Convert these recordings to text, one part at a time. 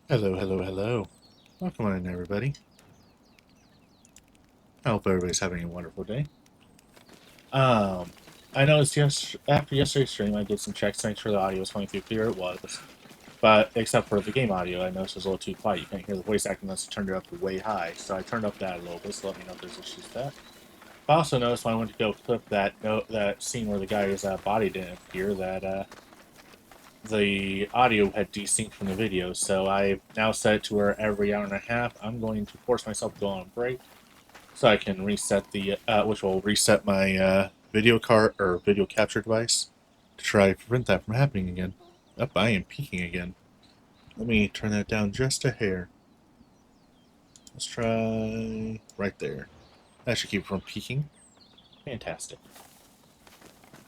Hello, hello, hello. Welcome on in, everybody. I hope everybody's having a wonderful day. Um, I noticed after yesterday's stream, I did some checks to make sure the audio was coming through clear. It was, but except for the game audio, I noticed it was a little too quiet. You can't hear the voice acting unless you turned it up to way high. So I turned up that a little bit. So let me know if there's issues with that. I also noticed when I went to go clip that scene where the guy's body didn't appear that the audio had desynced from the video. So I've now set it to where every hour and a half I'm going to force myself to go on a break so I can reset which will reset my video card or video capture device to try to prevent that from happening again. Up, I am peaking again. Let me turn that down just a hair. Let's try right there. That should keep it from peaking. Fantastic.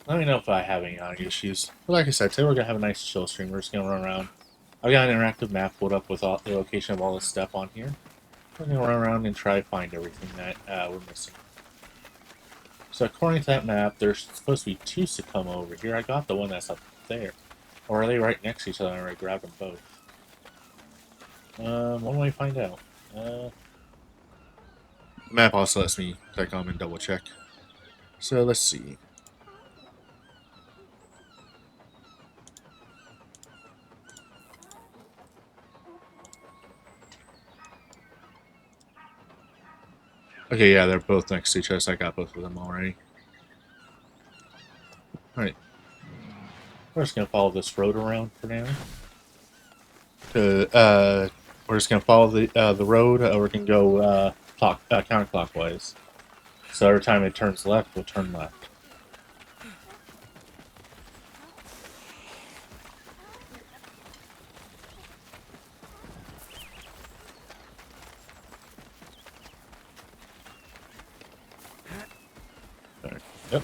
Let me know if I have any audio issues. But like I said, today we're gonna have a nice chill stream. We're just gonna run around. I've got an interactive map pulled up with all the location of all the stuff on here. We're gonna run around and try to find everything that we're missing. So according to that map, there's supposed to be two Sakuma over here. I got the one that's up there. Or are they right next to each other and I already grabbed them both? When do I find out? The map also lets me click on them and double check. So let's see. Okay, yeah, they're both next to each other, so I got both of them already. Alright. We're just gonna follow this road around for now. We're just gonna follow the road. We're gonna go counterclockwise. So every time it turns left, we'll turn left. Right. Yep.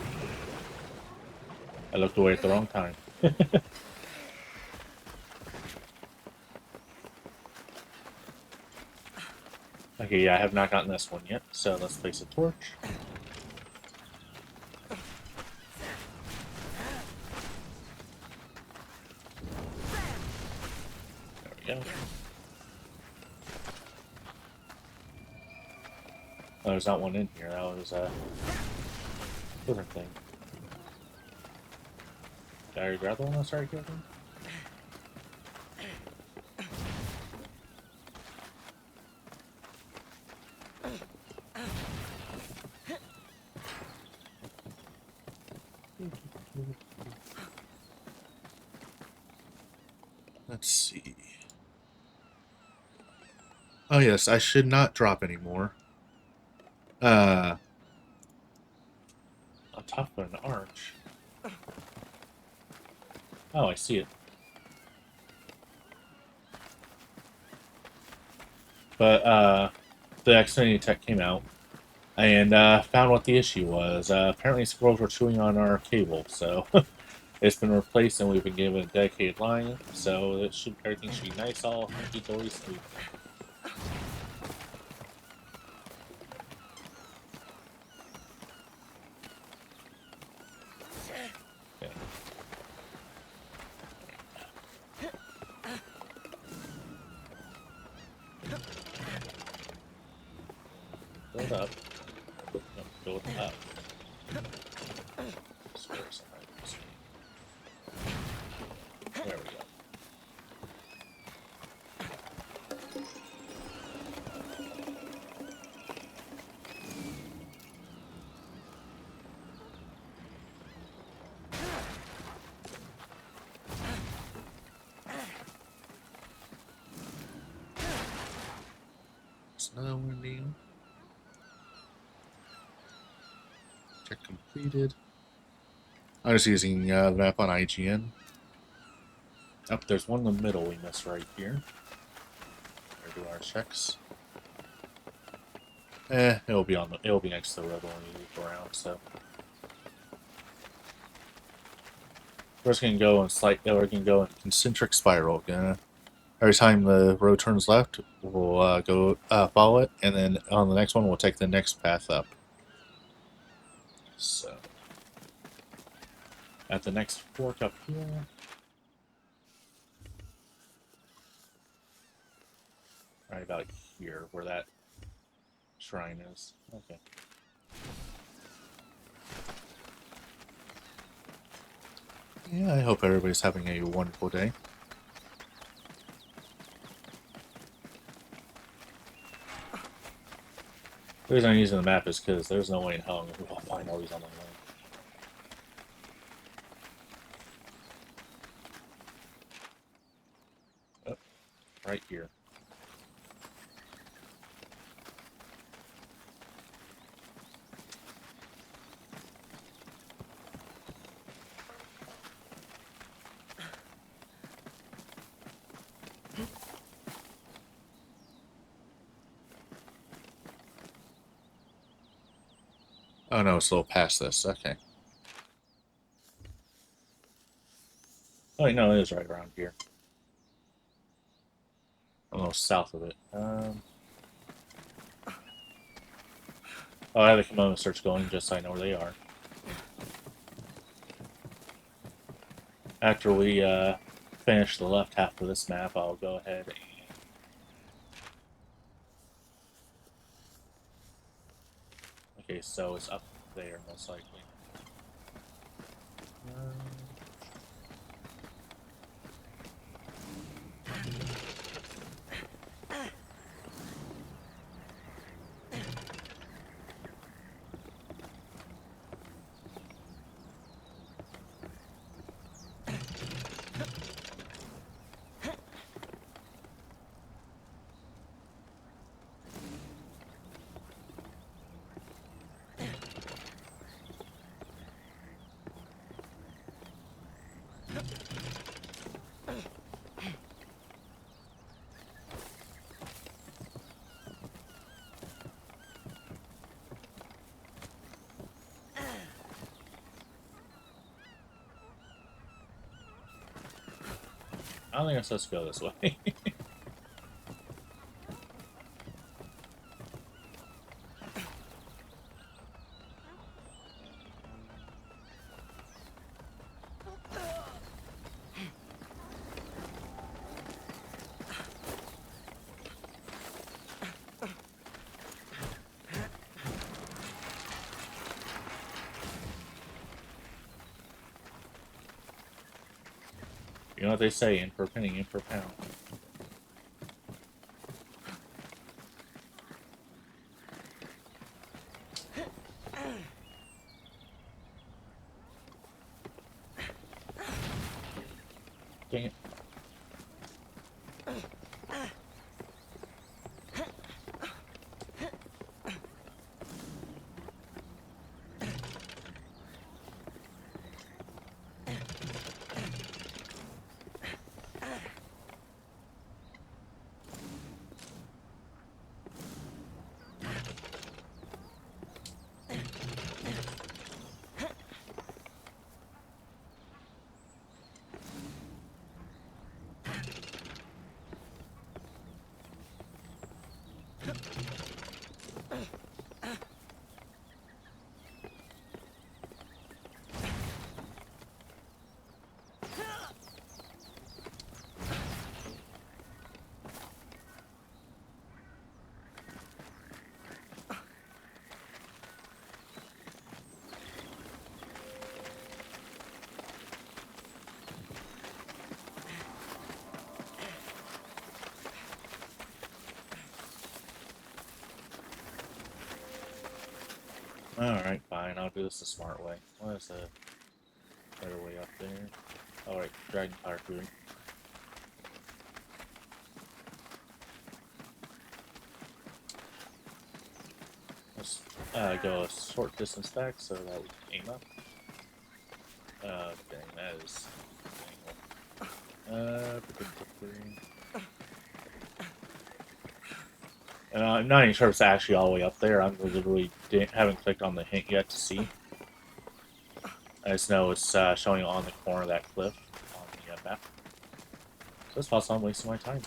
I looked away at the wrong time. Okay, yeah, I have not gotten this one yet, so let's place a torch. There we go. Oh, there's not one in here. That was a different thing. Did I already grab the one I started killing? Let's see. Oh yes, I should not drop anymore. On top of an arch. Oh, I see it. But the Xfinity Tech came out and found what the issue was. Apparently, squirrels were chewing on our cable, so it's been replaced and we've been given a dedicated line. So everything should be nice, all hunky dory smooth. Yeah. Build up. No, build up. Squares on my screen. There we go. There's another one being check completed. I'm just using the map on IGN. Oh, there's one in the middle we missed right here. There do our checks. It'll be next to the road when we loop around, so. We're just gonna go we're gonna go in concentric spiral. Every time the road turns left, we'll go follow it, and then on the next one, we'll take the next path up. So, at the next fork up here, Right about here, where that shrine is. Okay. Yeah, I hope everybody's having a wonderful day. The reason I'm using the map is because there's no way in hell I'll find all these on my own. Oh, right here. Oh no, it's a little past this. Okay. Oh wait, no, it is right around here. A little south of it. Oh, I have the kimono search going just so I know where they are. After we finish the left half of this map, I'll go ahead and... Okay, so it's up there, most likely. I don't think I'm supposed to go this way. You know what they say, in per penny, in per pound. Dang it. Alright, fine. I'll do this the smart way. What is the better way up there? Alright, Dragon Fire Food. Let's go a short distance back so that we can aim up. Dang, that is... I'm not even sure if it's actually all the way up there. I'm literally haven't clicked on the hint yet to see. I just know it's showing on the corner of that cliff on the map. So it's possible I'm wasting my time.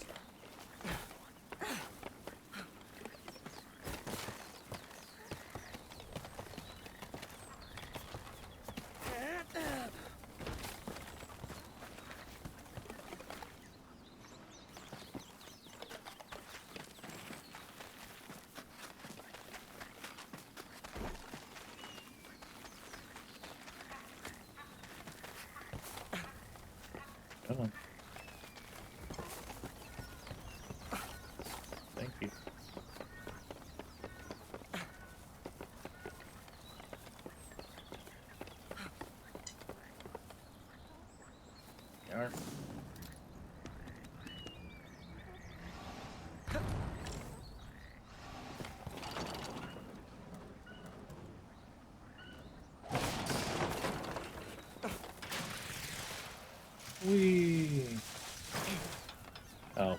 Oh,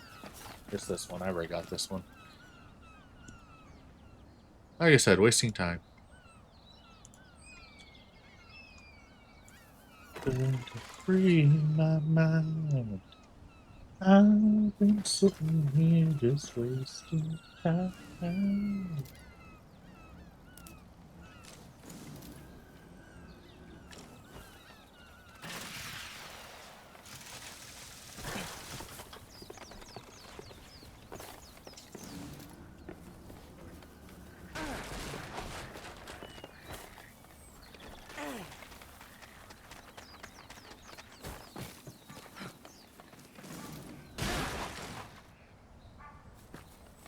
it's this one. I already got this one. Like I said, wasting time. Going to free my mind. I've been sitting here just wasting time.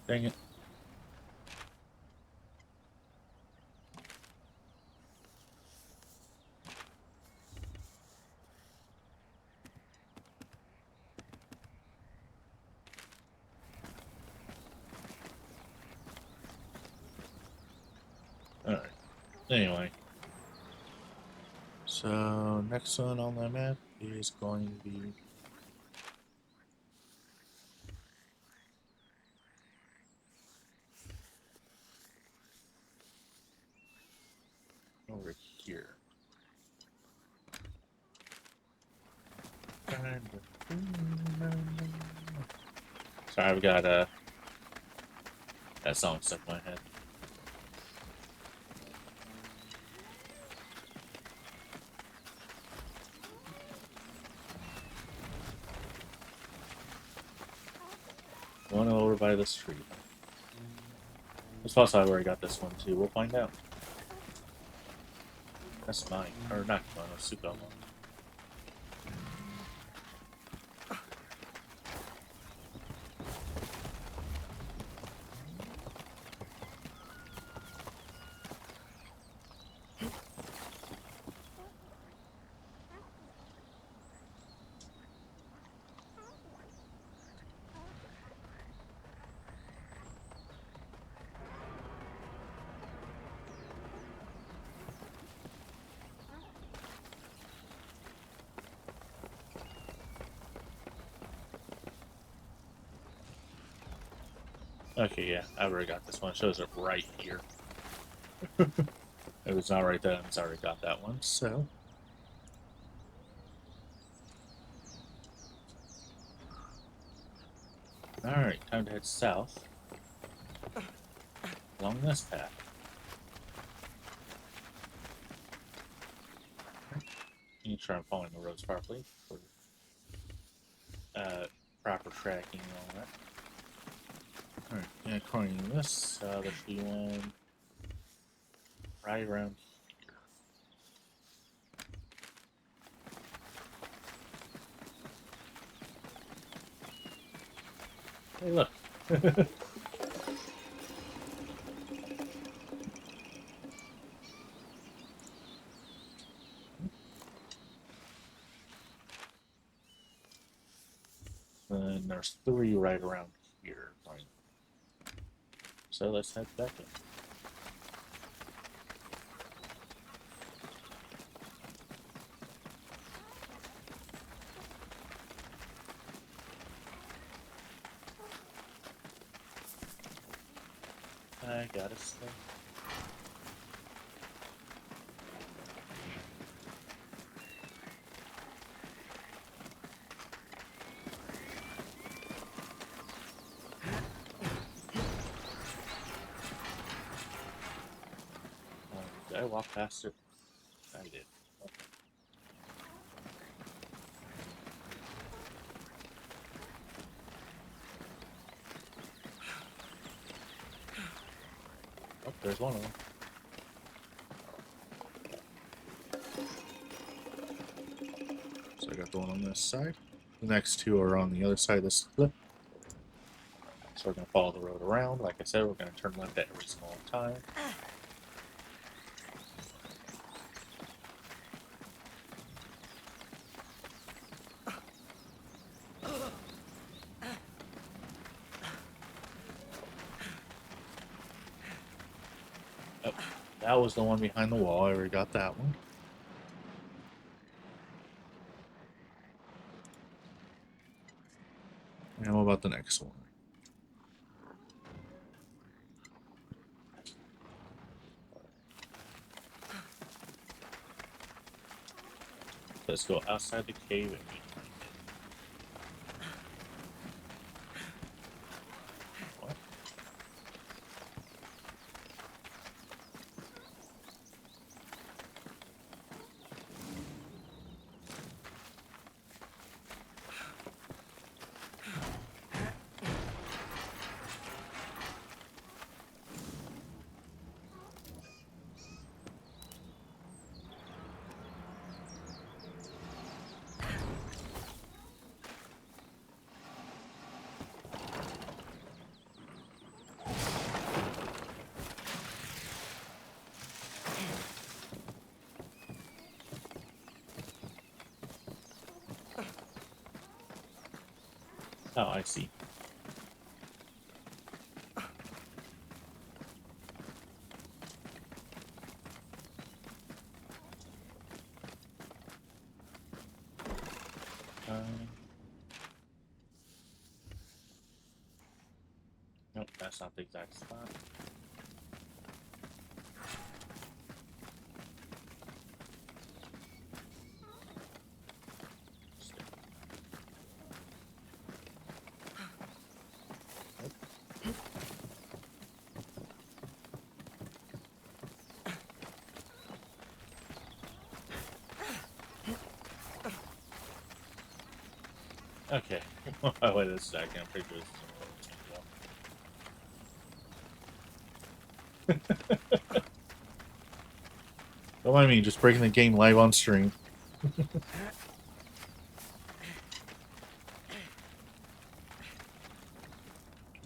Dang it. Alright. Anyway. So, next one on the map is going to be over here. Sorry, I've got that song stuck in my head. One over by the street. It's possible I already got this one too. We'll find out. That's mine. Or not mine, it's Super one. Okay, yeah, I already got this one. It shows it right here. If it's not right there, it's already got that one, so. Alright, time to head south. Along this path. You try and following the roads properly for proper tracking and all that. Alright, and according to this, there should be one right around here. Hey, look. And there's 3 right around here. So let's head back in. I gotta stay. Did I walk past it? I did. Okay. Oh, there's one of them. So I got the one on this side. The next 2 are on the other side of this cliff. So we're going to follow the road around. Like I said, we're going to turn left at every single time. Oh, that was the one behind the wall. I already got that one. And what about the next one? Let's go outside the cave and meet. What? Oh, I see. Nope, that's not the exact spot. Okay. Wait a second. I'm pretty sure this is Don't mind me, just breaking the game live on stream.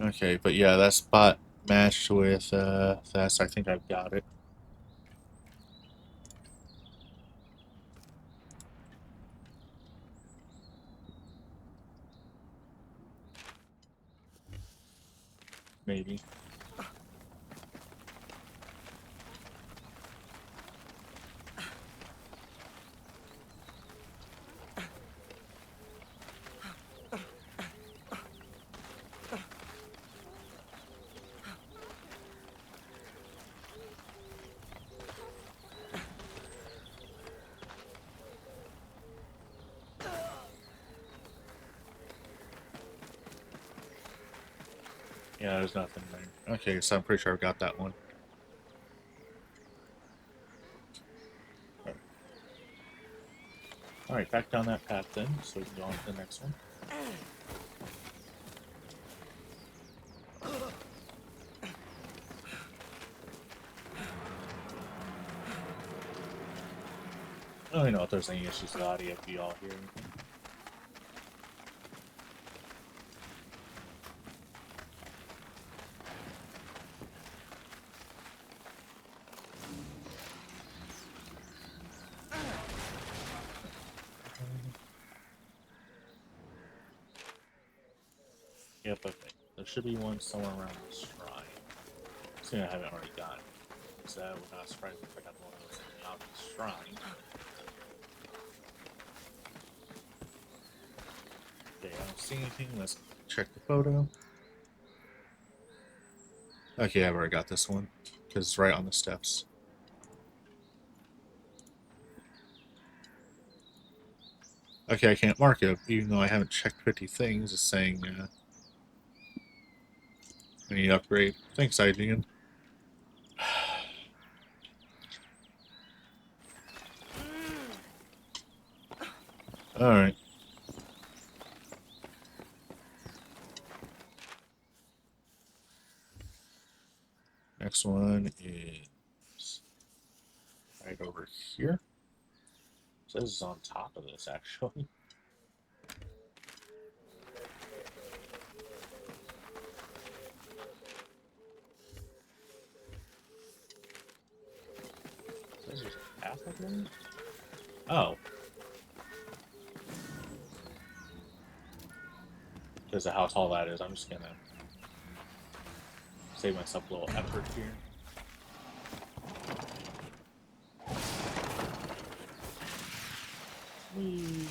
Okay, but yeah, that spot matched with that's I think I've got it. Maybe. Yeah, there's nothing there. Okay, so I'm pretty sure I've got that one. Alright, back down that path then, so we can go on to the next one. I don't really know if there's any issues with audio if you all hear anything. Yep, okay. There should be one somewhere around the shrine. Assuming I haven't already got it. So that would not surprise me if I got one of those in the obvious shrine. Okay, I don't see anything. Let's check the photo. Okay, I've already got this one. Because it's right on the steps. Okay, I can't mark it, even though I haven't checked 50 things. It's saying, I need to upgrade. Thanks, IGN. Alright. Next one is right over here. It says it's on top of this, actually. It says there's a path up there? Oh. Because of how tall that is, I'm just gonna save myself a little effort here. Whee.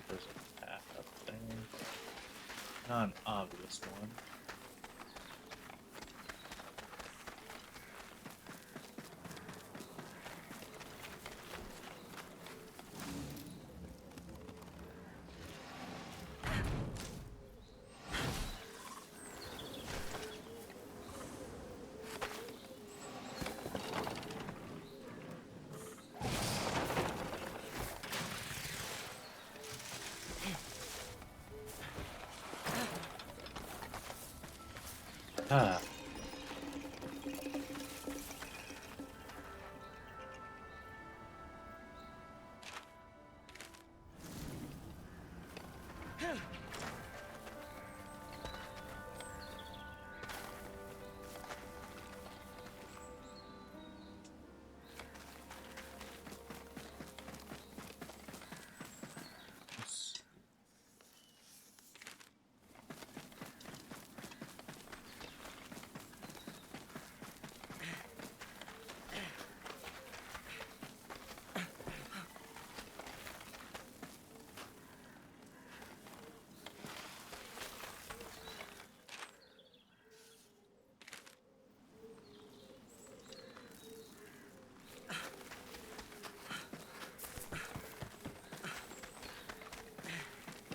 There's a path up there. Not an obvious one. Ah.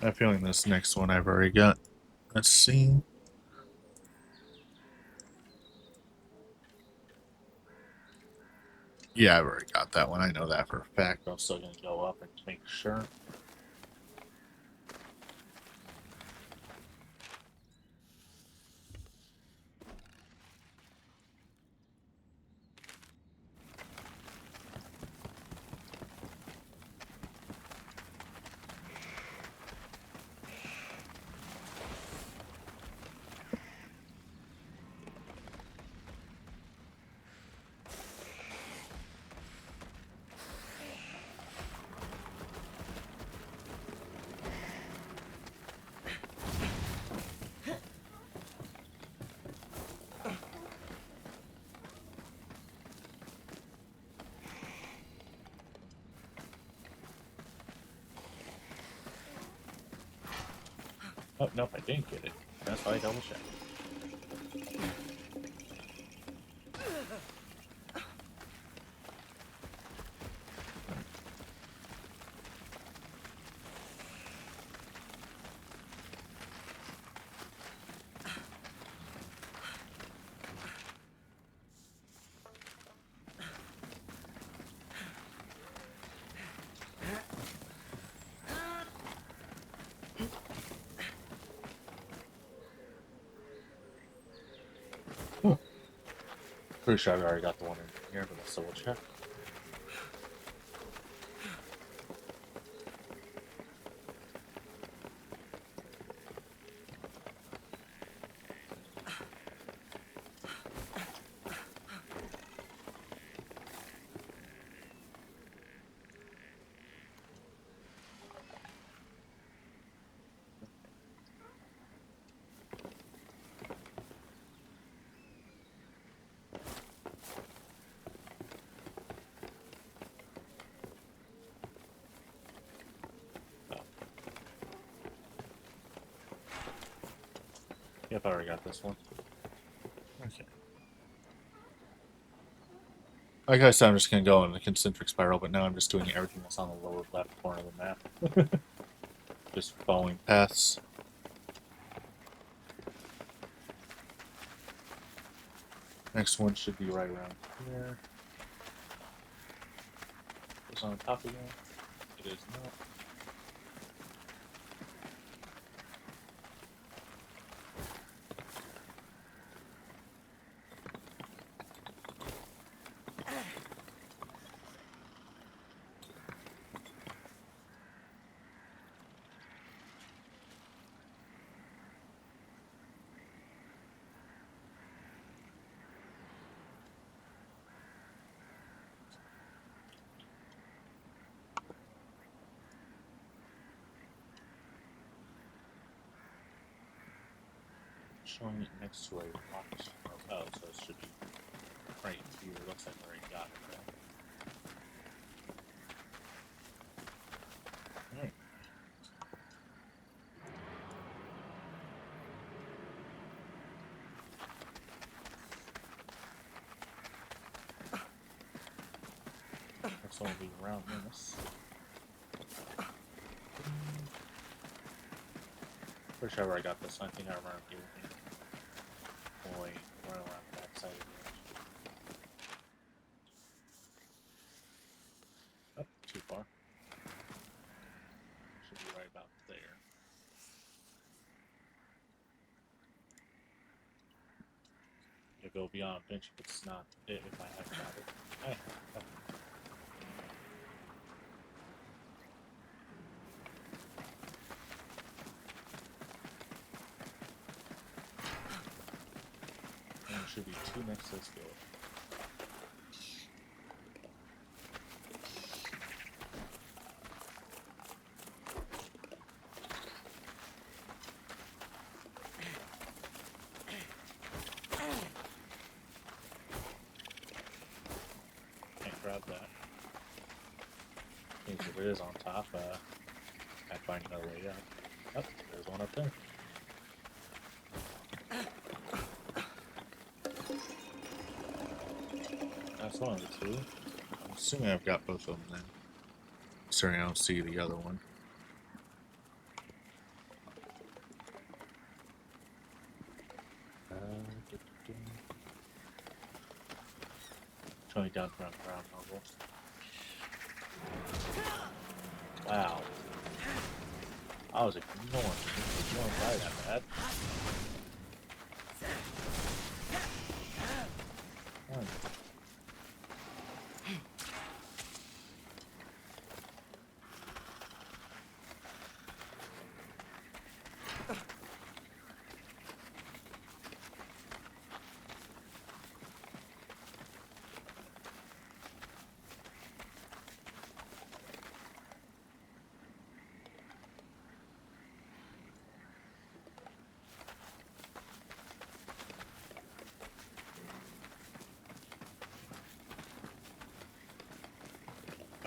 I have a feeling this next one I've already got. Let's see. Yeah, I've already got that one. I know that for a fact. I'm still going to go up and make sure. Oh, nope, I didn't get it. That's why I double checked. Pretty sure I've already got the one in here, but let's double check. Yep, I already got this one. Okay. Like I said, I'm just going to go in a concentric spiral, but now I'm just doing everything that's on the lower left corner of the map. Just following paths. Next one should be right around here. Is on top again? It is not. Showing it next to a rock. Oh, so it should be right here. Looks like I already got it though. Alright. Next one will be around this. Pretty sure where I got this. I think I remember getting boy run around the back side of the edge. Oh, too far. Should be right about there. You go beyond bench if it's not it if I have got it. I have. And there should be two next to this field. Can't grab that. Means if it is on top, I find another way up. Oh, there's one up there. That's one of the two. I'm assuming I've got both of them then. Sorry, I don't see the other one. Trying down from ground level. Wow. I was ignoring by that bad.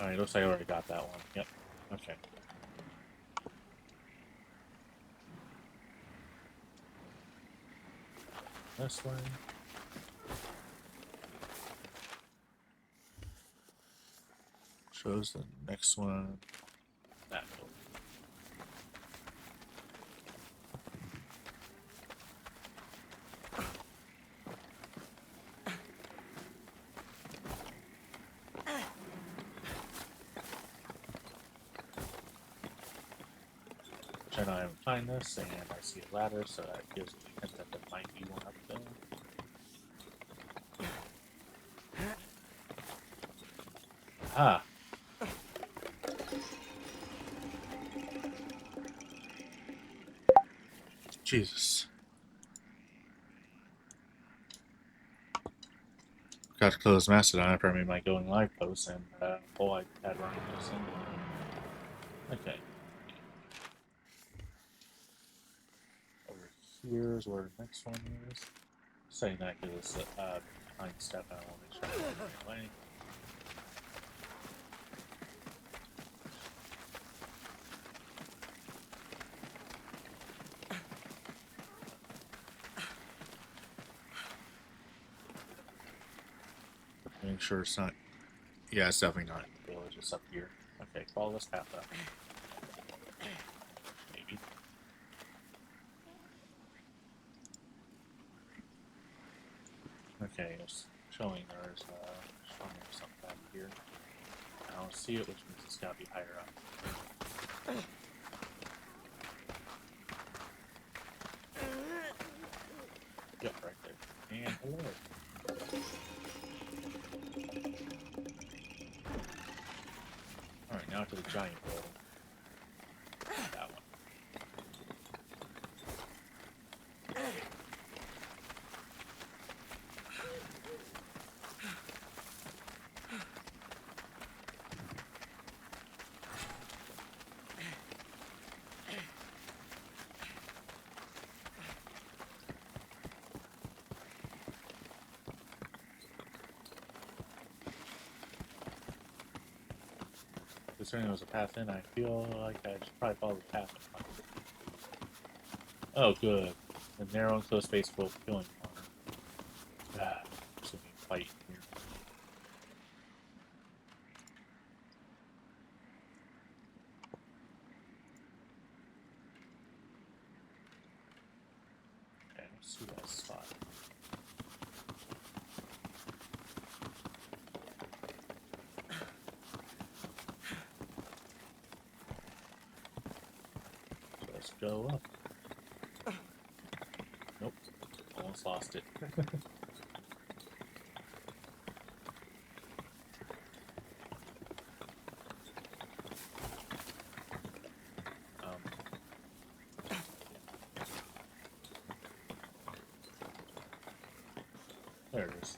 Alright, looks like I already got that one. Yep. Okay. This way. Shows the next one. That one. I know I haven't find this, and I see a ladder, so that gives me a hint that there might be one up there. Ah! Jesus. Got to close Mastodon after I made my going live post, and oh, I had running this in. Okay. Over here is where the next one is. Saying that because it's behind step, I want to make sure I'm going the right way. Make sure it's not. Yeah, it's definitely not in the village. It's up here. Okay, follow this path up. Maybe. Okay, it's showing there's something back here. I don't see it, which means it's got to be higher up. Yep, right there. And hello. Alright, now to the giant building. That one. Considering there was a path in, I feel like I should probably follow the path. Oh, good. The narrow and close space will killing water. Ah, there's gonna be a fight here. see that spot. Let's go up. Nope. Almost lost it. There it is.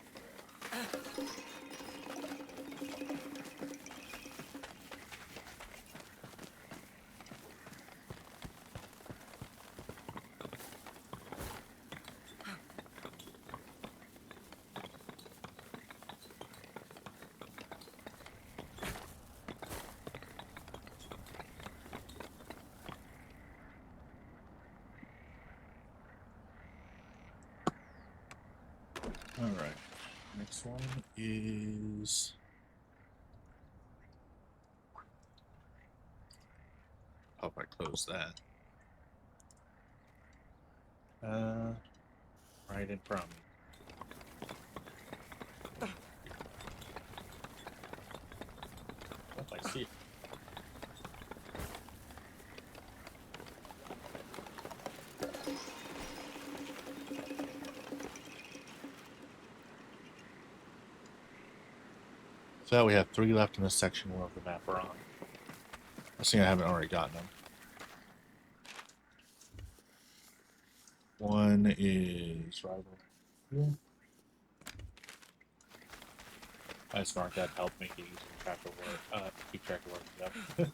Alright. Next one is... Hope I close that. Right in front of me. Oh, I see it. So we have 3 left in this section of the map we're on. I think I haven't already gotten them. One is right over here. I just marked that to help make it easier to track of work, keep track of work. Yep.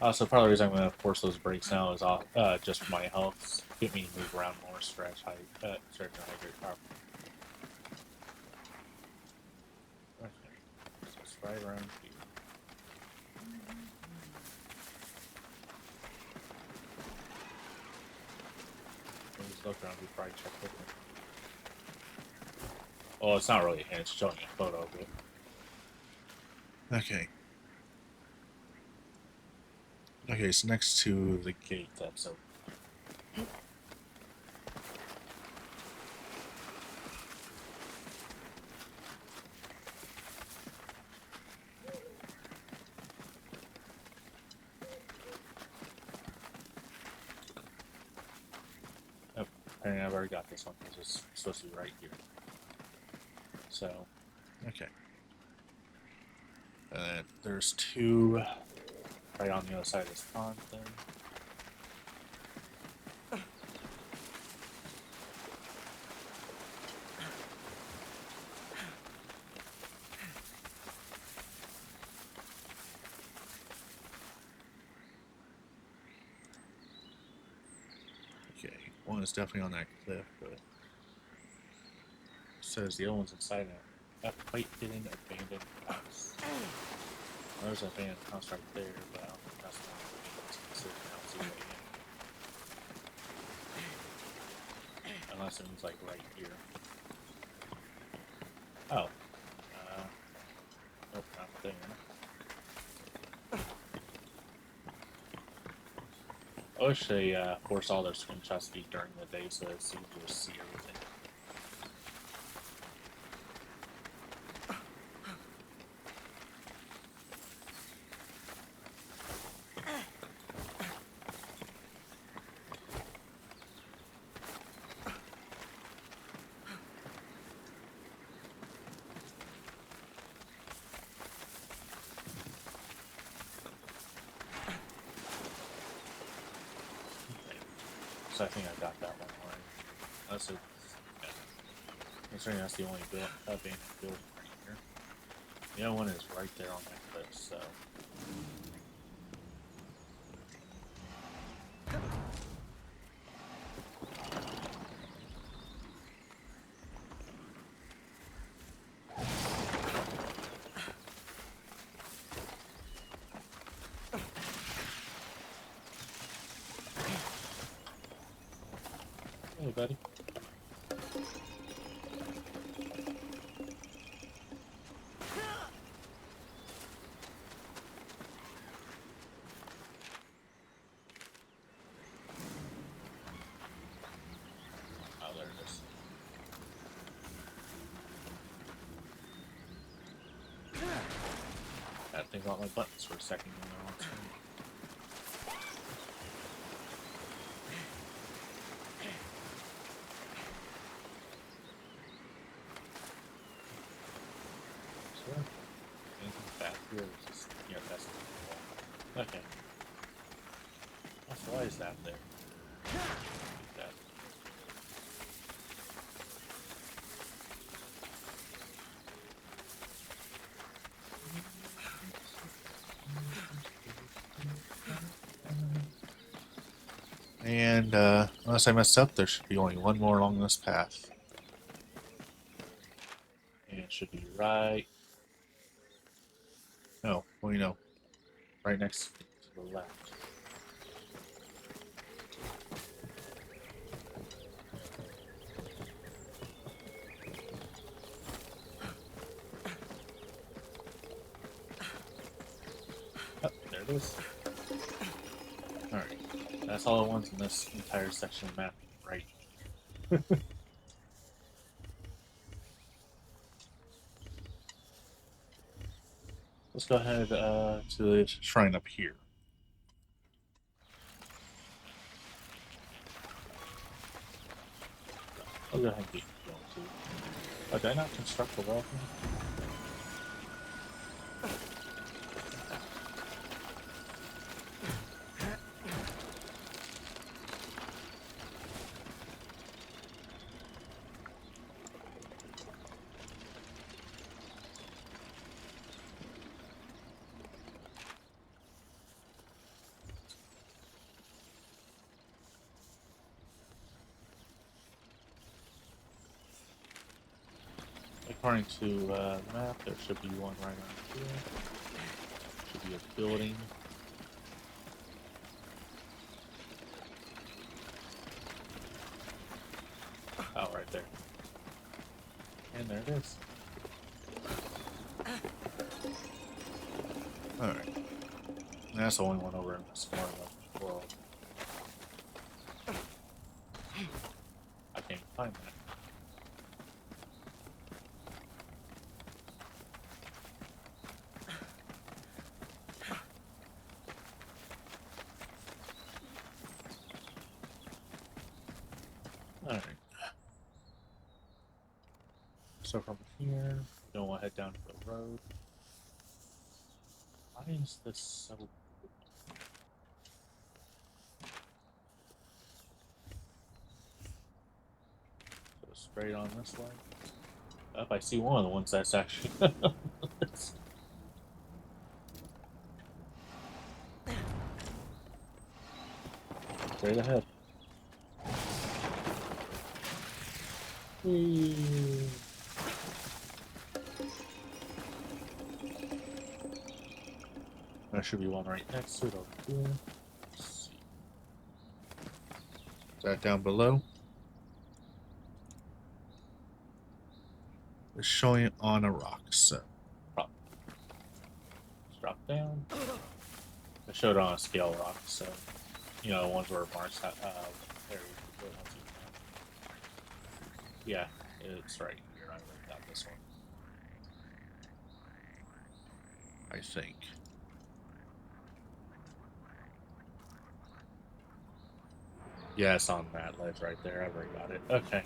Also, part of the reason I'm going to force those breaks now is just for my health. Get me to move around more, stretch, stretch and hydrate properly. Okay, so it's right around here. Just look around before I check it. Oh, it's not really a hint, it's showing a photo of it. Okay. Okay, so next to the gate, that's open. Oh, apparently I've already got this one because it's supposed to be right here. So, okay. There's 2 right on the other side of this pond thing. Okay, one is definitely on that cliff, but it says the other one's inside a quite hidden abandoned house. There's an abandoned house right there, but I don't think that's the one that's considered an LZ right. Unless it was like right here. Oh. Nope, not there. I wish they force all their screenshots to be during the day so it's easier to see everything. So I think I got that one right. Unless it's, yeah. Considering that's the only abandoned building right here. The other one is right there on that cliff, so. Hey, buddy. think about my buttons for a second when I want to. Sure. Anything back here? Is just, yeah, that's the wall. Okay. Also, why is that there? Like that. And unless I messed up, there should be only one more along this path. And it should be right. No, well, you know, right next to the left. Oh, there it is. Alright. That's all I want in this entire section of map, right? Let's go ahead to the shrine up here. I'll go ahead and get going too. Oh, did I not construct the wall here? According to the map, there should be one right around here. Should be a building. Oh, right there. And there it is. Alright. That's the only one over in this corner of the world. I can't find that. Alright. So from here, we're going to head down to the road. Why is this so... Go straight on this way. Oh, I see one of the ones that's actually... Straight ahead. Whee. There should be one right next to it over here. Let's see. Is that down below? It's showing it on a rock, so probably. Let's drop down. I showed it on a scale rock, so you know, ones where Mars there. Yeah, it's right here. I wrote down this one. I think. Yeah, it's on that ledge right there. I've already got it. Okay.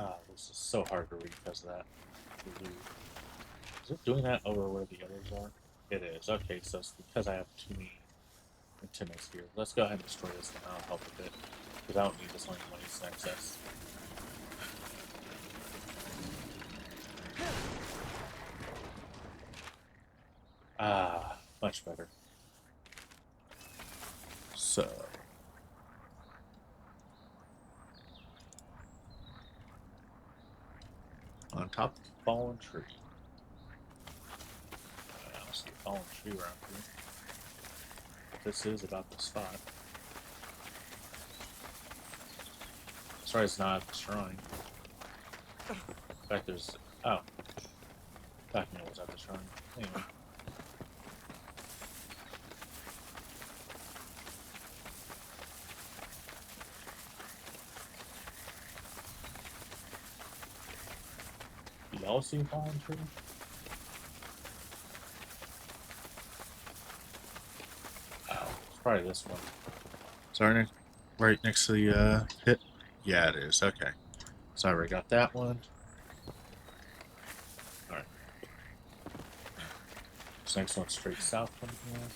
Ah, this is so hard to read because of that. Is it doing that over where the others are? It is. Okay, so it's because I have too many antennas here. Let's go ahead and destroy this and I'll help with it. Because I don't need this money to access. Ah, much better. So... on top of the fallen tree. I don't see a fallen tree around here. this is about the spot. Sorry, it's not at the shrine. In fact, there's... Oh. Back when it was at the shrine. Anyway. Y'all see fallen tree? Oh, it's probably this one. Sorry, right next to the pit? Yeah, it is. Okay. So I already got that one. Alright. This next one's straight south from here.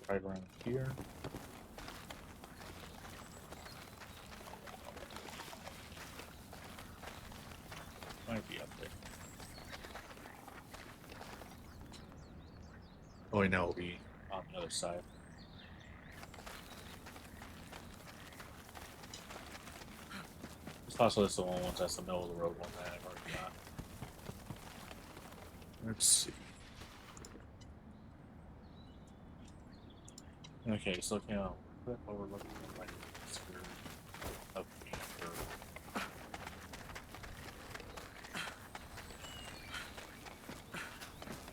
Right around here. Might be up there. Oh, I know it'll be on the other side. It's possible it's the one that's the middle of the road one that I've already got. Let's see. Okay, so looking out what we're looking at right here. Up here.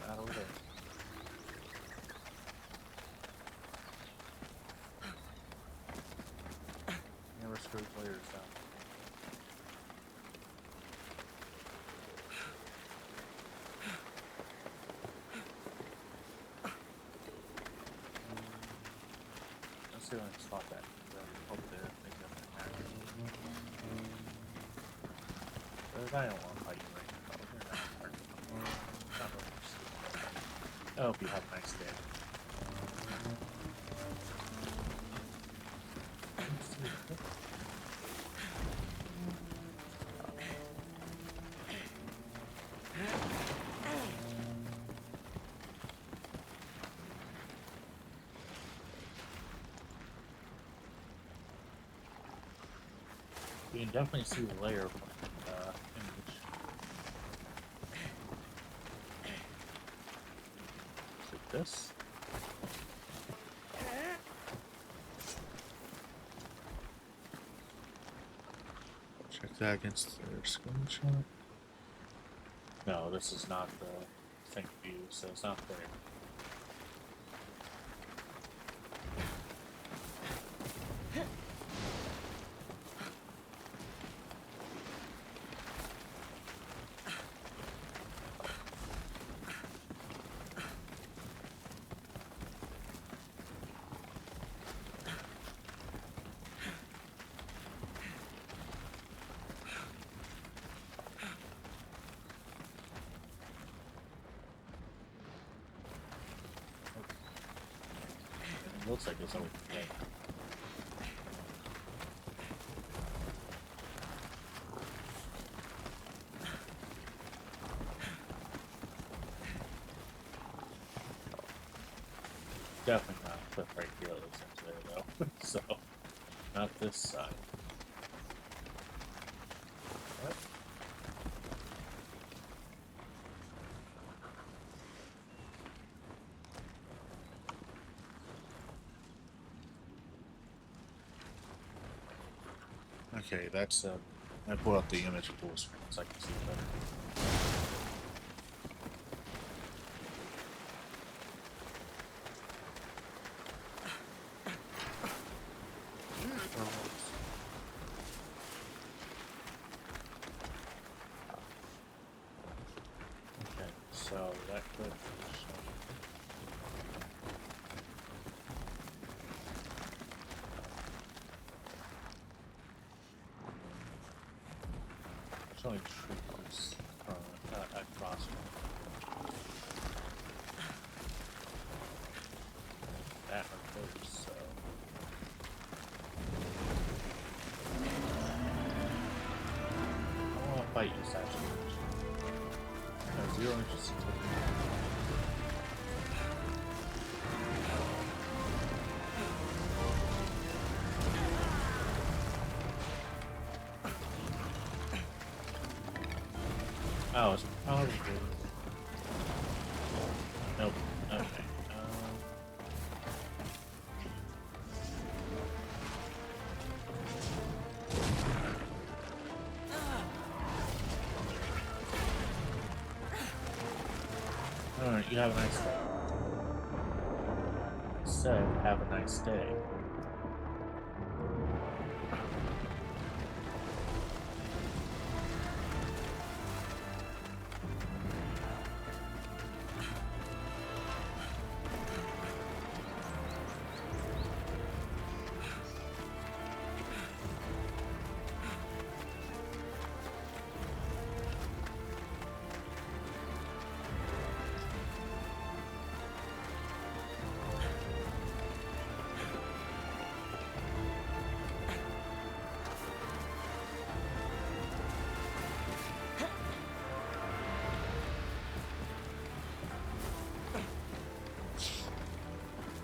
Not over there. Never screw players down. Let's see if I can spot that. Over there, maybe up in there. But I don't want to fight you right now. You're not hard. Not really. I hope you have a nice day. You can definitely see the layer from the image. Like this. Check that against their screenshot. No, this is not the sync view, so it's not there. It looks like it's over there. Definitely not a cliff right here that looks into there though. So, not this side. What? Okay, that's I pulled up the image full screen so I can see better. Okay, so that cliff is showing. Showing troopers at crossroads. That hurts, so. I don't want to fight you, Saturn. zero interest in taking it. Oh, it's already good. Nope. Okay. Alright, you have a nice day. I said, have a nice day.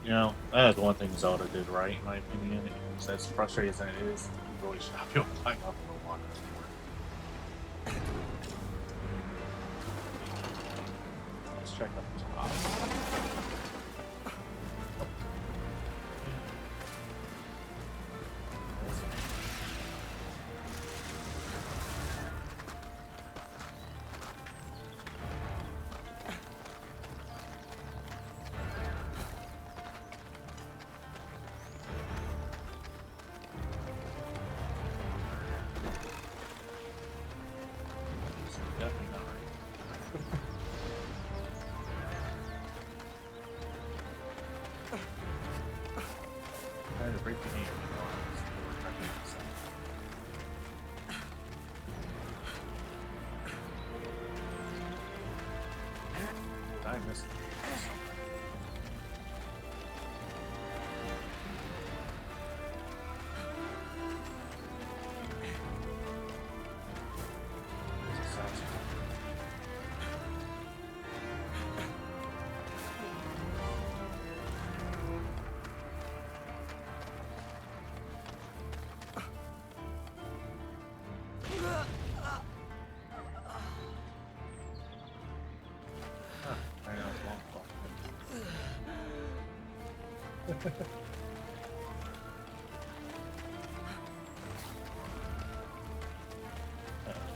You know, that is one thing Zelda did right, in my opinion. As frustrating as it is, you really should not be able to climb up for one. Let's check up the top. Definitely not right. Trying to break the game. I missed it. I know, long clock.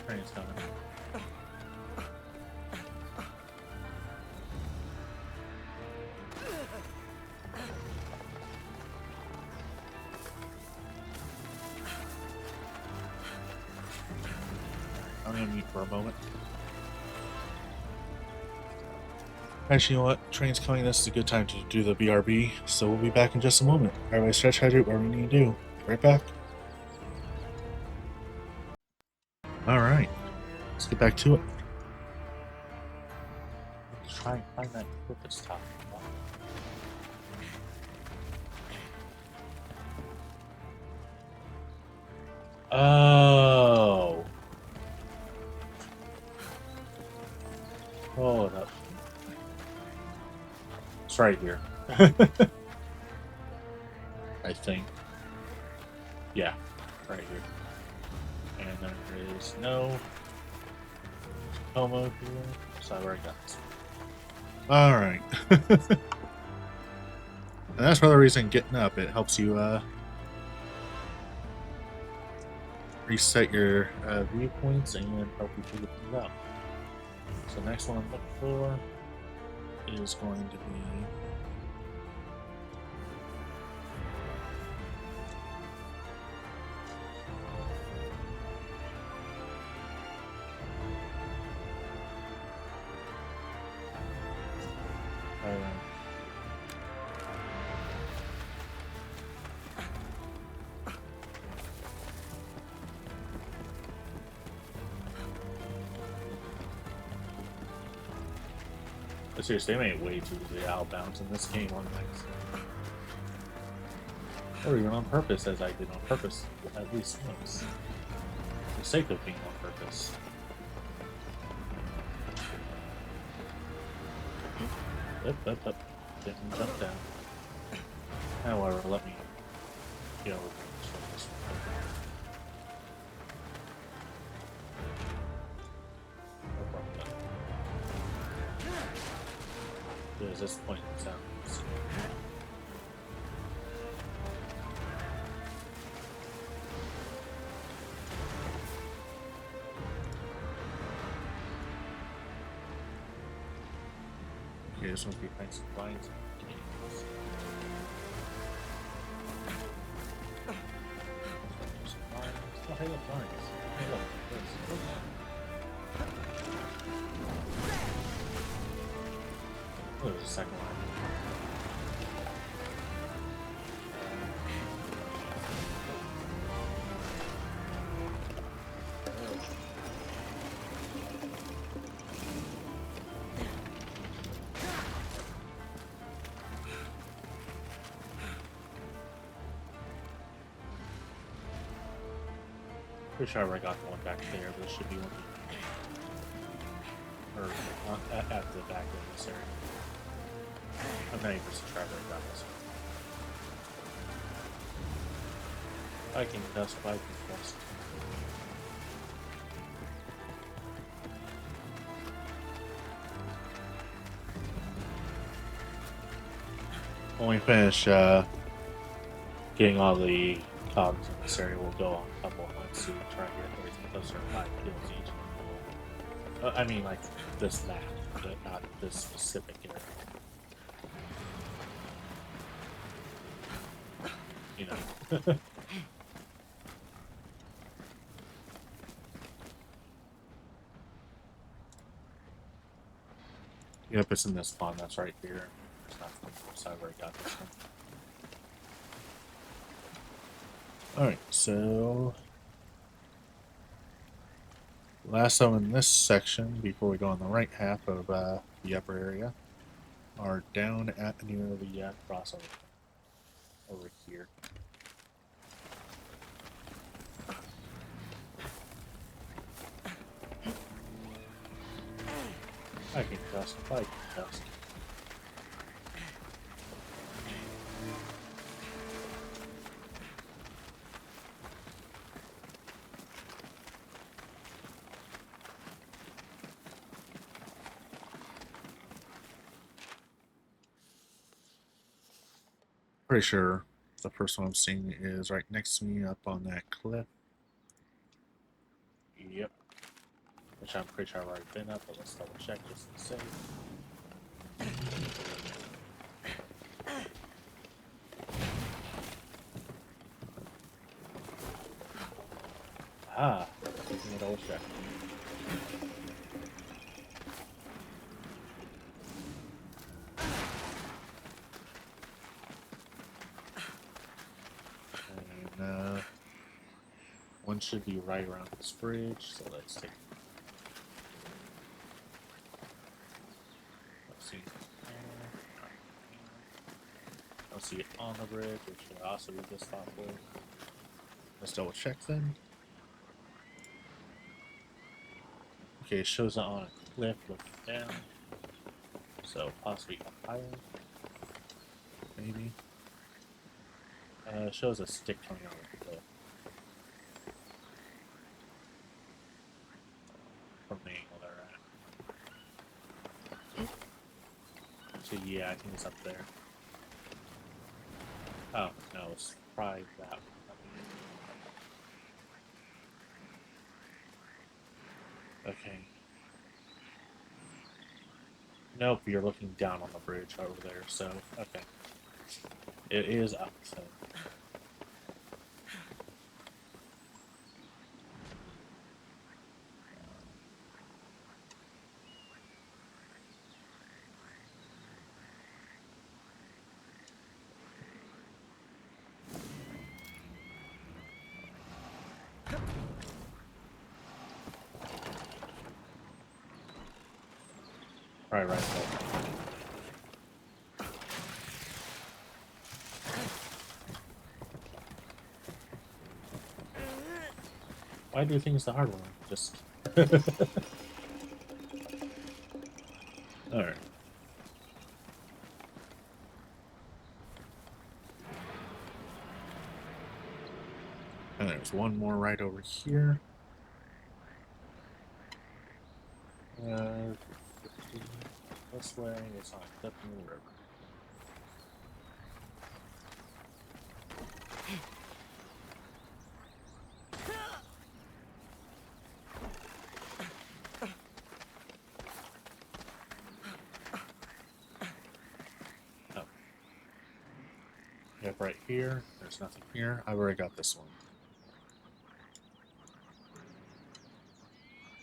Train's coming. I'm gonna mute for a moment. Actually, you know what? Train's coming. This is a good time to do the BRB, so we'll be back in just a moment. Everybody stretch, hydrate, whatever we need to do. Right back. Alright. Let's get back to it. Let's try and find that purpose top. Oh. Hold up. It's right here. I think. Yeah, right here. And there is no Como here, so I already got this. Alright. And that's for the reason getting up. It helps you reset your viewpoints and help you figure things out. So the next one I'm looking for is going to be but seriously, they made way too easy outbounds in this game on things. Or even on purpose, as I did on purpose, at least once. For the sake of being on purpose. Up. Didn't jump down. However, let me go from this one. No problem. There's this point in sounds. Okay, this one's be nice and blind. Oh, hey, look, lines. Hey, look, this. Oh, there's a second line. Pretty sure I already got the one back there, but it should be one or at the back of this area. I'm 90% sure I already got this one. Viking dust. When we finish getting all the cogs in this area, we'll go on a couple of hunts to try to get everything closer to 5 kills each. I mean, like this map, but not this specific area. You know. Yep, it's in this spawn that's right here. It's not from the side where I got this one. Alright, so last time in this section, before we go on the right half of the upper area, are down at near the crossover over here. I can dust. Pretty sure the first one I'm seeing is right next to me up on that cliff. Yep. Which I'm pretty sure I've already been up, but let's double check just to say. Ah, taking a double check. And one should be right around this bridge, so let's take. Let's see. I'll see it on the bridge, which should also be this spot for. Let's double check then. Okay, it shows it on a cliff looking down. So possibly up higher. Maybe. It shows a stick coming out of the cliff. From the angle they're at. So yeah, I think it's up there. Oh, no, it's probably that one. Okay. Nope, you're looking down on the bridge over there, so, okay. It is up, so. Right there. Why do things the hard way? Just... Alright. And there's one more right over here. This way, it's not clipping the river. Oh. Yep, right here. There's nothing here. I've already got this one.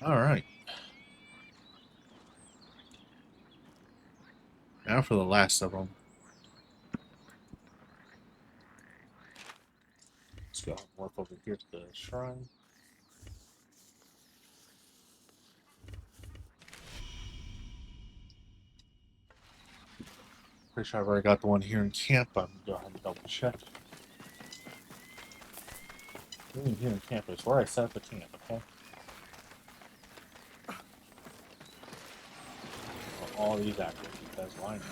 Alright. Now for the last of them. Let's go warp over here to the shrine. Pretty sure I've already got the one here in camp. I'm going to go ahead and double check. Here in camp is where I set up the camp, okay? Well, all these active because why not?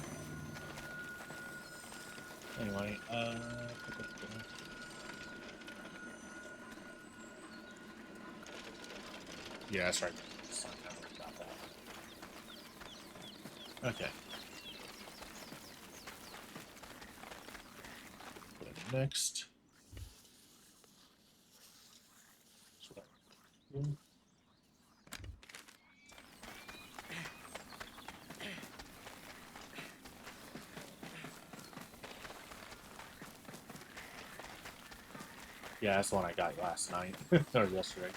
Anyway, yeah, that's right. Okay. Next. Yeah, that's the one I got last night. Or yesterday.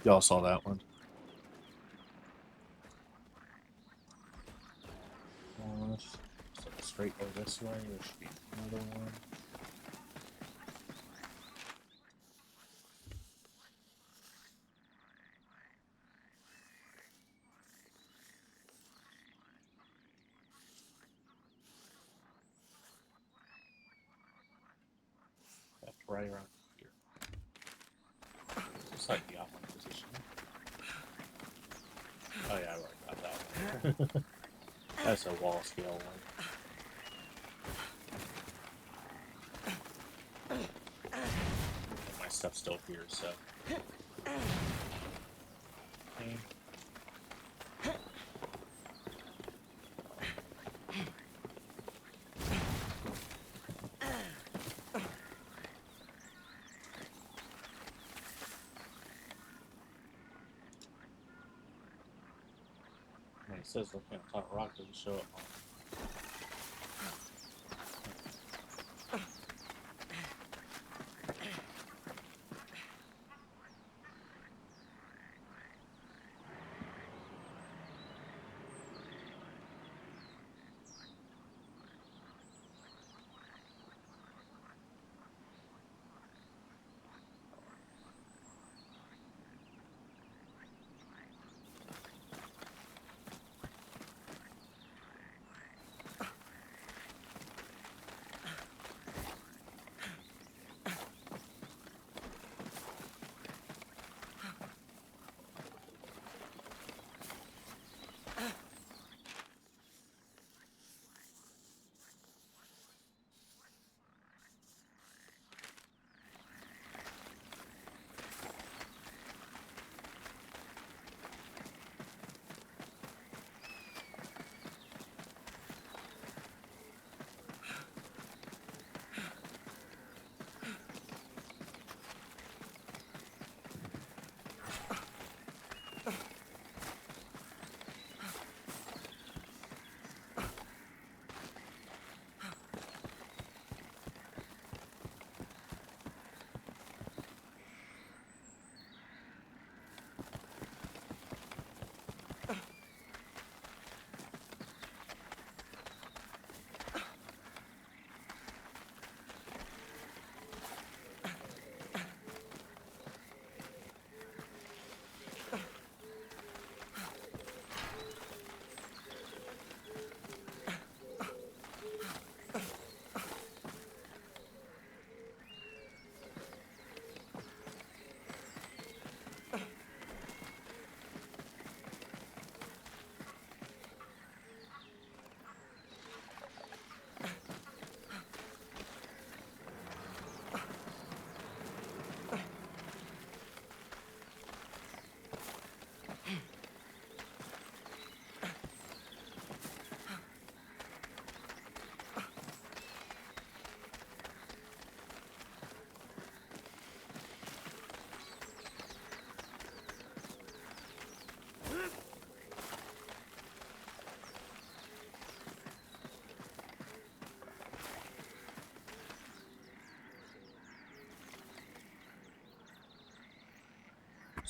Y'all saw that one. So straight go this way. There should be another one. That's right around here. It's like the outline position. Oh yeah, I already got that one. That's a wall scale one. And my stuff's still here, so. Okay. And it says looking at top rock doesn't show up on.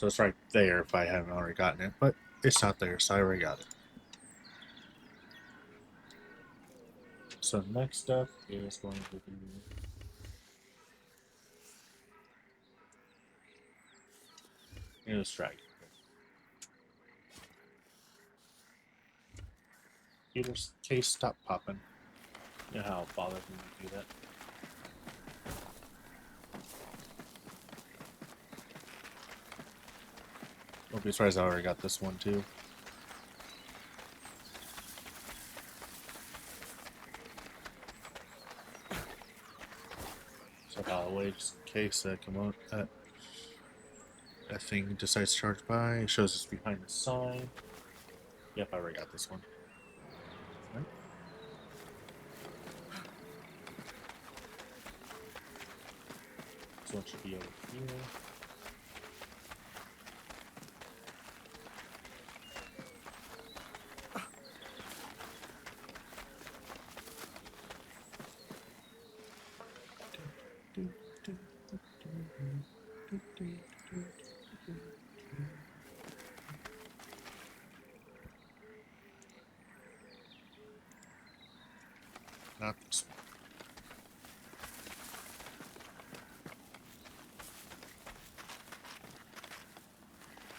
So it's right there if I haven't already gotten it, but it's not there, so I already got it. So next up is going to be strike. Peter's case, stop popping. You know how it bothers me to do that. Don't be surprised I already got this one too. So out of the way just in case that that thing decides to charge by. It shows it's behind the sign. Yep, I already got this one. Right. This one should be over here. Not this one.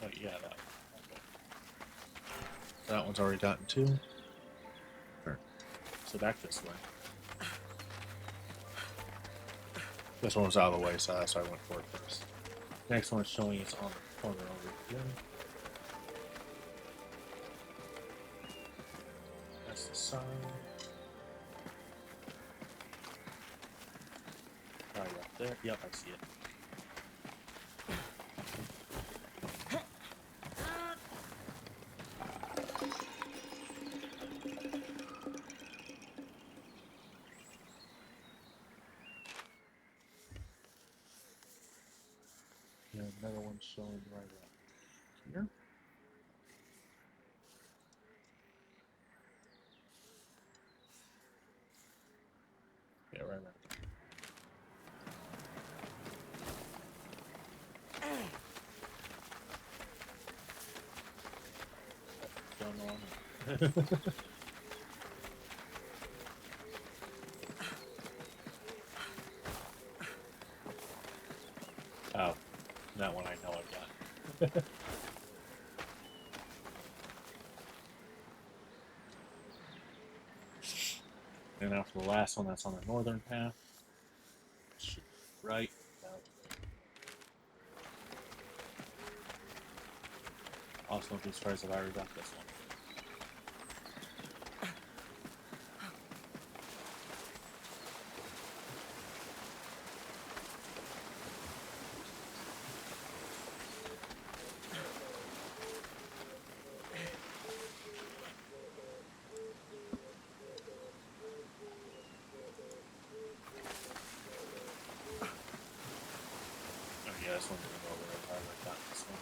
Oh yeah, that one. Okay. That one's already gotten two. Sure. So back this way. This one was out of the way, so that's why I went for it first. Next one is showing it's on the corner over here. That's the sign. Right up there. Yep, I see it. Yeah, another one showing right up here. Yeah, right up. Going on. Oh, that one I know I've got. And now for the last one, that's on the northern path. Shoot, right. No. Also, don't be surprised if I already got this one. Oh yeah, this one's gonna go over there if I already got this one.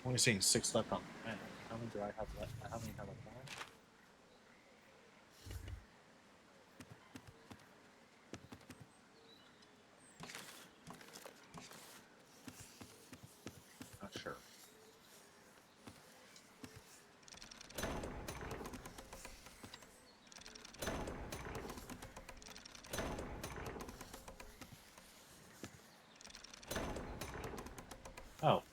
Only seeing 6 left on the map. How many do I have left? How many have I got? Not sure. Oh.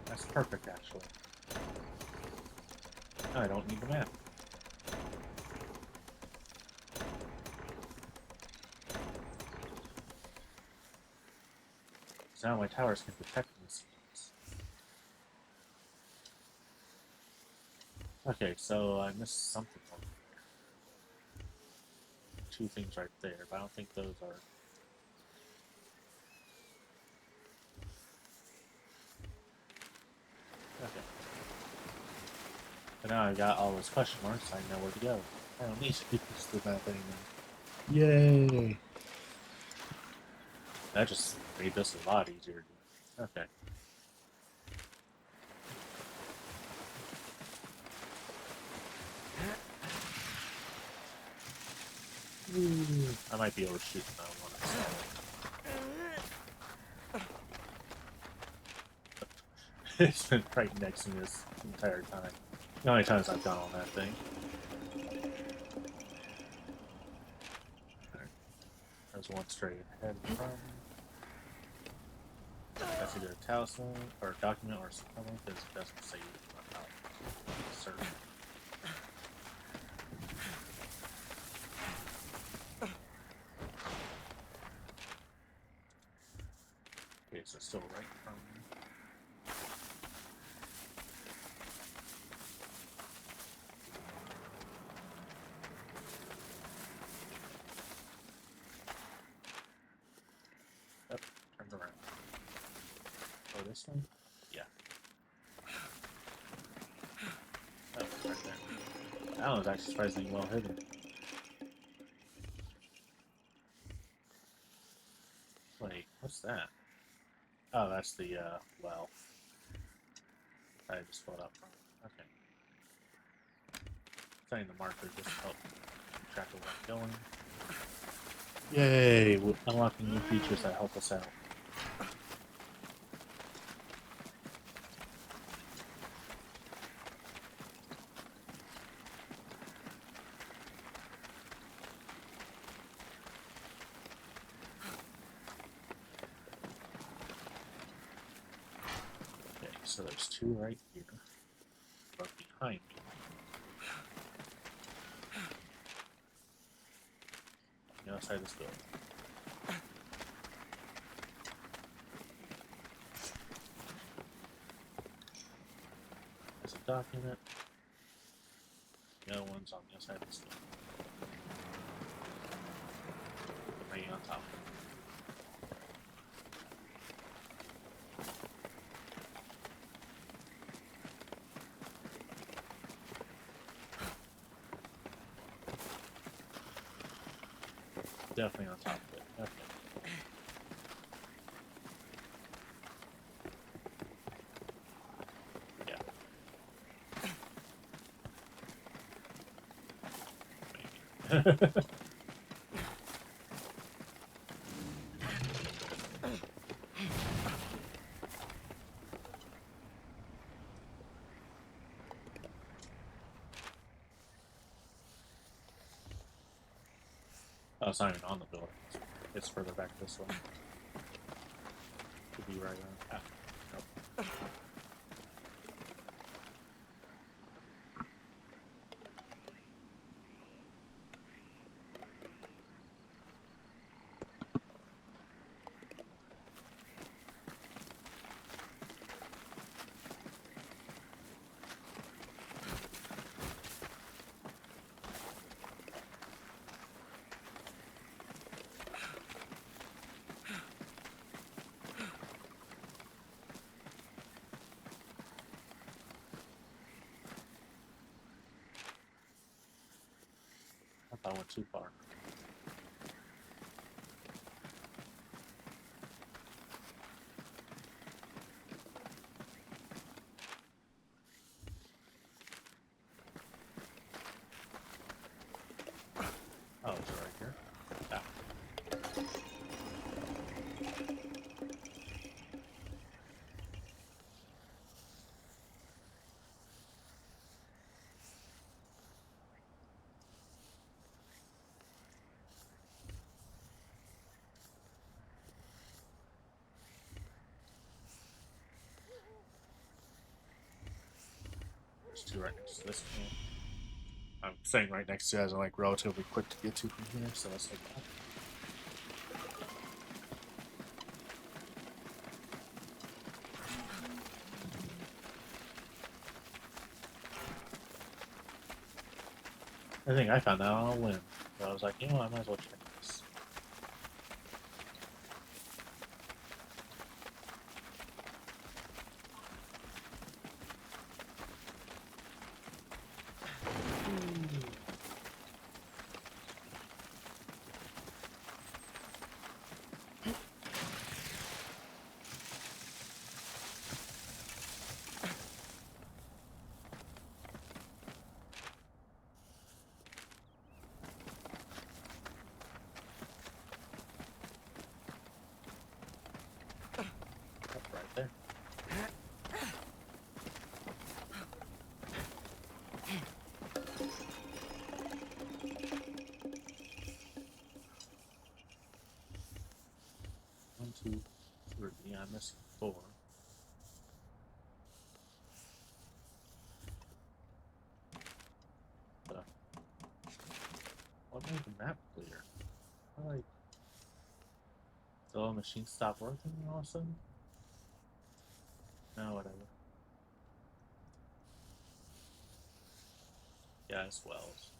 That's perfect, actually. I don't need the map. So now my towers can protect these things. Okay, so I missed something over there. 2 things right there, but I don't think those are... Okay. But now I got all those question marks, I know where to go. I don't need to use the map anymore. Yay! That just made this a lot easier. Okay. I might be able to shoot that one. It's been right next to me this entire time. The only times I've gone on that thing. Right. There's one straight ahead from. That's either a talisman or a document or something because it doesn't say about certain. Okay, so still right from me. Yep, turned around. Oh, this one? Yeah. Oh, right there. That one's actually surprisingly well hidden. Wait, what's that? Oh, that's the, well. I just pulled up from. Okay. Setting the marker just help keep track of where I'm going. Yay! We're unlocking new features that help us out. Okay, so there's two right here. But behind me. On the outside of this building. There's a document. The other one's on the other side of this building. Right on top. Definitely on top of it. Okay. Yeah. Maybe. Oh, it's not even on the building. It's further back this way. Could be right on. Ah, nope. I thought I went too far. Oh, it's right here. Ah. There's two right next to this one. I'm saying right next to it as I'm like relatively quick to get to from here, so let's take that. I think I found that on a whim. So I was like, you know what, I might as well check this. 2, 3. I'm missing 4. What made the map clear? Like, so the machine stopped working all of a sudden? No, whatever. Yeah, it's Wells.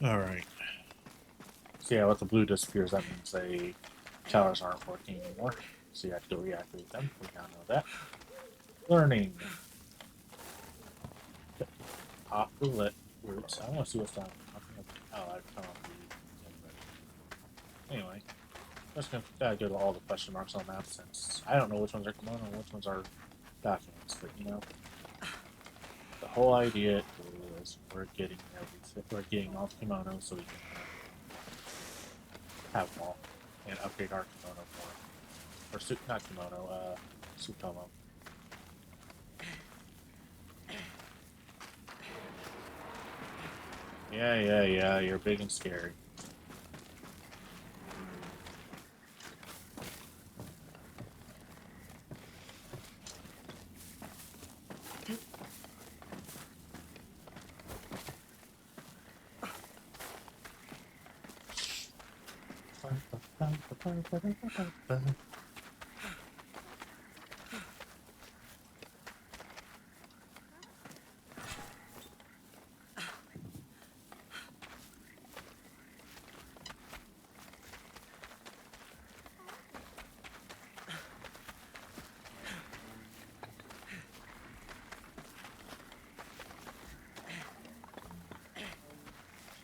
Alright. So yeah, with the blue disappears, that means the towers aren't working anymore. So you have to reactivate them. We now know that. Learning. Off the lit routes. I want to see what's down. Oh, I've come off the. Anyway, just gonna gotta go to all the question marks on that since I don't know which ones are kimono and which ones are documents. But you know, the whole idea is we're getting everything. We're getting all the kimonos so we can have them all and upgrade our kimono more. Or suit, not kimono. Tsutomu. Yeah. You're big and scary.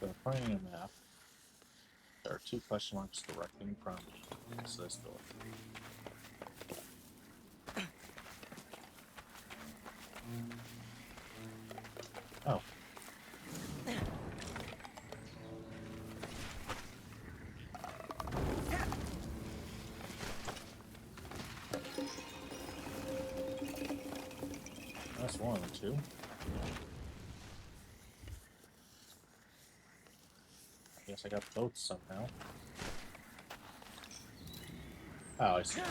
So finding a map, there are 2 question marks directly in front of me. So this door. Oh. That's one of the 2. I guess I got both somehow. Oh, I see.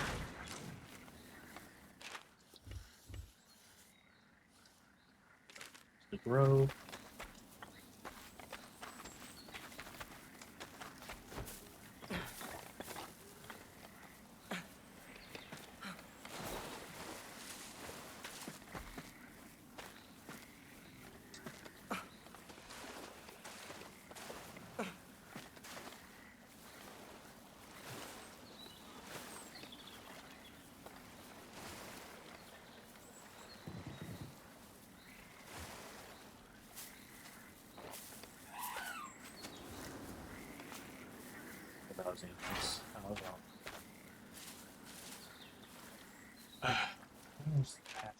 The grove. That was aimless. I was wrong. Where's the path?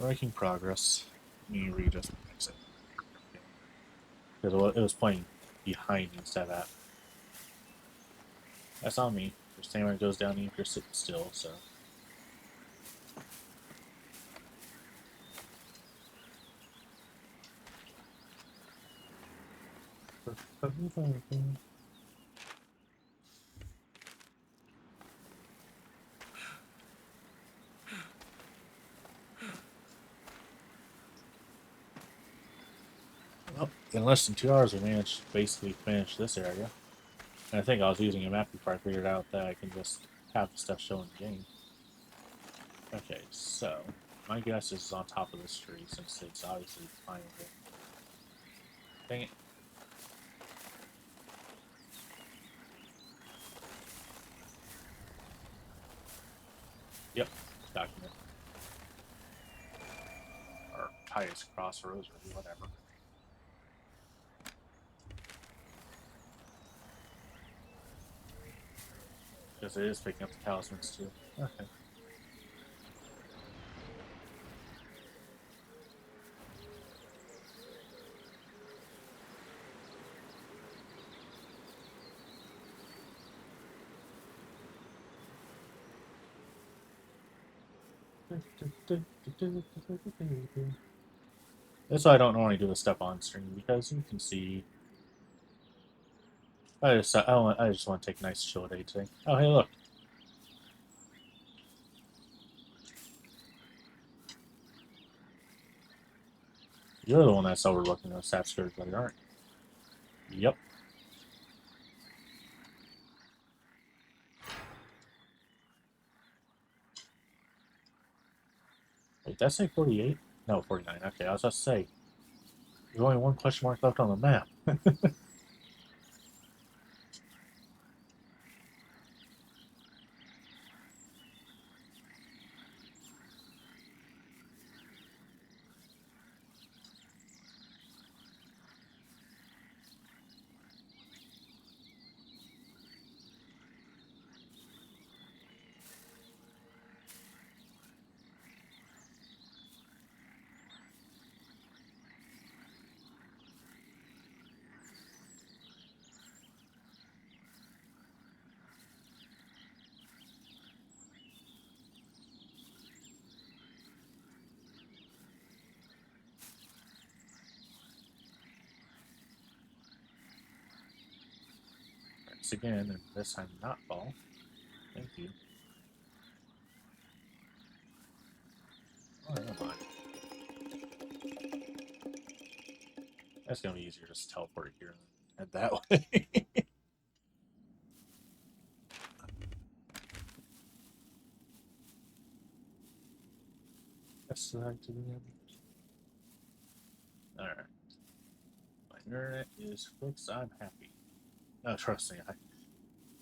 We're making progress. Let me readjust the exit. Because it was playing behind me instead of at. That's on me. Your stamina goes down even if you're sitting still, so. Well, in less than 2 hours, we managed to basically finish this area. And I think I was using a map before I figured out that I can just have the stuff shown in the game. Okay, so my guess is on top of this tree since it's obviously climbable. Dang it. Yep, document. Or highest crossroads or whatever. Because it is picking up the talismans too. Okay. That's why I don't normally do the stuff on stream because you can see. I just want to take a nice chill day today. Oh hey look, you're the one that's overlooking those sap skirts, but you aren't. Yep. Wait, that's say 48? No, 49. Okay, I was about to say. There's only one question mark left on the map. Thanks again, and this time not fall. Thank you. Oh, never mind. That's gonna be easier just to teleport here and head that way. That's to the end. Alright. My internet is fixed. I'm happy. No, trust me,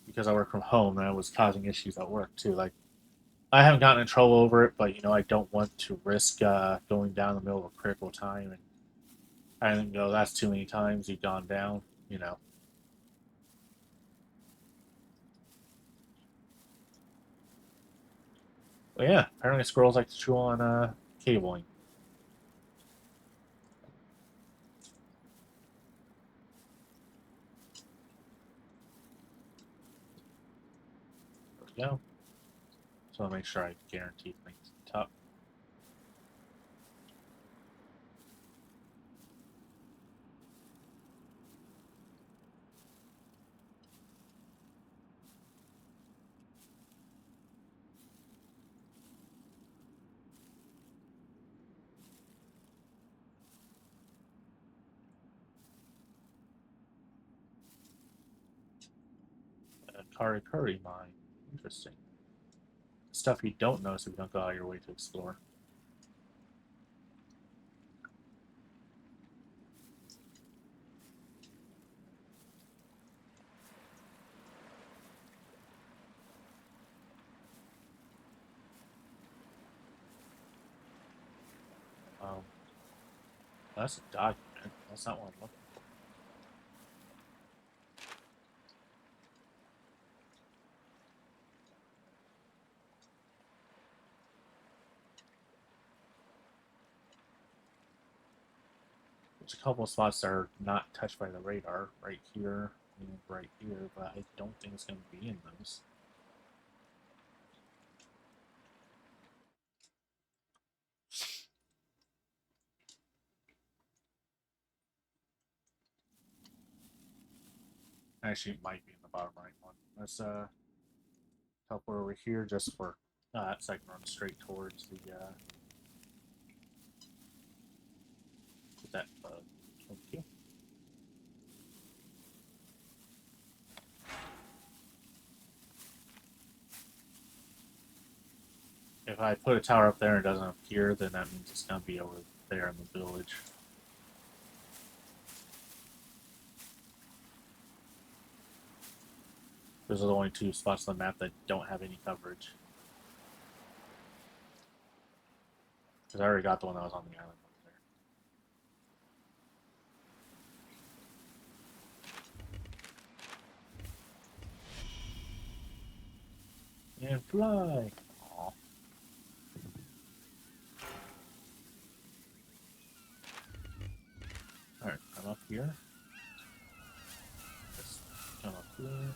because I work from home, that was causing issues at work too. Like, I haven't gotten in trouble over it, but I don't want to risk going down the middle of a critical time and I didn't go. That's too many times you've gone down. You know. But yeah, apparently squirrels like to chew on cabling. There we go. So I'll make sure I guarantee things top. Kari Kari mine. Interesting. Stuff you don't know so you don't go out of your way to explore. Um, that's a document. That's not what I'm looking for. There's a couple of spots that are not touched by the radar, right here and right here, but I don't think it's going to be in those. Actually, it might be in the bottom right one. Let's teleport over here just for so I can run straight towards the that bug. Thank you. If I put a tower up there and it doesn't appear, then that means it's going to be over there in the village. Those are the only two spots on the map that don't have any coverage. Because I already got the one that was on the island over there. And fly! Aww. Alright, I'm up here. Just come up here and...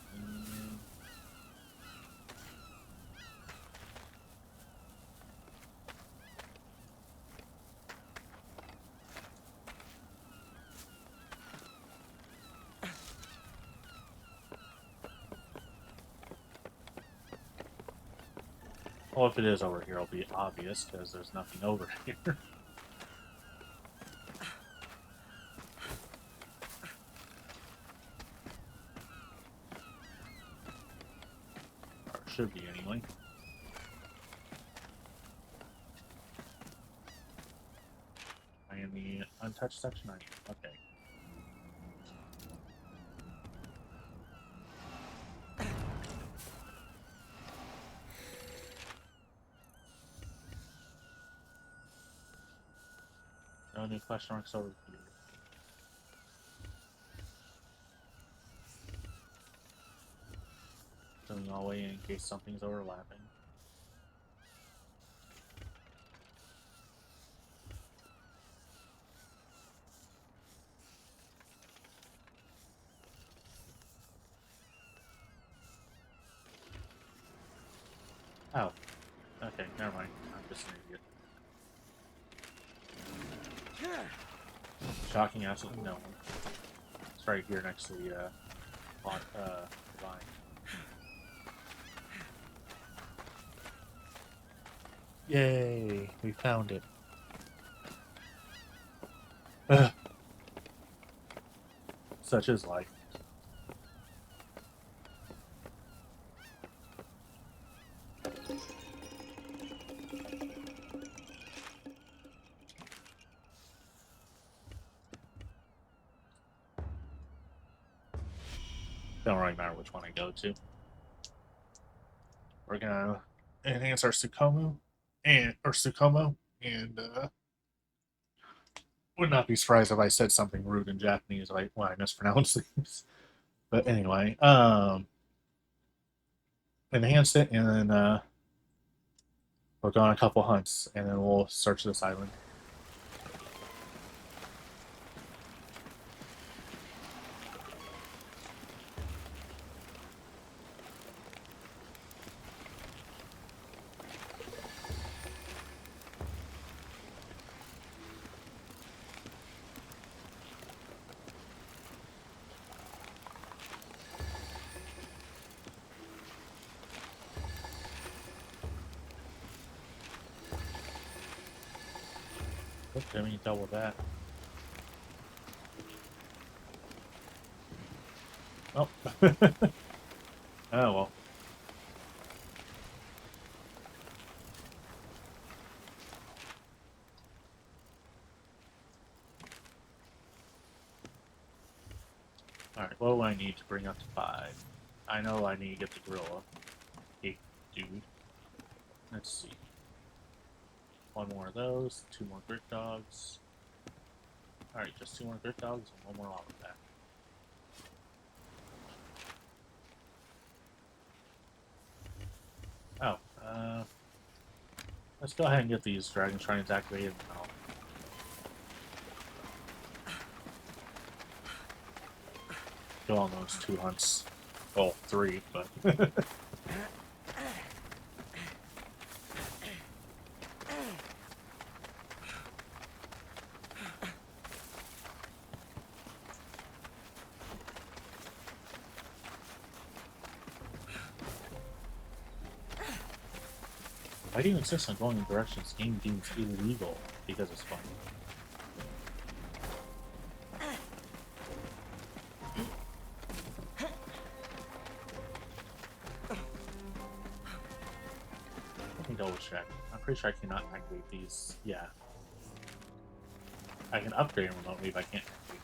Well, if it is over here, it'll be obvious because there's nothing over here. Or it should be anyway. Am I in the untouched section? I am. Okay. No new question marks over here. Zooming all the way in case something's overlapping. Oh. Okay, never mind. I'm just an idiot. Shocking absolutely no one. It's right here next to the vine. Yay! We found it. Ugh. Such is life. Don't really matter which one I go to. We're gonna enhance our Tsukomo and would not be surprised if I said something rude in Japanese like when I mispronounce things. But anyway, enhance it and then we'll go on a couple hunts and then we'll search this island. Oops, didn't mean to double that. Oh. Oh well. Alright, what do I need to bring up to 5? I know I need to get the gorilla. Hey, dude. Let's see. One more of those, 2 more grit dogs. Alright, just 2 more grit dogs and 1 more lava pack. Oh, let's go ahead and get these dragon shrines activated now. kill on those 2 hunts. Well, 3, but... Why do you insist on going in directions game deems illegal? Because it's fun. Let me double check. I'm pretty sure I cannot activate these. Yeah. I can upgrade them remotely, but I can't activate.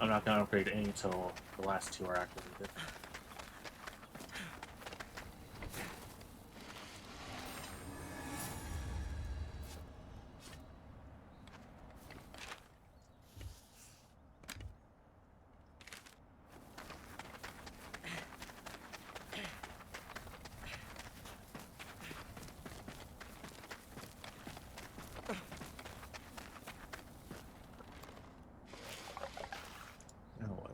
I'm not going to upgrade any until the last 2 are activated. Now what?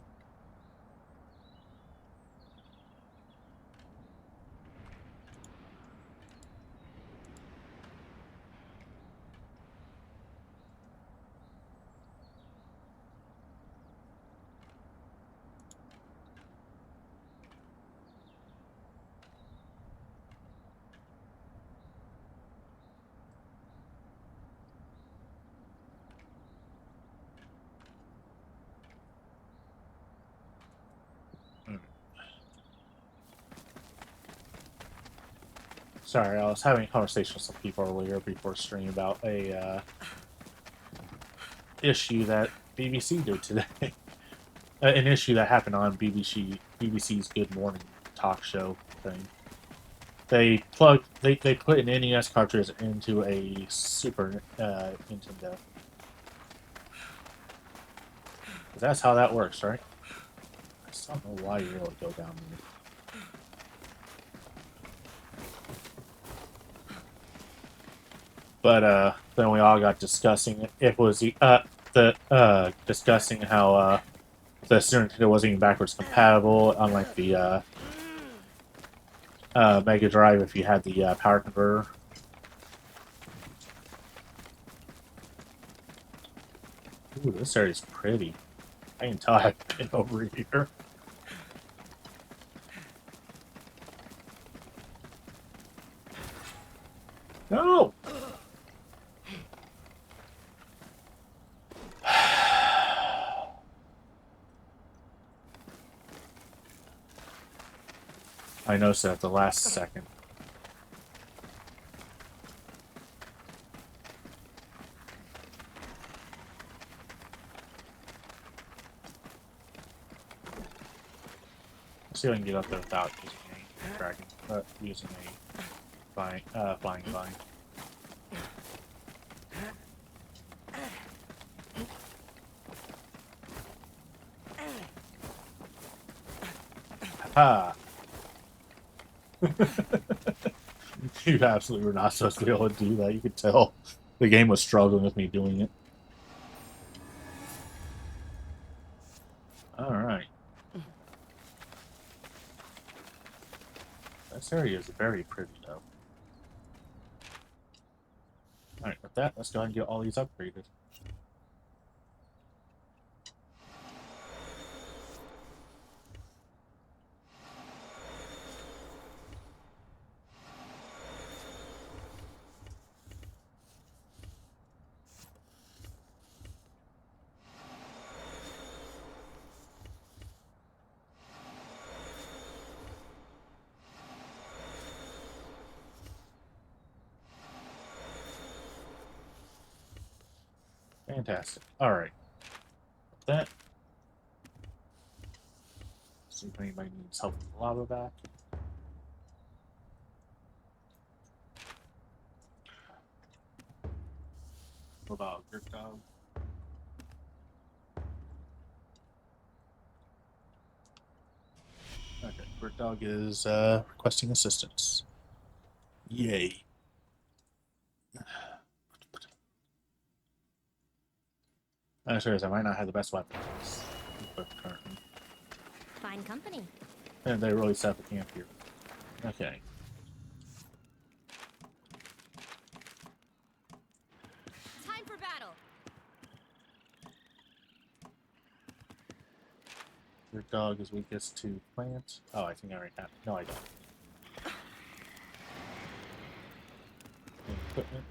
Sorry, I was having a conversation with some people earlier before stream about a issue that BBC did today. An issue that happened on BBC's Good Morning talk show thing. They put an NES cartridge into a Super Nintendo. That's how that works, right? I just don't know why you're able to go down there. But then we all got discussing it was discussing how the Super Nintendo wasn't even backwards compatible, unlike the Mega Drive if you had the power converter. Ooh, this area's pretty. I can tell I've been over here. No! I noticed that at the last second. Let's see if I can get up there without using a dragon, but using a flying vine. Ha! You absolutely were not supposed to be able to do that. You could tell the game was struggling with me doing it. Alright. This area is very pretty, though. Alright, with that, let's go ahead and get all these upgraded. Fantastic. Alright. With that, see if anybody needs help with the lava back. What about Grit Dog? Bird dog is requesting assistance. Yay. I'm serious, I might not have the best weapons. Currently. Fine company. And they really set up a camp here. Okay. Time for battle. Your dog is weakest to plants. Oh, I think I already have. No, I don't. Equipment.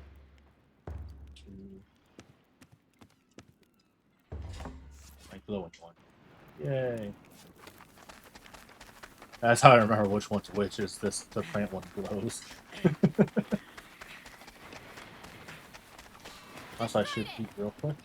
My glowing one. Yay. That's how I remember which one's which. Is this the plant one glows? Unless I should eat real quick.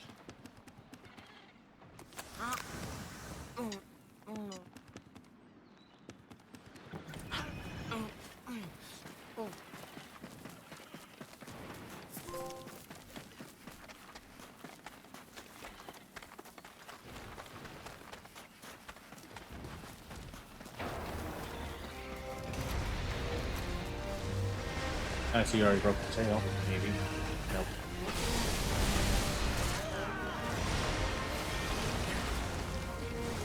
I see you already broke the tail. Maybe. Nope.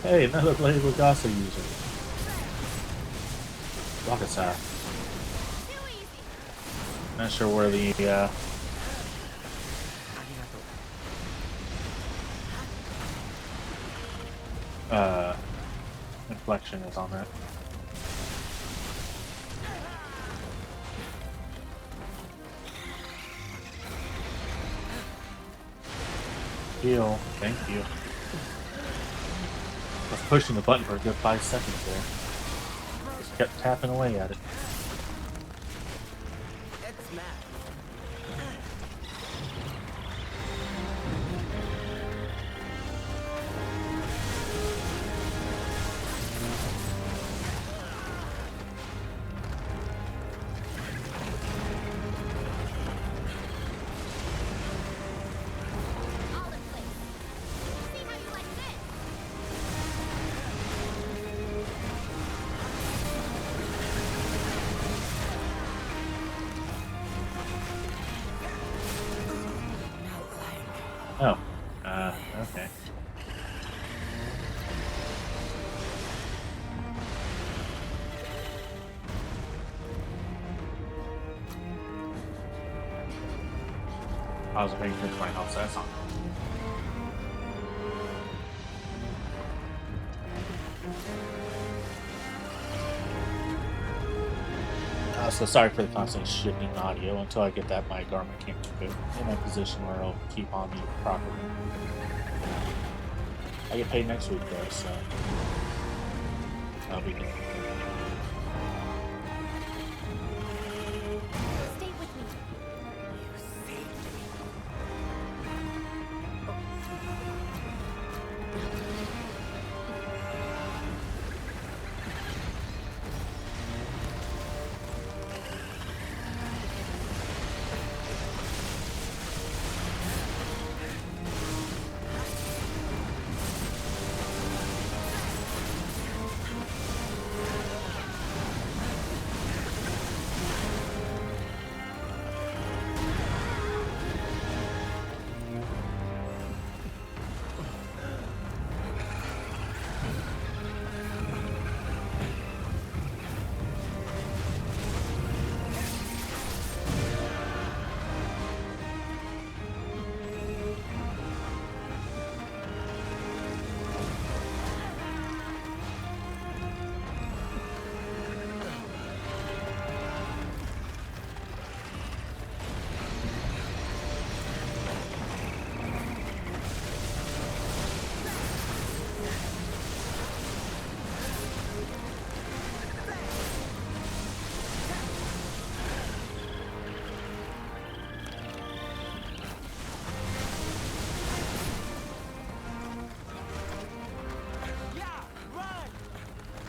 Hey, another Blade Legato user. Rocket Sack. Not sure where the inflection is on that. Heal. Thank you. I was pushing the button for a good 5 seconds there. Just kept tapping away at it. Oh. Okay. I was waiting for my house, that's all. So sorry for the constant shifting audio until I get that mic arm. I can't keep it in a position where it'll keep on me properly. I get paid next week though, so that'll be good. Stay with me.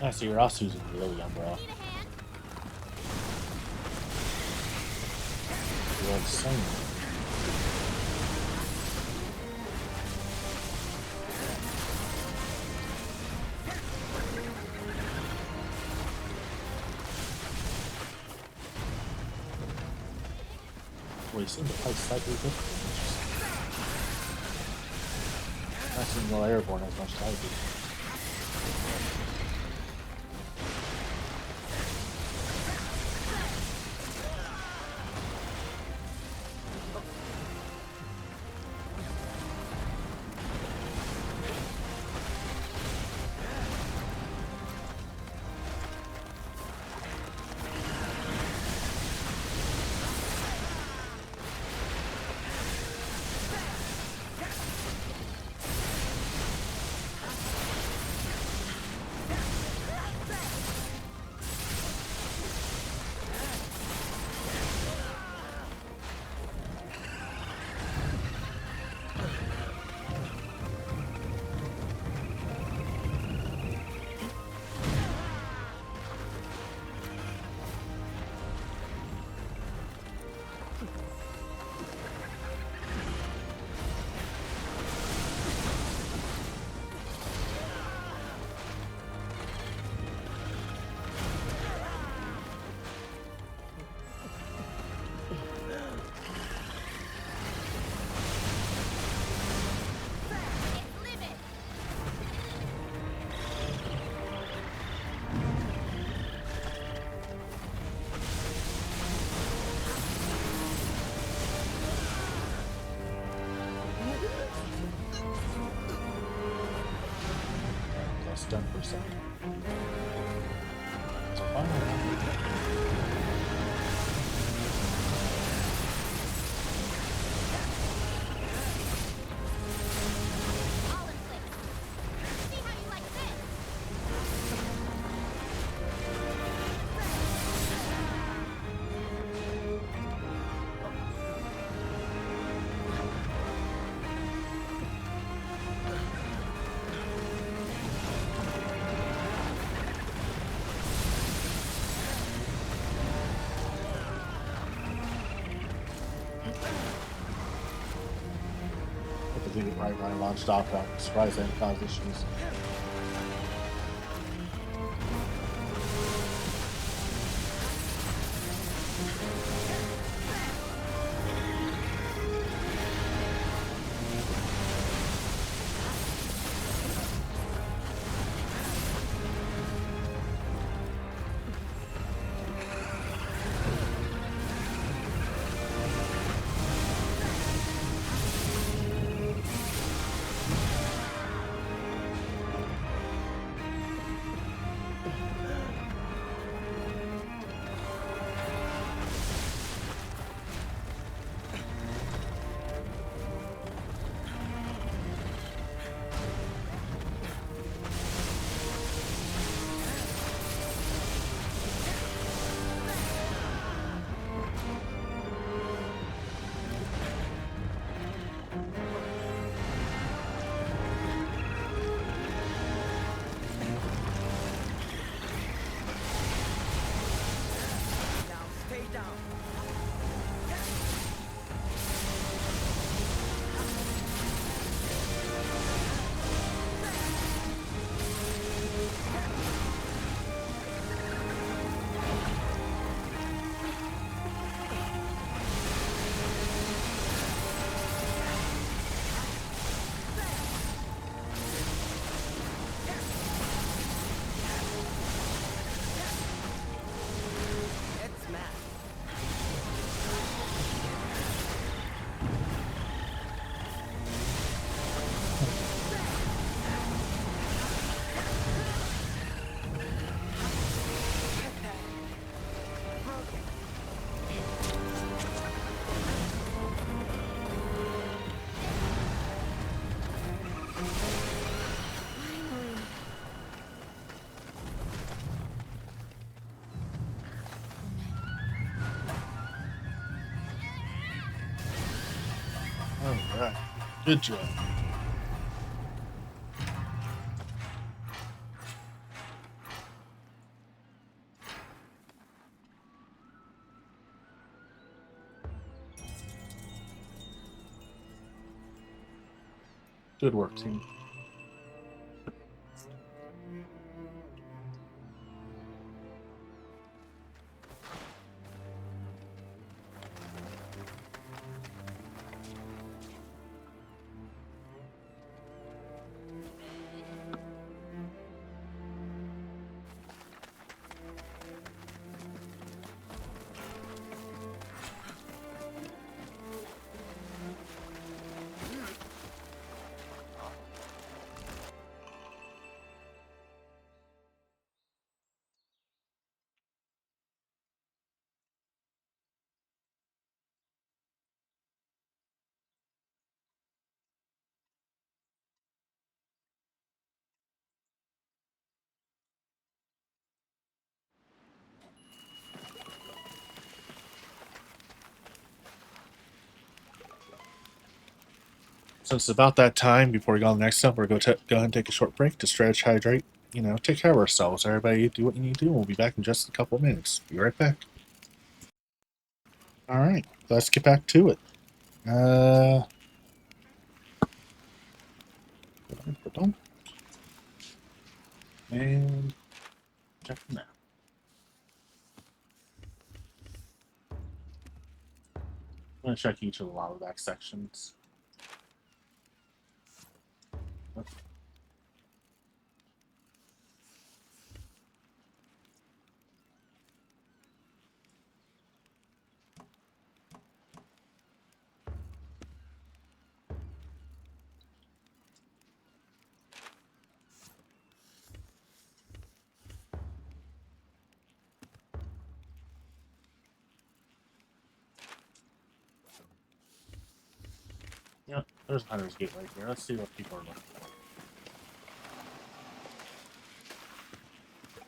I see you're also using the Lily Umbrella. You're insane. We seem to fight slightly differently. Not seem to go airborne as much as I do. Plus 10%. So finally, All in place. See how you like this. I could leave it right when I launched off. I'm surprised I didn't cause issues. Alright. Good job. Good work, team. Since it's about that time, before we go on the next step, we're going to go ahead and take a short break to stretch, hydrate, take care of ourselves. Everybody do what you need to do. We'll be back in just a couple of minutes. Be right back. Alright, let's get back to it. And check them out. I'm going to check each of the lava back sections. Yep, there's Hunter's Gate right here. Let's see what people are looking for.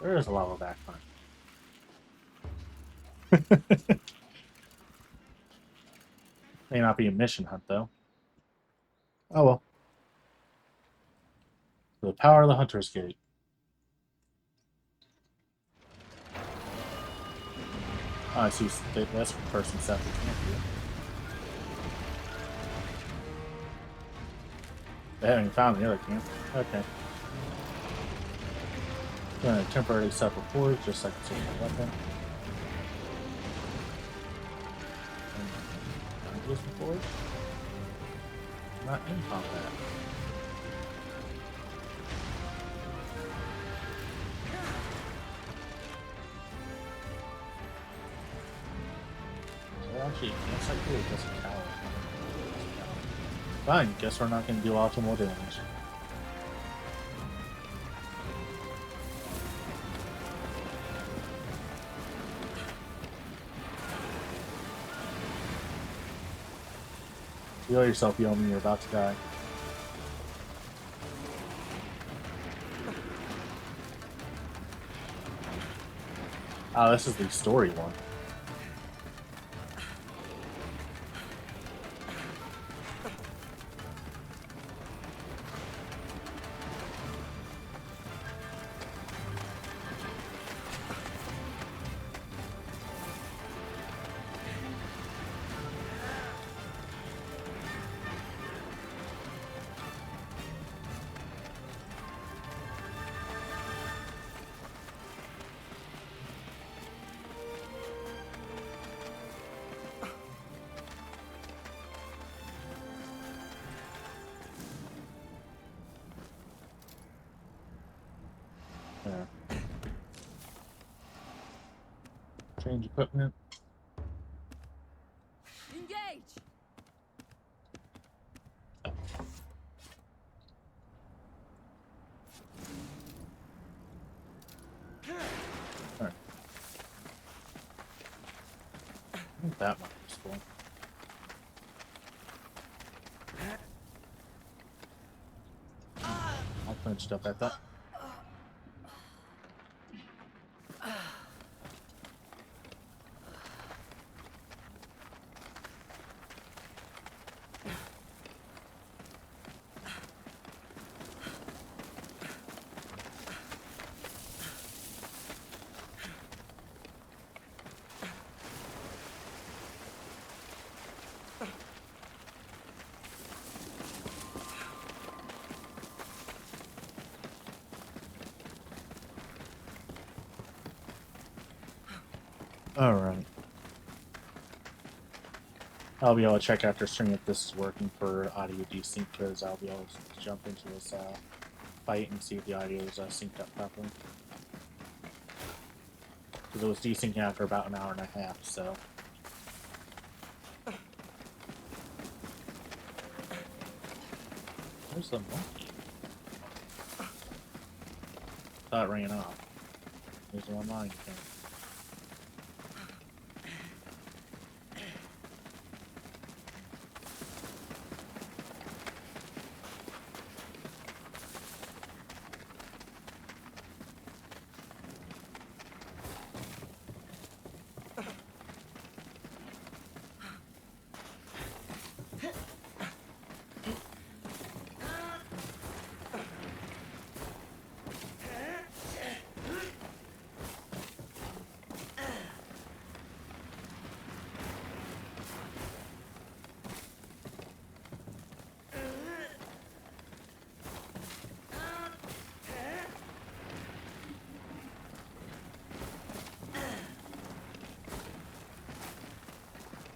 There is a lava back hunt. May not be a mission hunt, though. Oh well. The power of the Hunter's Gate. Oh, I see. That's person set the camp here. They haven't even found the other camp. Okay. Gonna temporarily set the forge, just like the weapon. And use the forge. Not in combat. So actually, campsite here just a tower. Fine, guess we're not gonna do optimal damage. Feel yourself, Yomi, you're about to die. Oh, this is the story one. Yeah. Change equipment. Engage. Alright. I think that might be cool. I'll finish up at that. Alright. I'll be able to check after stream if this is working for audio desync, because I'll be able to jump into this fight and see if the audio is synced up properly. Because it was desyncing after about an hour and a half, so. Where's the monkey? Thought it ran off. There's one mine thing.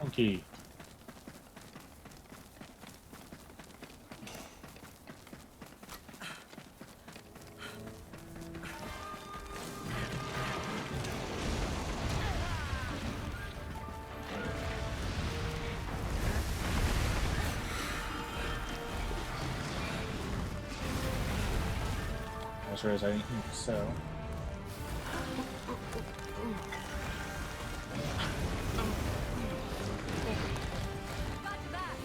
Okay. As far as I think so. Got your back.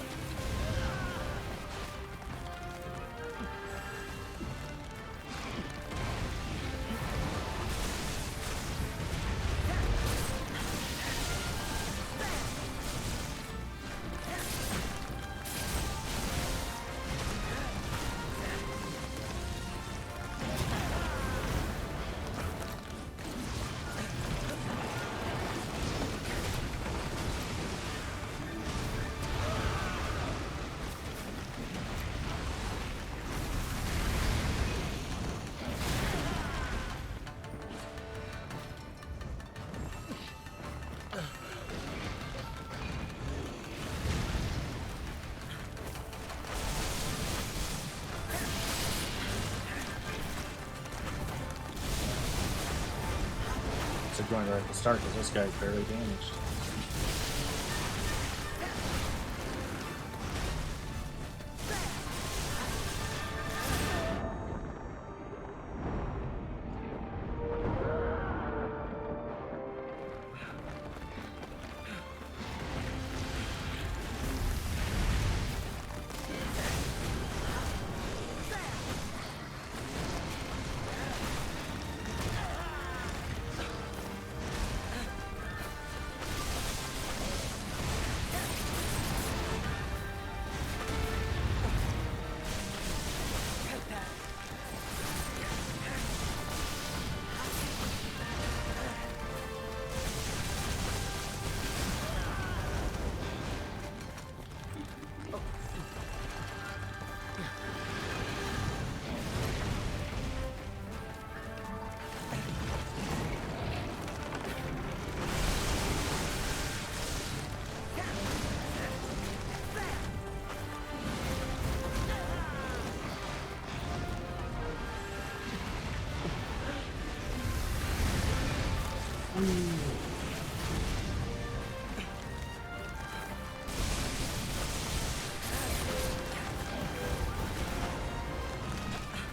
So going right at the start because this guy's barely damaged.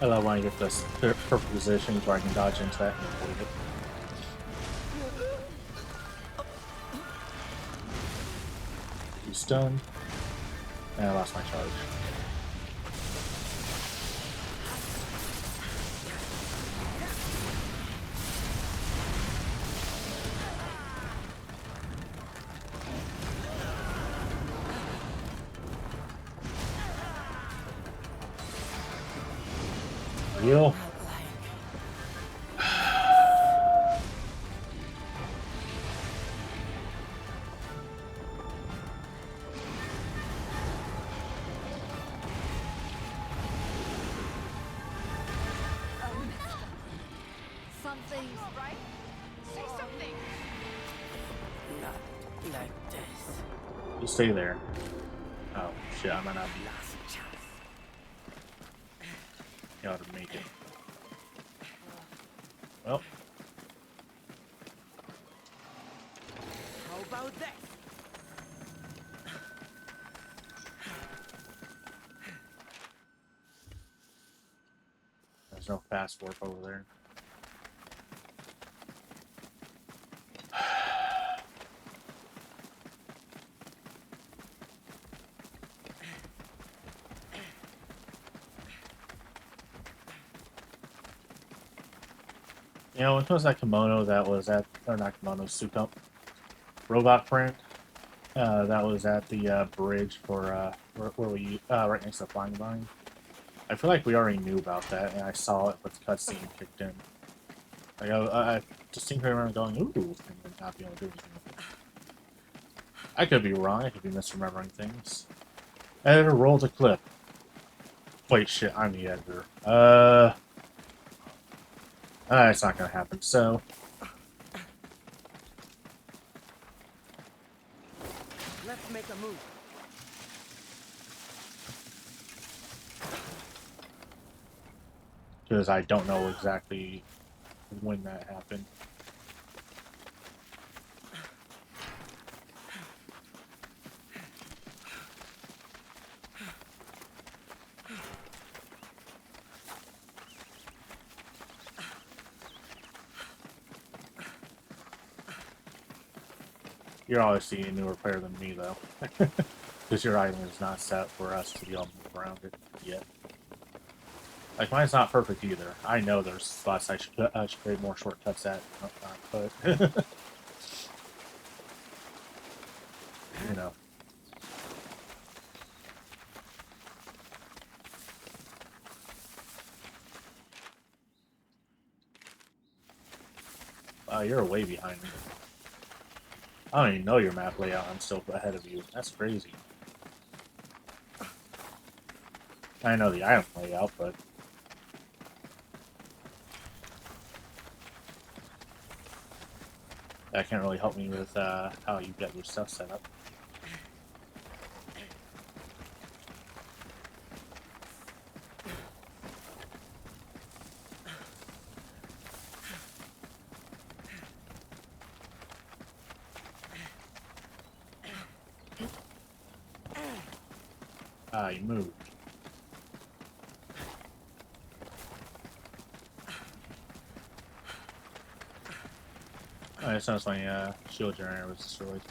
I love when I get this perfect position where I can dodge into that and avoid it. He's stunned. And I lost my charge. Real? Something. All right. Say something. Not like this. You stay there. Oh shit, I might not be Last chance. able to make it. Well, How about this? there's no fast warp over there. You know, it was that kimono that was at, or not kimono, Sukup, robot print, that was at the bridge for, where we, right next to the flying vine. I feel like we already knew about that, and I saw it, but the cutscene kicked in. Like, I distinctly remember going, ooh, and then not being able to do anything with it. I could be wrong, I could be misremembering things. Editor, roll the clip. Wait, shit, I'm the editor. It's not gonna happen, so... Let's make a move. Because I don't know exactly when that happened. You're obviously a newer player than me, though. Because your item is not set for us to be able to move around it yet. Like, mine's not perfect either. I know there's spots I should create more shortcuts at, but... you know. You're way behind me. I don't even know your map layout. I'm still ahead of you. That's crazy. I know the item layout, but... that can't really help me with how you get your stuff set up. You moved. Oh, it sounds like my shield generator was destroyed.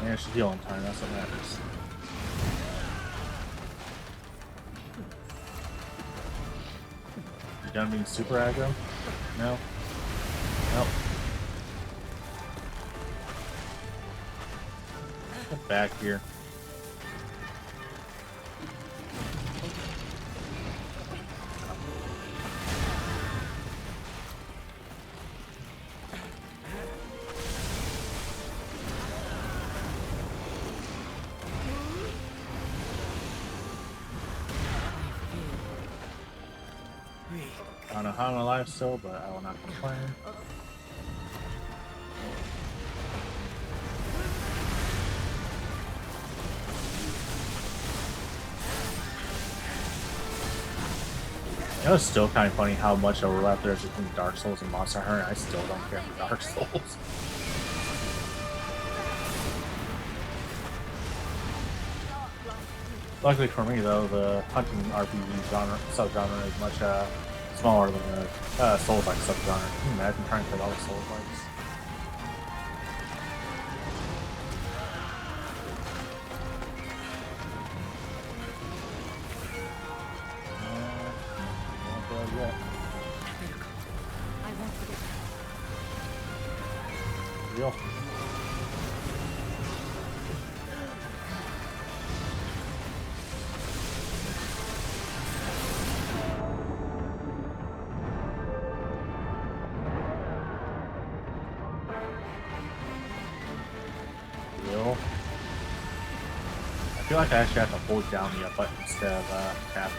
Managed to heal in time, that's what matters. You done being super aggro? No? Nope. Get back here. I don't know how I'm alive still, but I will not complain. You know, it's still kind of funny how much overlap there is between Dark Souls and Monster Hunter, and I still don't care for Dark Souls. Luckily for me, though, the hunting RPG genre, subgenre is much smaller than the Souls-like subgenre. Can you imagine trying to play all the Souls-likes? Yet. I won't forget. Real. Real. I feel like I actually have to hold down the up button instead of tap it.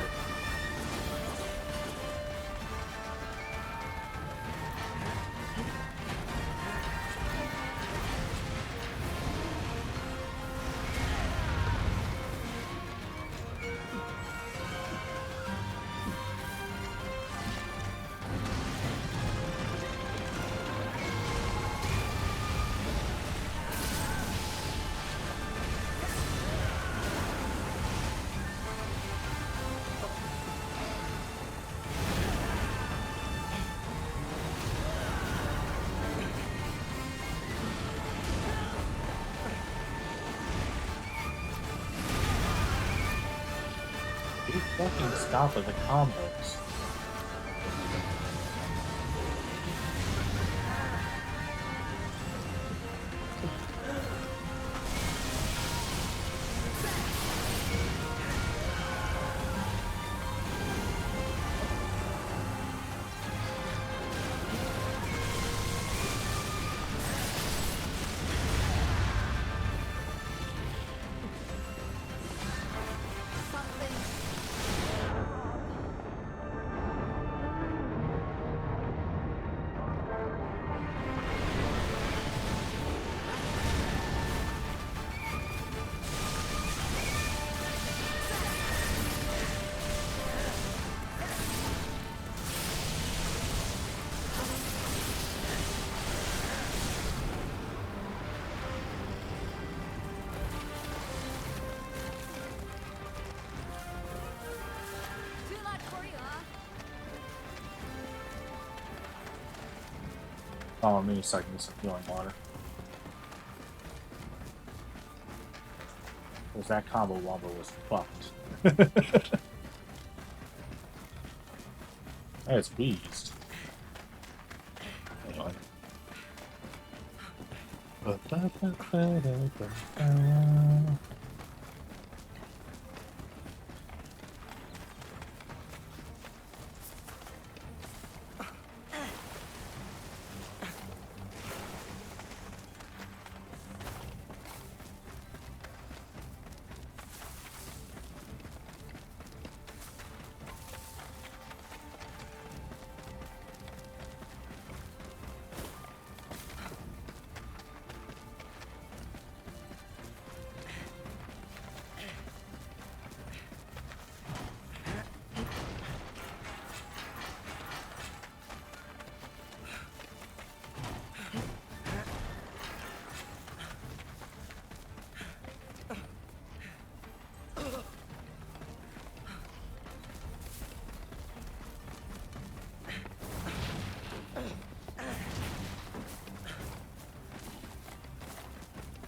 You fucking stop with the combos. Something. Too much for you, huh? Follow me so I can get some healing water. Because that combo wombo was fucked. That is beast. Hang on.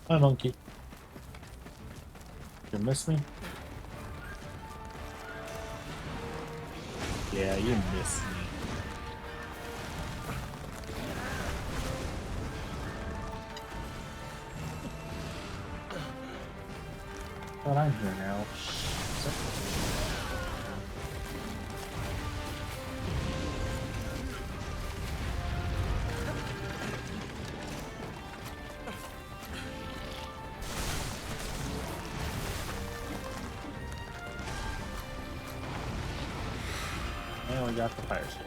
Hi, monkey. You miss me? Yeah, you miss me. But I'm here now. And we got the fire shield.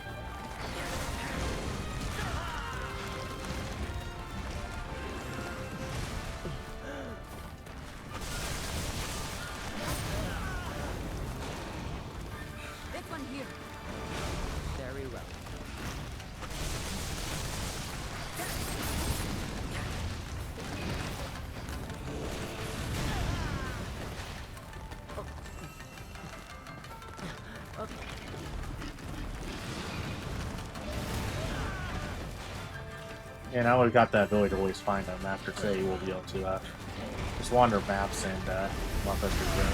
This one here. Very well. And I would have got that ability to always find them. After today, we'll be able to just wander maps and walk us through them.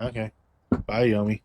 Okay. Bye, Yomi.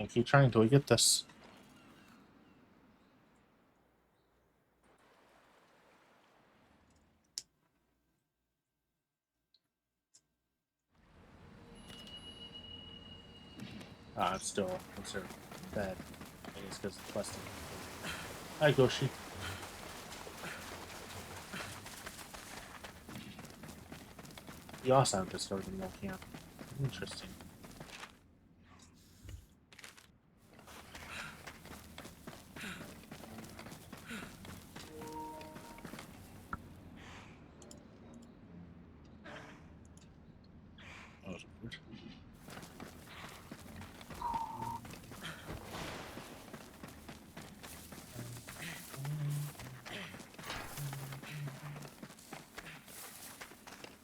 And keep trying until we get this. It's still considered bad. I guess because it's less than. Hi, Goshi. You also have discovered the mill camp. Interesting. That was weird.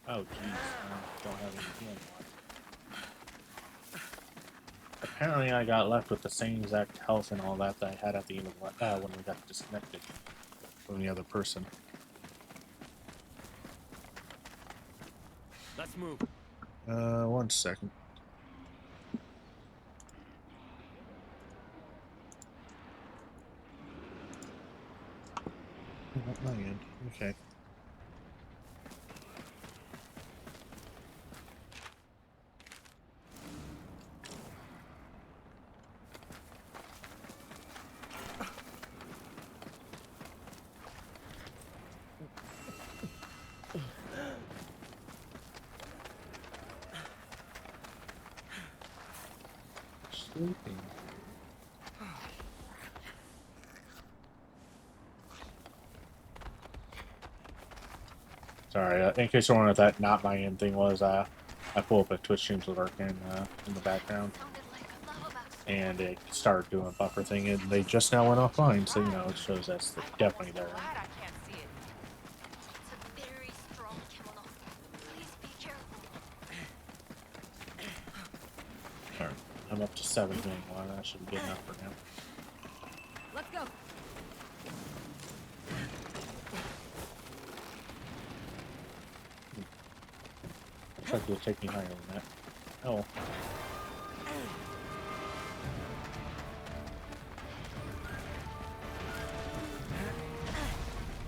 Oh, jeez. I don't have any healing water. Apparently, I got left with the same exact health and all that that I had at the end of when we got disconnected from the other person. Let's move. 1 second. Not my end. Okay. Sleeping. Sorry, in case you're wondering what that not my end thing was, I pulled up a Twitch stream to work in the background, Sounded like a lava box. and it started doing a buffer thing, and they just now went offline, so you know it shows that's definitely there. Glad I can't see it. It's a very strong kimono. Please be careful. Alright, I'm up to 7 healing water. That should be good enough for now. Let's go. Looks like it'll take me higher than that. Oh.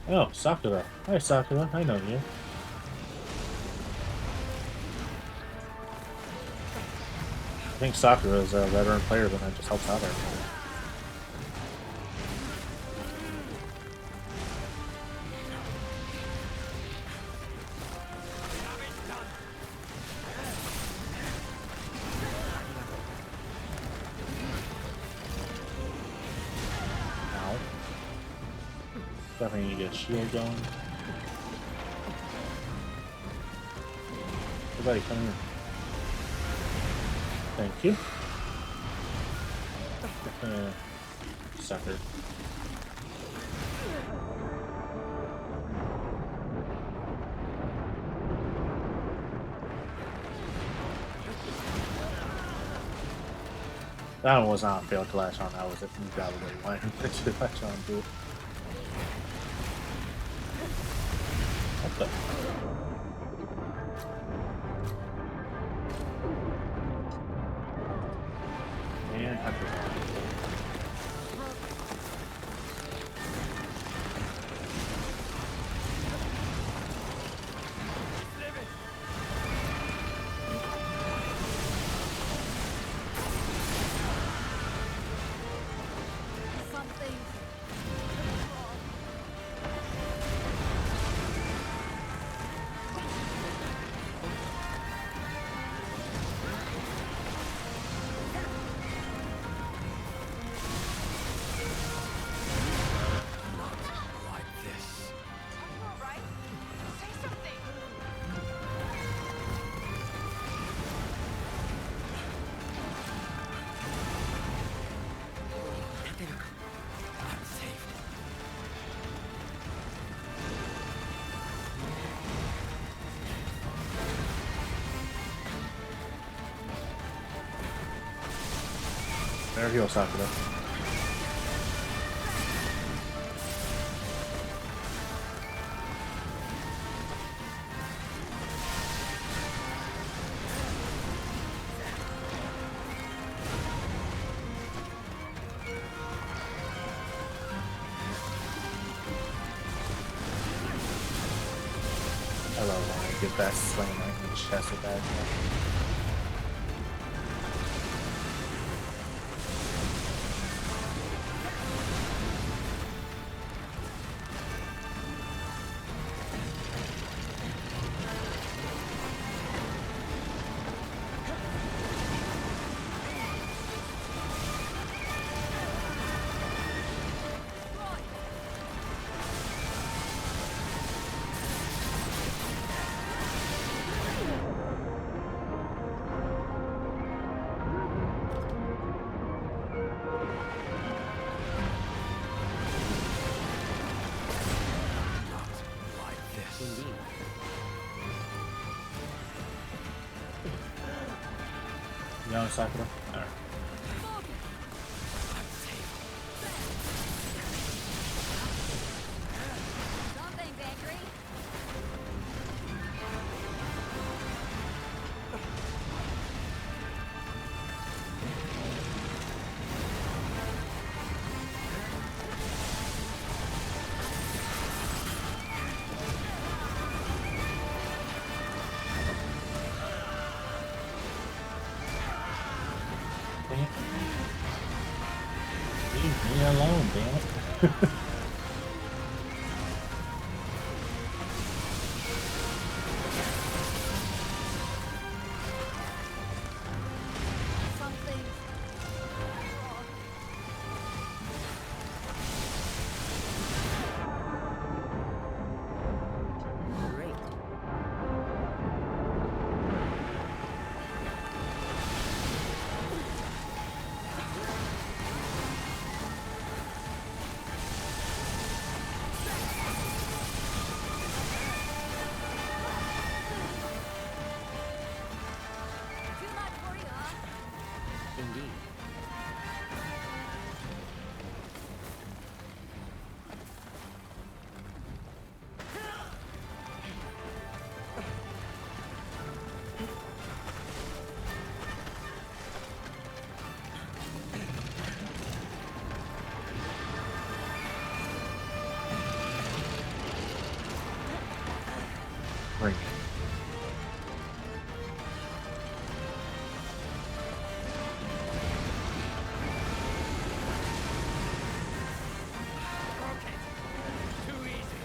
Oh, Sakura. Hi, Sakura. I know you. I think Sakura is a veteran player, but I just helped out her. Ow. Definitely need to get a shield going. Everybody come here. Thank you. Sucker. That one was not a failed to latch on, that was if you got away wanted to latch on to it. What the? And Hunter. Something. Like this. Are you alright? Say something. I'm safe. There heal Sakura. get that slam right in the chest with that. Not like this. Indeed. You know, Sakura? Alright. Something's angry. Damn it. Leave me alone, damn it. Something's wrong. Great. Too much for you, huh? Indeed. Bring it. Okay. Too easy.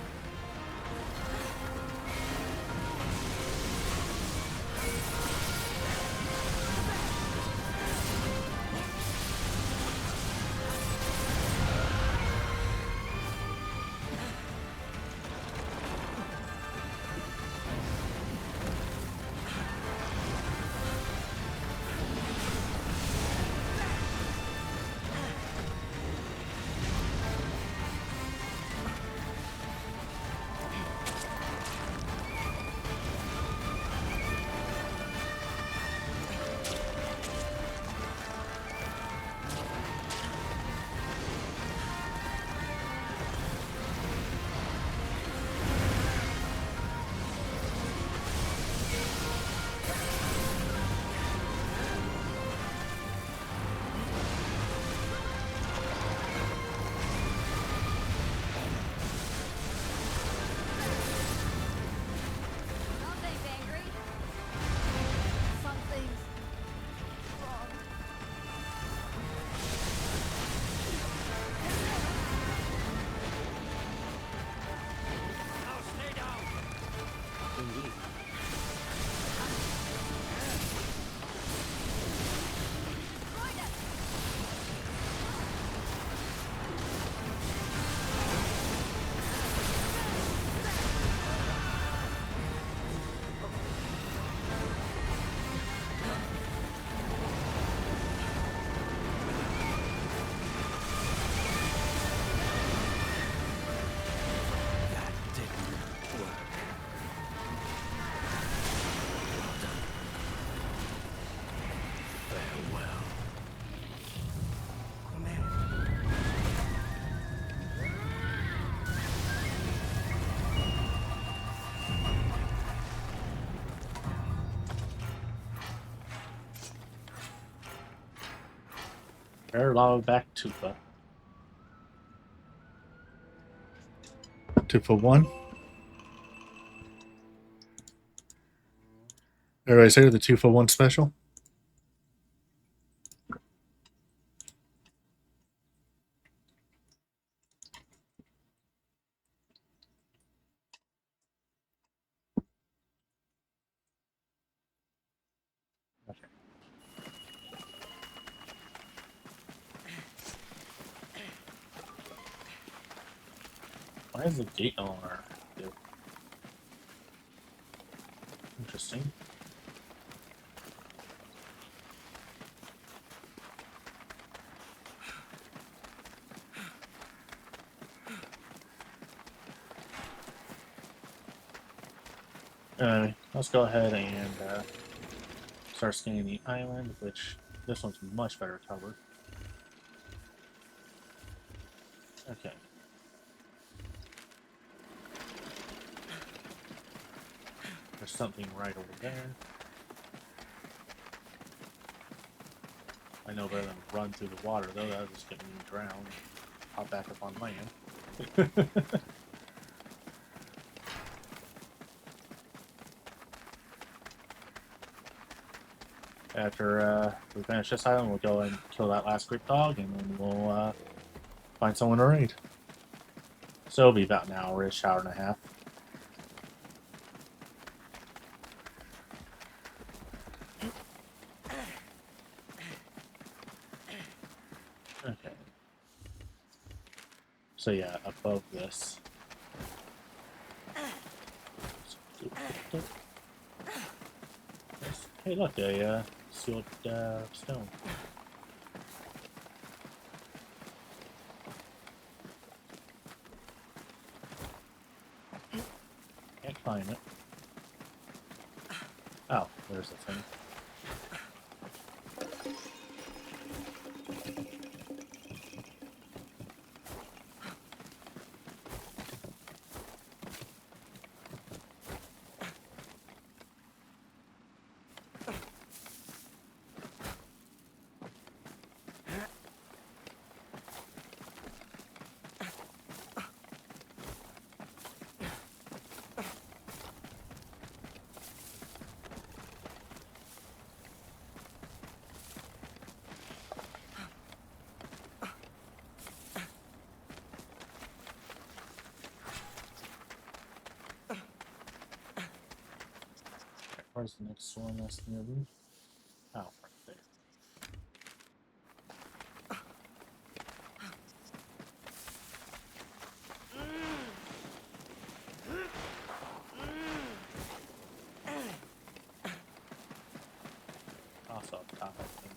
Something's angry. Something's wrong. Now stay down. Indeed. Destroyed us. That didn't work. Farewell. Command. Parallel back Tufa. Tufa 1. Everybody say the 2-for-1 special. Okay. Why is the gate no longer active? Interesting. Let's go ahead and start scanning the island, which this one's much better covered. Okay. There's something right over there. I know better than run through the water, though. That was just getting me drowned. Hop back up on land. After we finish this island, we'll go and kill that last creep dog, and then we'll find someone to raid. So it'll be about an hour-ish, hour and a half. Okay. So yeah, above this. Hey, look, a sealed stone. Can't find it. Oh, there's the thing. Where's the next one that's near me? Oh, right there. Also up top, I think.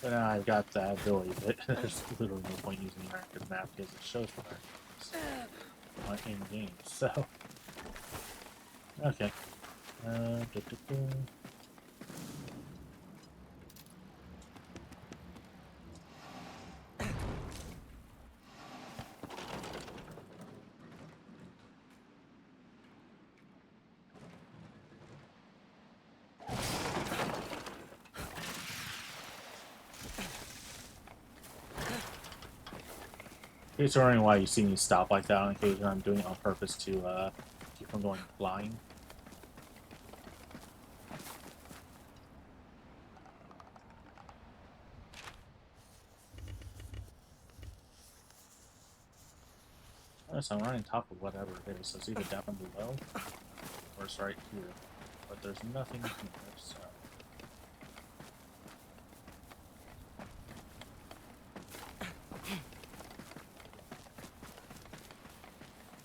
But now I've got that ability, but there's literally no point using the active map because it shows the markers in game. So, okay. Da, da, da. In case you're wondering why you see me stop like that on occasion, I'm doing it on purpose to keep from going blind. Notice I'm right on top of whatever it is, so it's either down below or it's right here. But there's nothing here, so.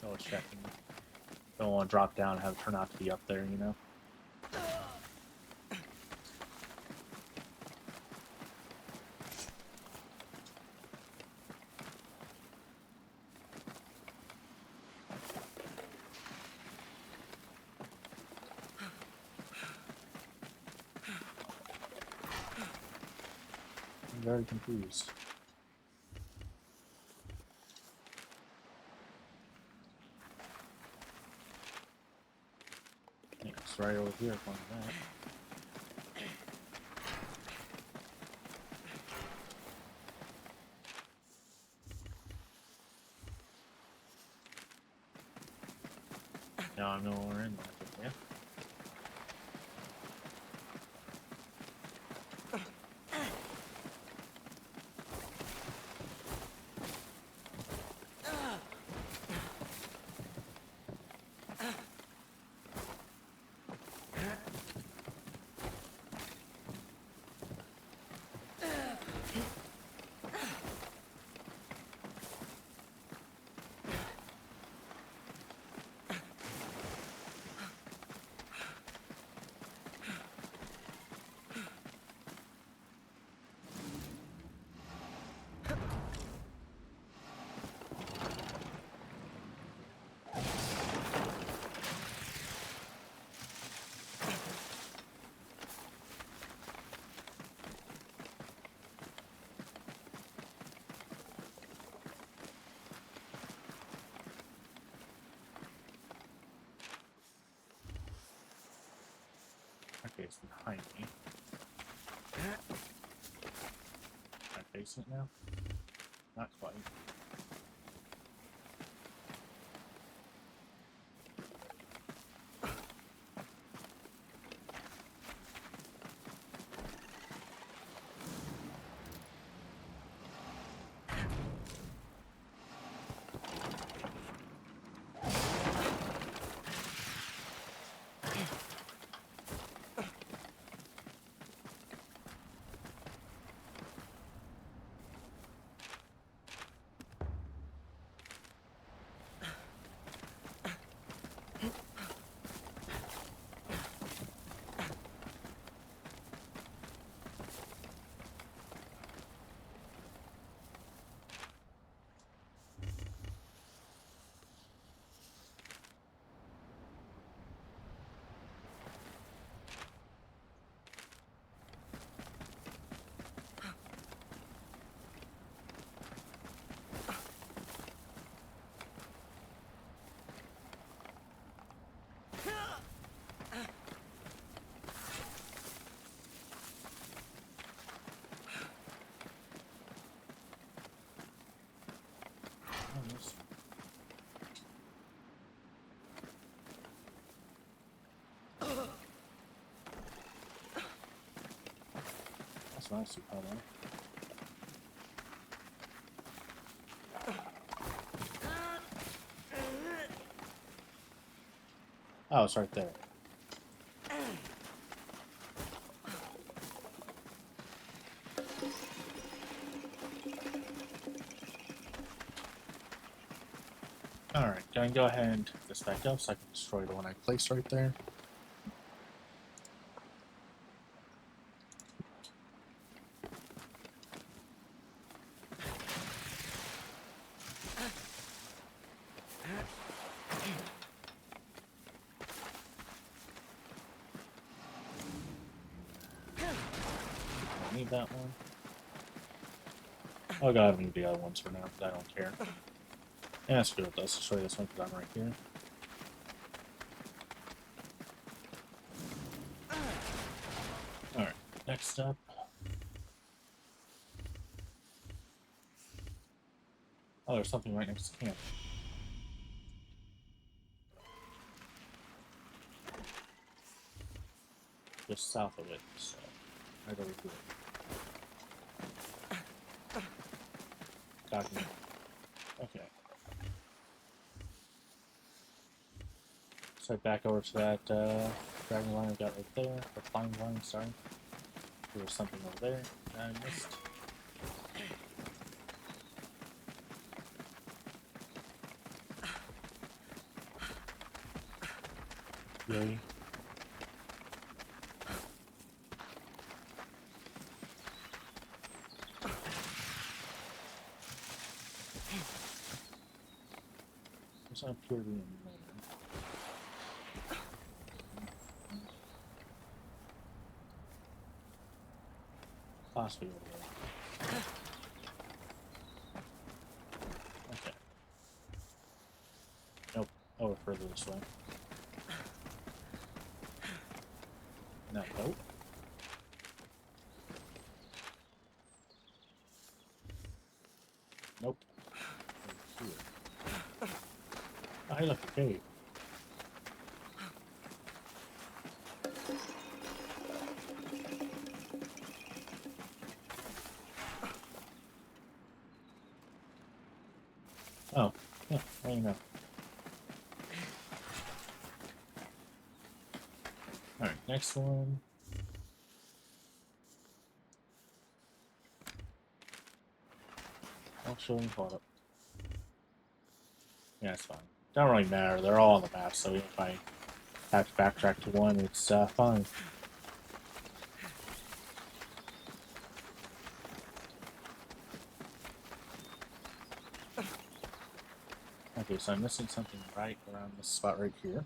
Go checking. Don't want to drop down and have it turn out to be up there, you know? I'm very confused. right over here if one of that. Now I know we're in there, yeah. Okay, it's behind me. Am I facing it now? Not quite. Oh, yes. That's nice, you call that. Oh, it's right there. Alright, gonna go ahead and take this back up so I can destroy the one I placed right there. I need that one. Oh god, I need the other ones for now, but I don't care. Yeah, screw it, let's destroy this one because I'm right here. Alright, next up. Oh, there's something right next to camp. Just south of it, so right over here. Got me. Okay. So back over to that dragon line I got right there, or flying line, sorry. There was something over there that I missed. Yay. There's not purity in there. Possibly over there. Okay. Nope. Over further this way. No, nope. Nope. Over here. I left the cave. Oh, yeah, I know. Alright, next one. I'll show them caught up. Yeah, it's fine. Don't really matter. They're all on the map, so if I have to backtrack to one, it's fine. Okay, so I'm missing something right around this spot right here.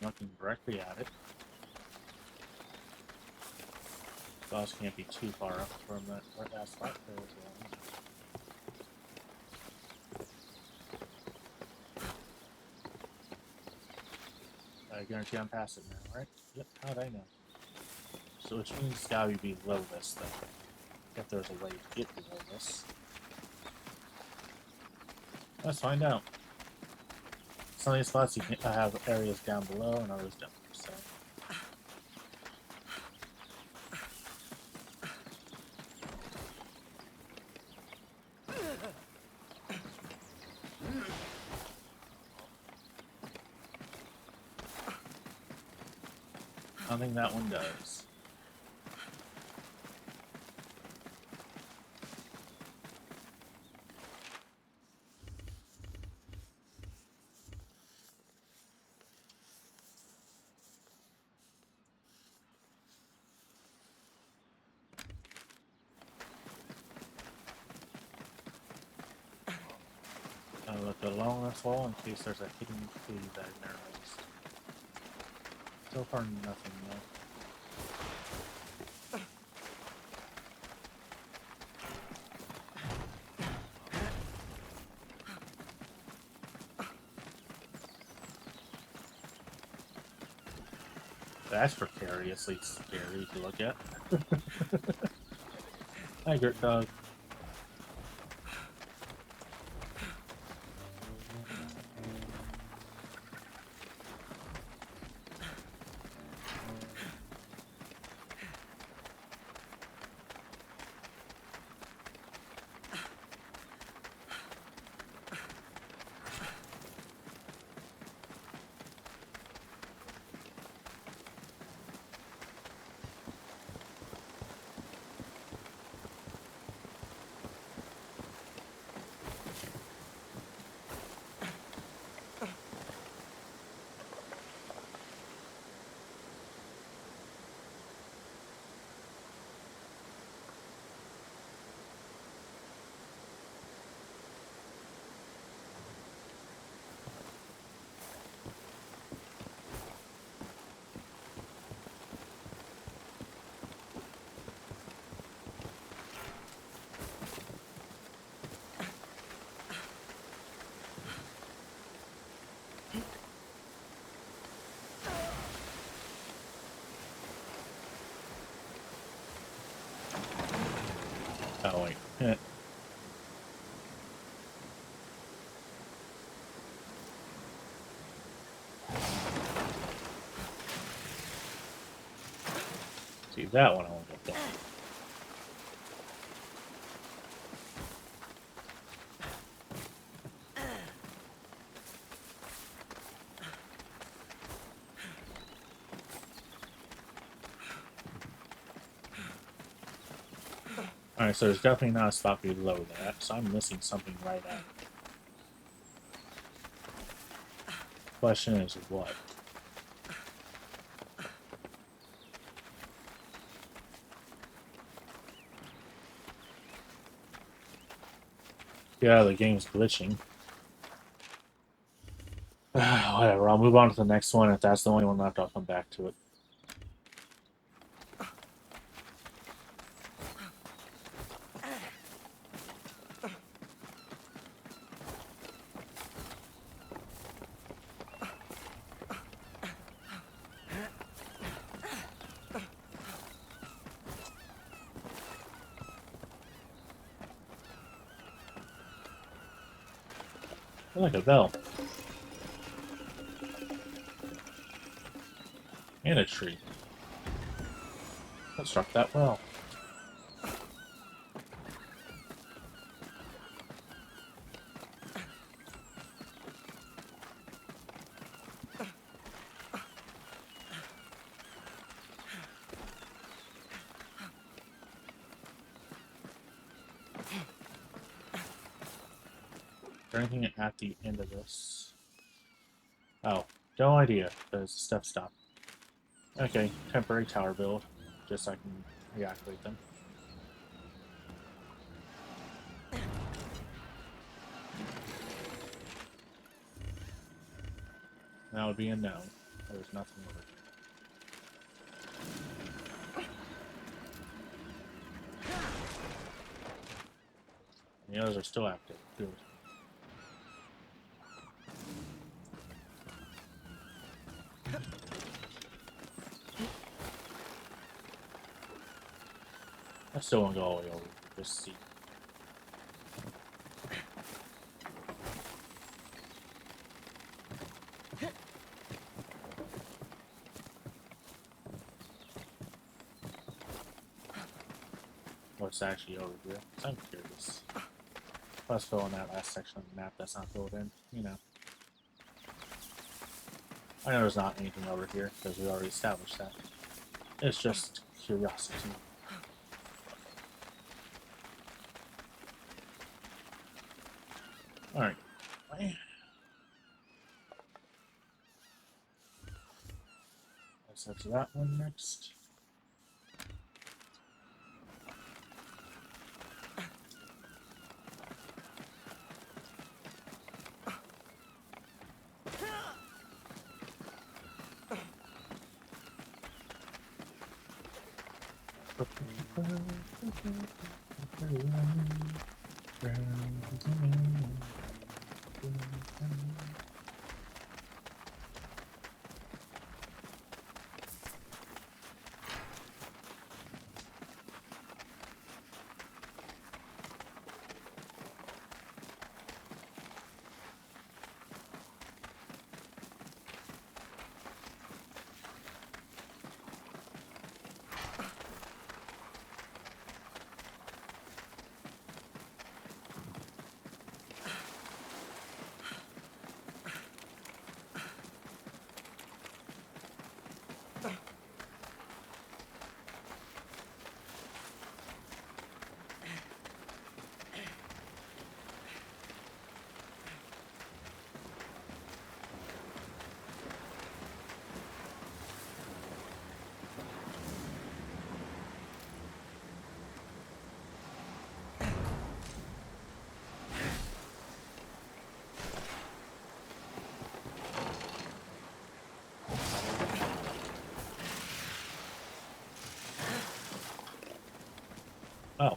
Looking directly at it. Boss can't be too far up from that spot there as well. I guarantee I'm past it now, right? Yep, how'd I know? So which means it's gotta be below this though. If there's a way to get below this. Let's find out. Some of these spots you can have areas down below and others don't, so. I think that one does. I'll look along this wall in case there's a hidden clue that I never noticed. So far, nothing though. That's precariously scary to look at. Hi, Gert Dog. Oh wait. See that one I won't get done. Alright, so there's definitely not a spot below that, so I'm missing something right at it. Question is what? Yeah, the game's glitching. Whatever, I'll move on to the next one. If that's the only one left, I'll come back to it. I like a bell. And a tree. That struck that well. Is there anything at the end of this? Oh, no idea. There's a step stop. Okay, temporary tower build. Just so I can reactivate them. That would be a no. There's nothing over here. The others are still active. Good. I still want to go all the way over. Just see. What's actually over here? I'm curious. Let's fill in that last section of the map that's not filled in. You know. I know there's not anything over here because we already established that. It's just curiosity. Alright. Let's head to that one next. Oh.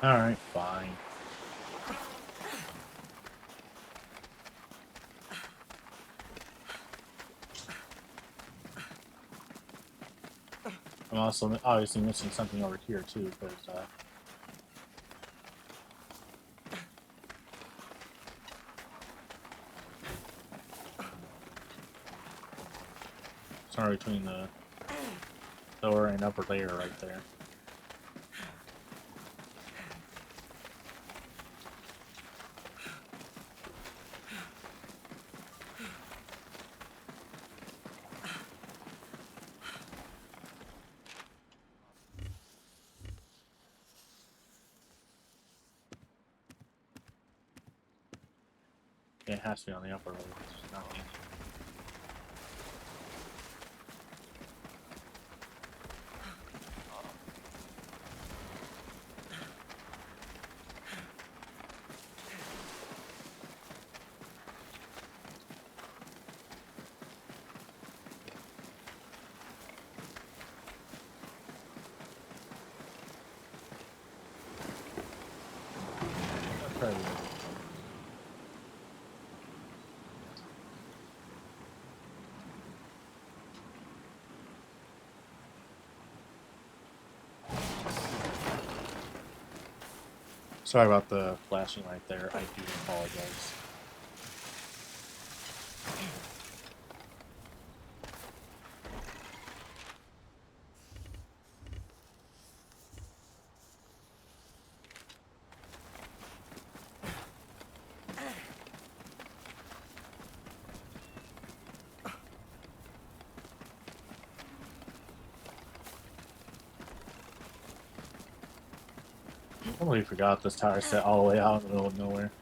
Alright, fine. I'm also obviously missing something over here too, because somewhere between the lower and upper layer right there. It has to be on the upper layer. It's not on- Probably. Sorry about the flashing right there. I do apologize. I totally forgot this tower set all the way out in the middle of nowhere.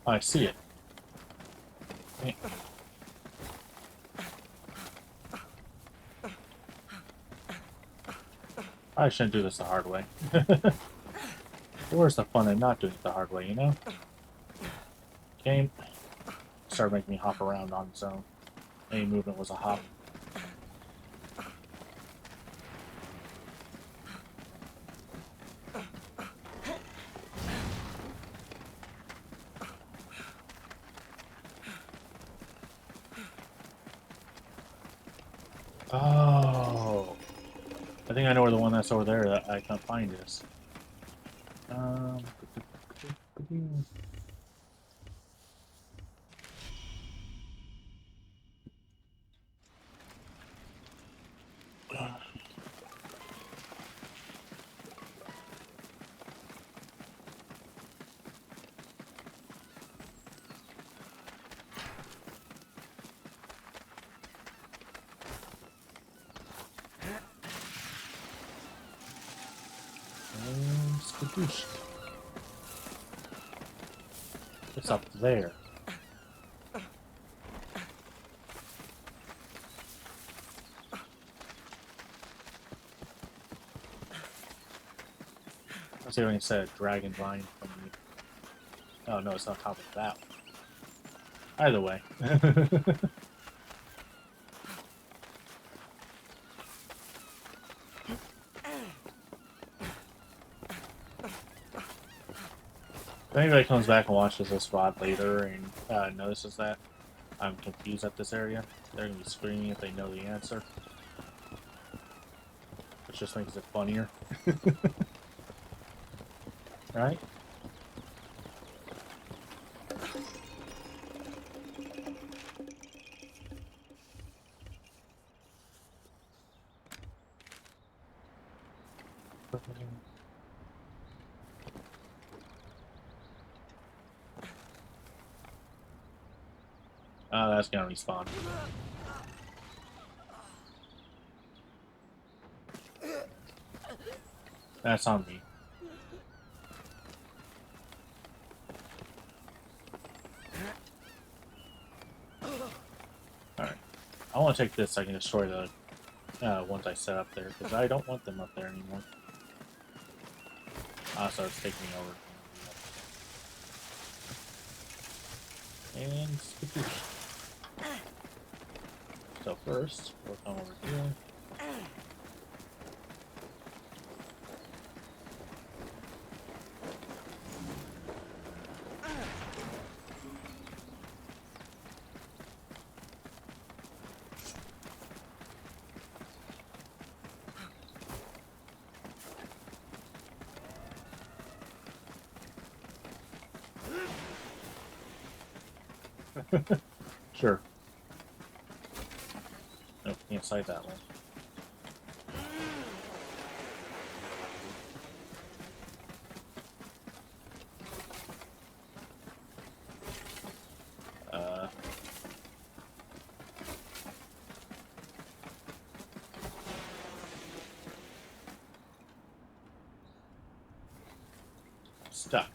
Oh, I see it. Hey. I shouldn't do this the hard way. Where's the fun in not doing it the hard way, you know? Game started making me hop around on its own. Any movement was a hop. Oh, I think I know where the one that's over there that I can't find is. Um, skadoosh. It's up there. I see when he said dragon vine from me. Oh no, it's on top of that one. Either way. If anybody comes back and watches this VOD later and notices that I'm confused at this area, they're gonna be screaming if they know the answer. Which just makes it funnier. Right? That's gonna respawn. That's on me. want to take this so I can destroy the ones I set up there, because I don't want them up there anymore. So it's taking me over. And skadoosh. So first, we'll come over here. Sure. Nope, can't sight that one. Stuck.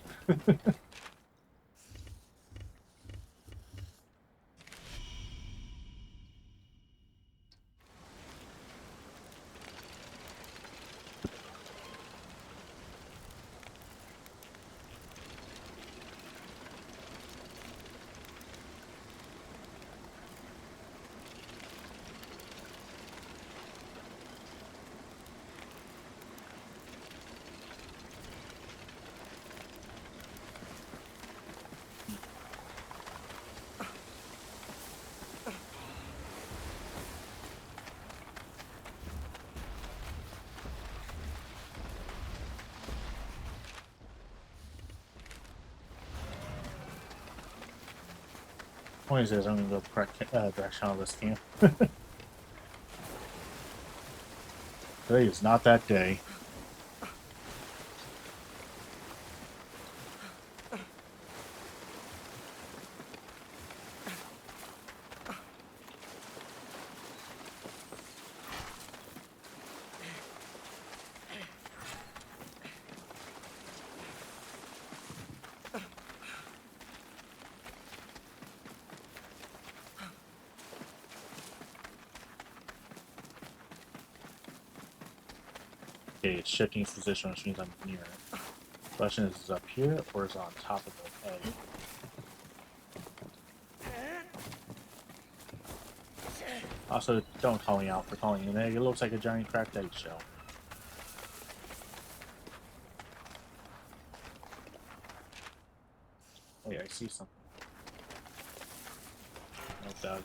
Point is, I'm gonna go correct direction of this camp. Today is not that day. Okay, it's shifting its position, which means I'm near it. Question is up here or is it on top of the egg? Also, don't call me out for calling it an egg. It looks like a giant cracked eggshell. Wait, I see something. No doubt.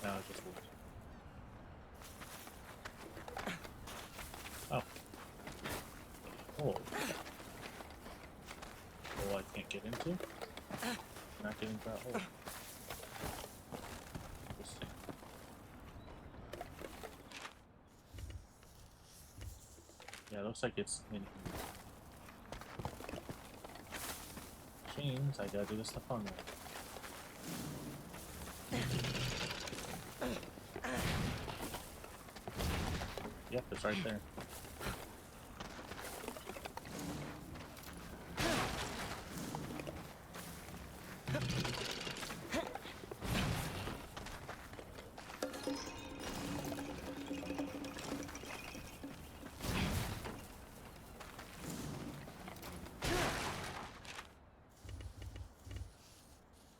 No, it just looks. Oh. Oh. Hole I can't get into? Not getting into that hole. Interesting. Yeah, it looks like it's in here. Means I gotta do this the fun way. Yep, it's right there.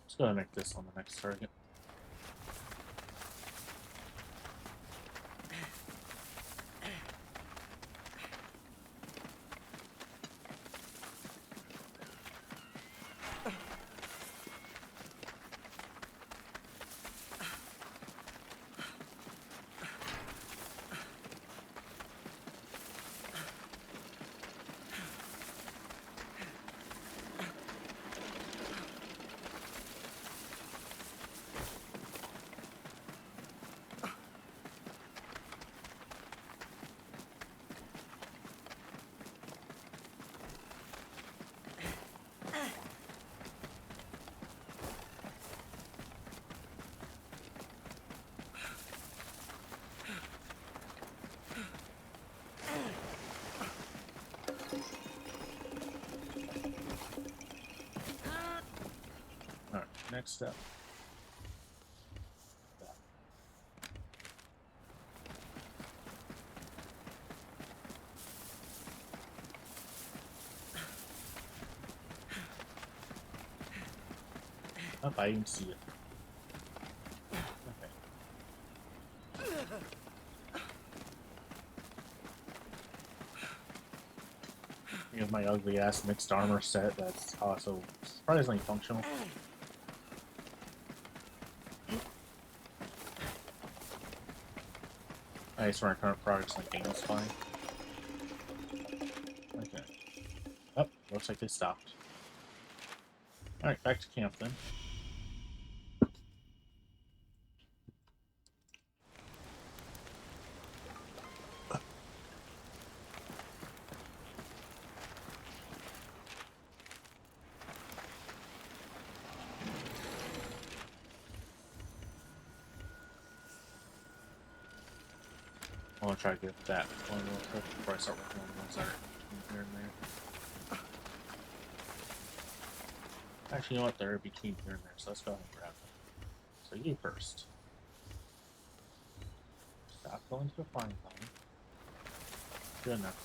Let's go ahead and make this on the next target. Alright, next step. Oh, I even see it. Okay. Here's my ugly ass mixed armor set that's also surprisingly functional. I swear our current progress in the game is fine. Okay. Oh, looks like they stopped. Alright, back to camp then. I want to try to get that one real quick before I start working on the ones that are between here and there. Actually, you know what? They're between here and there, so let's go ahead and grab them. So you first. Stop going to the flying pond. Good enough.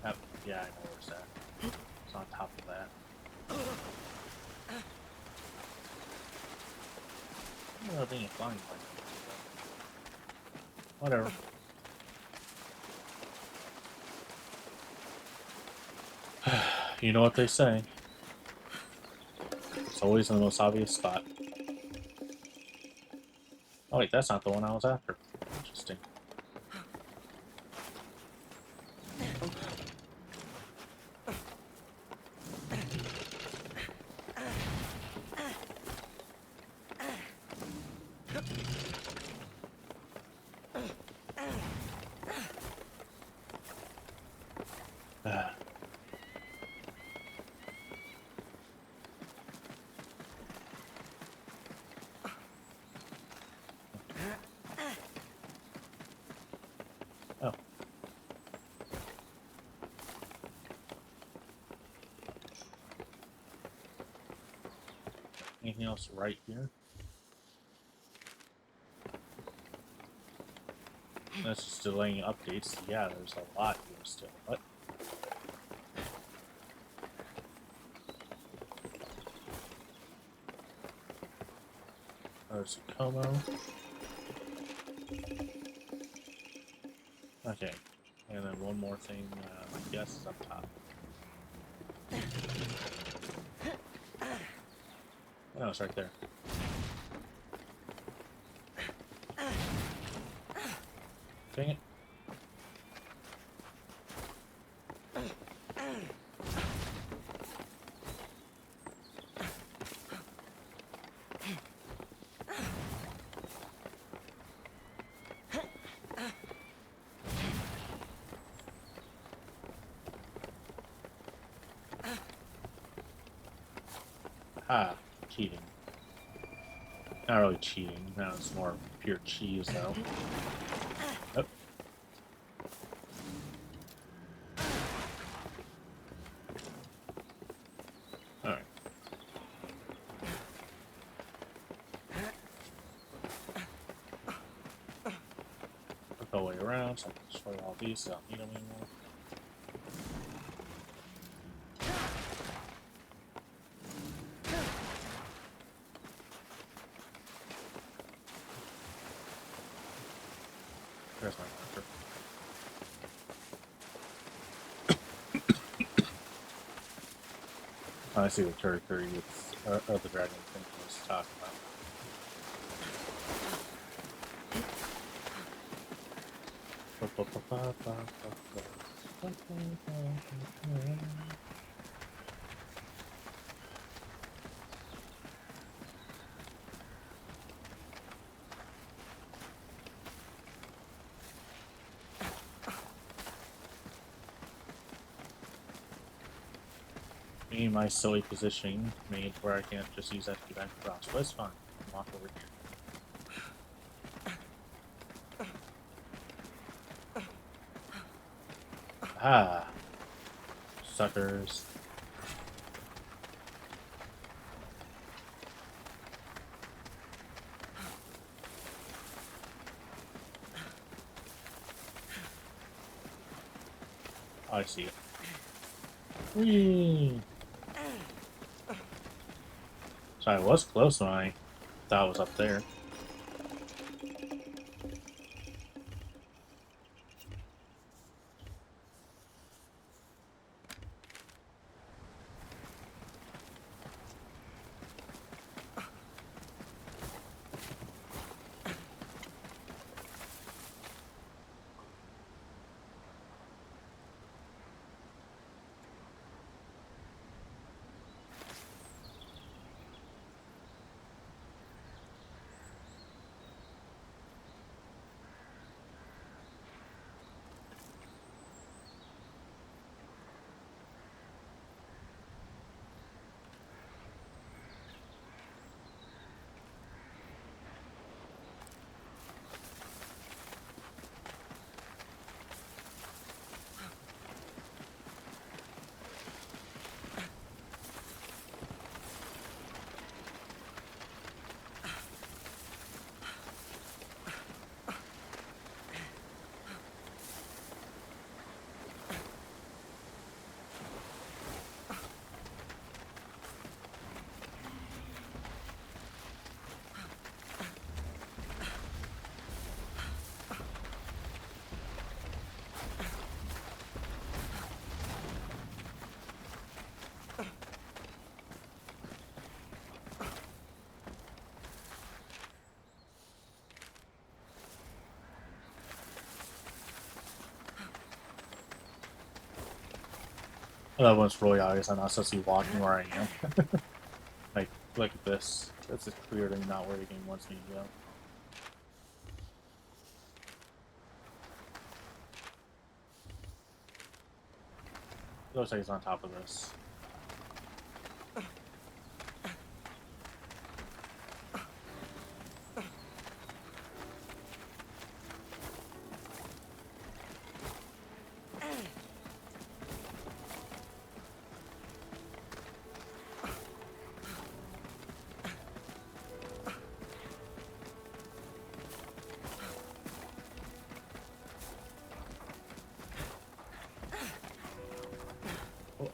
Oh, yeah, I know where's that. It's on top of that. I don't know being a flying pond. Whatever. You know what they say. It's always in the most obvious spot. Oh wait, that's not the one I was after. Interesting. Oh. Anything else right here? That's just delaying updates. Yeah, there's a lot here still. What? There's a Como. Okay. And then one more thing, I guess, is up top. Oh, it's right there. Dang it. Ah, cheating. Not really cheating. No, it's more pure cheese, though. Oh. Alright. Work all the way around, so I can destroy all these, so I don't need them anymore. There's my marker. I see what Curry with the dragon thing was talking about. Me, my silly positioning made where I can't just use that to get back across, but it's fine. Walk over here. Ah, suckers. I see it. Whee! So I was close when I thought it was up there. I love when it's really obvious I'm not supposed to be walking where I am. Like, look at this. This is clearly not where the game wants me to go. Looks like it's on top of this.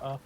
Oh,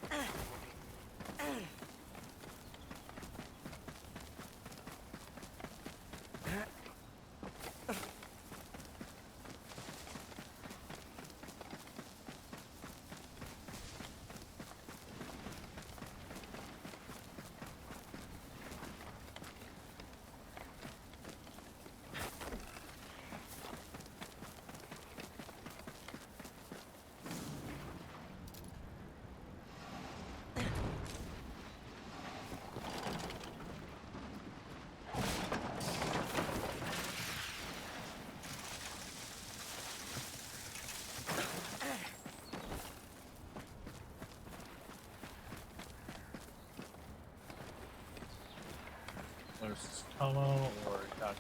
there's Tomo or Dutch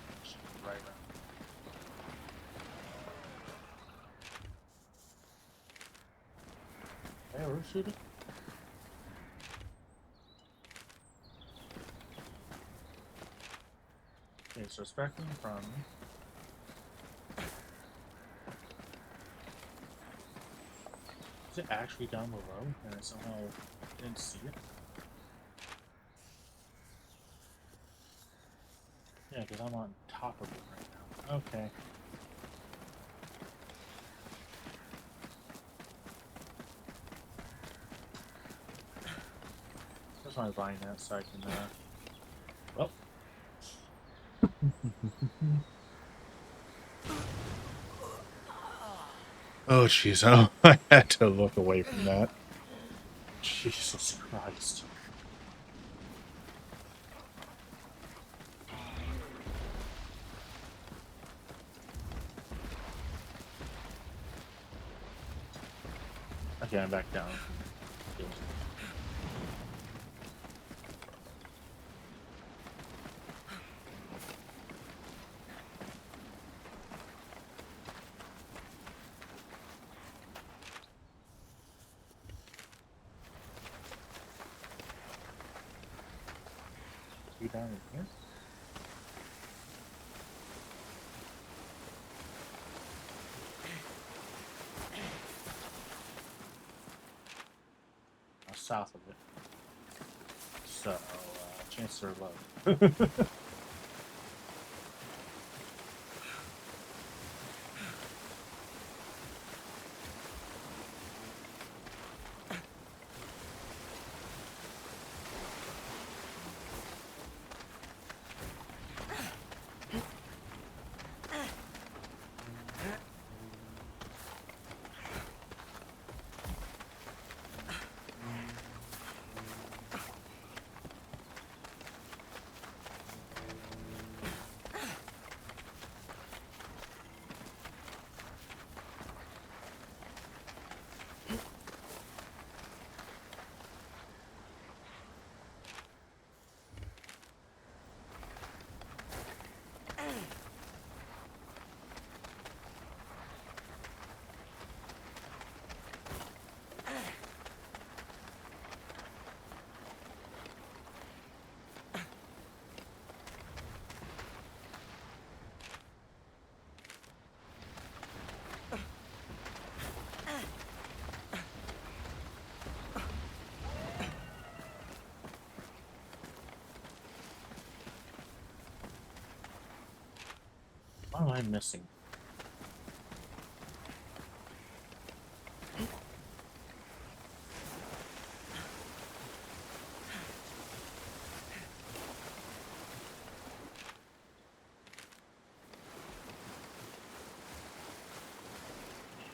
right around. Hey, we're shooting. Okay, so expecting from. Is it actually down below? And I somehow didn't see it? Yeah, because I'm on top of it right now. Okay. That's why I'm buying that so I can, well. Oh, jeez. Oh, I had to look away from that. Jesus Christ. Okay, I'm back down. Good. You down in here? south of it. So, chances are low. What am I missing? It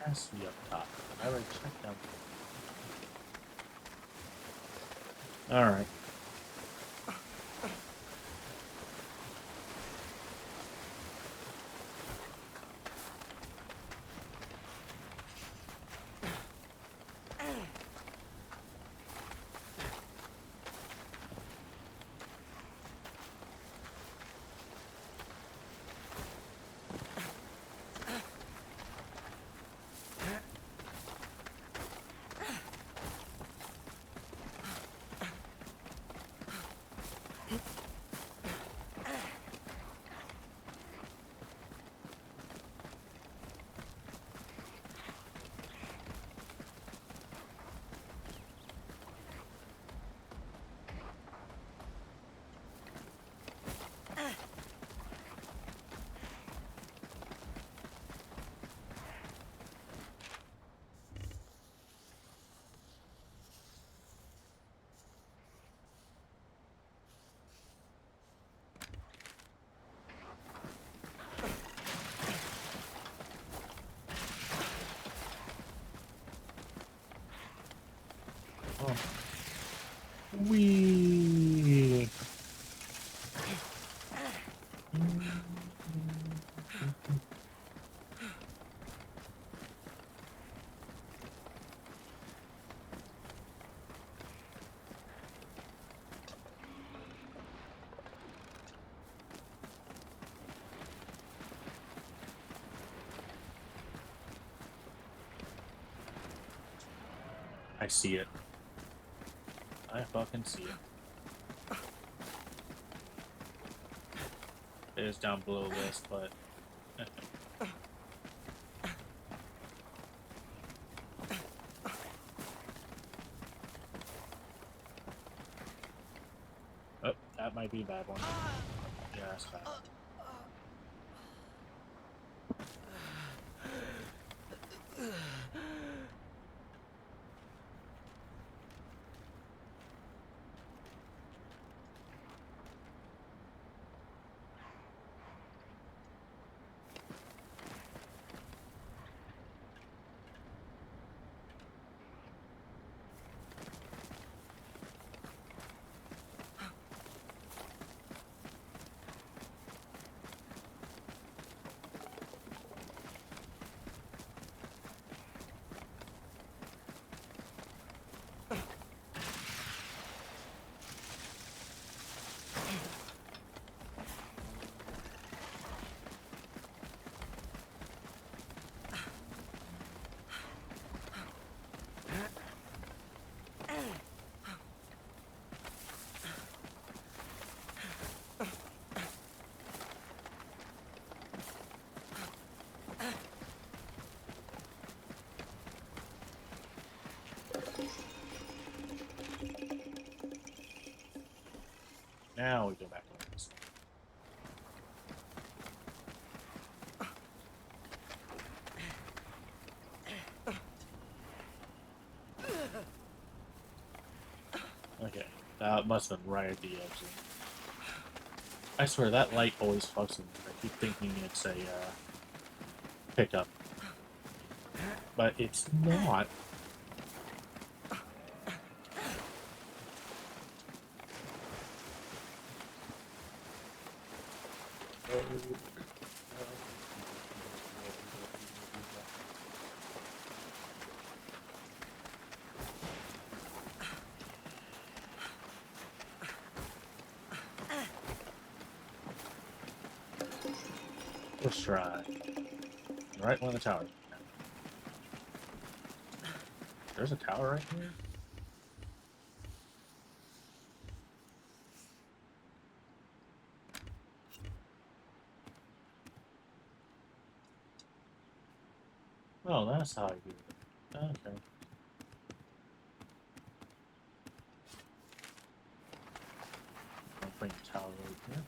has to be up top. I already checked down there. Alright. Oh. Wee. I see it. I fucking see it. It is down below this, but... Oh, that might be a bad one. Yeah, that's bad. Now we go back to this. Okay, that must have been right at the edge. I swear that light always fucks with me. I keep thinking it's a pickup, but it's not. Let's try. Right one of the towers. There's a tower right here? Oh, that's how I do it. Okay. I'll bring the tower over here.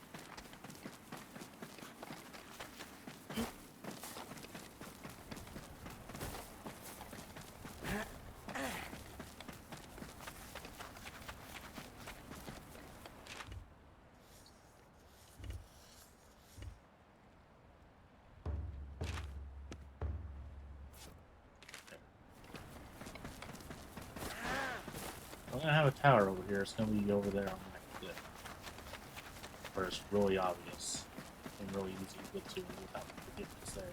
I'm gonna have a tower over here. It's gonna be over there on my cliff, where it's really obvious and really easy to get to without getting there.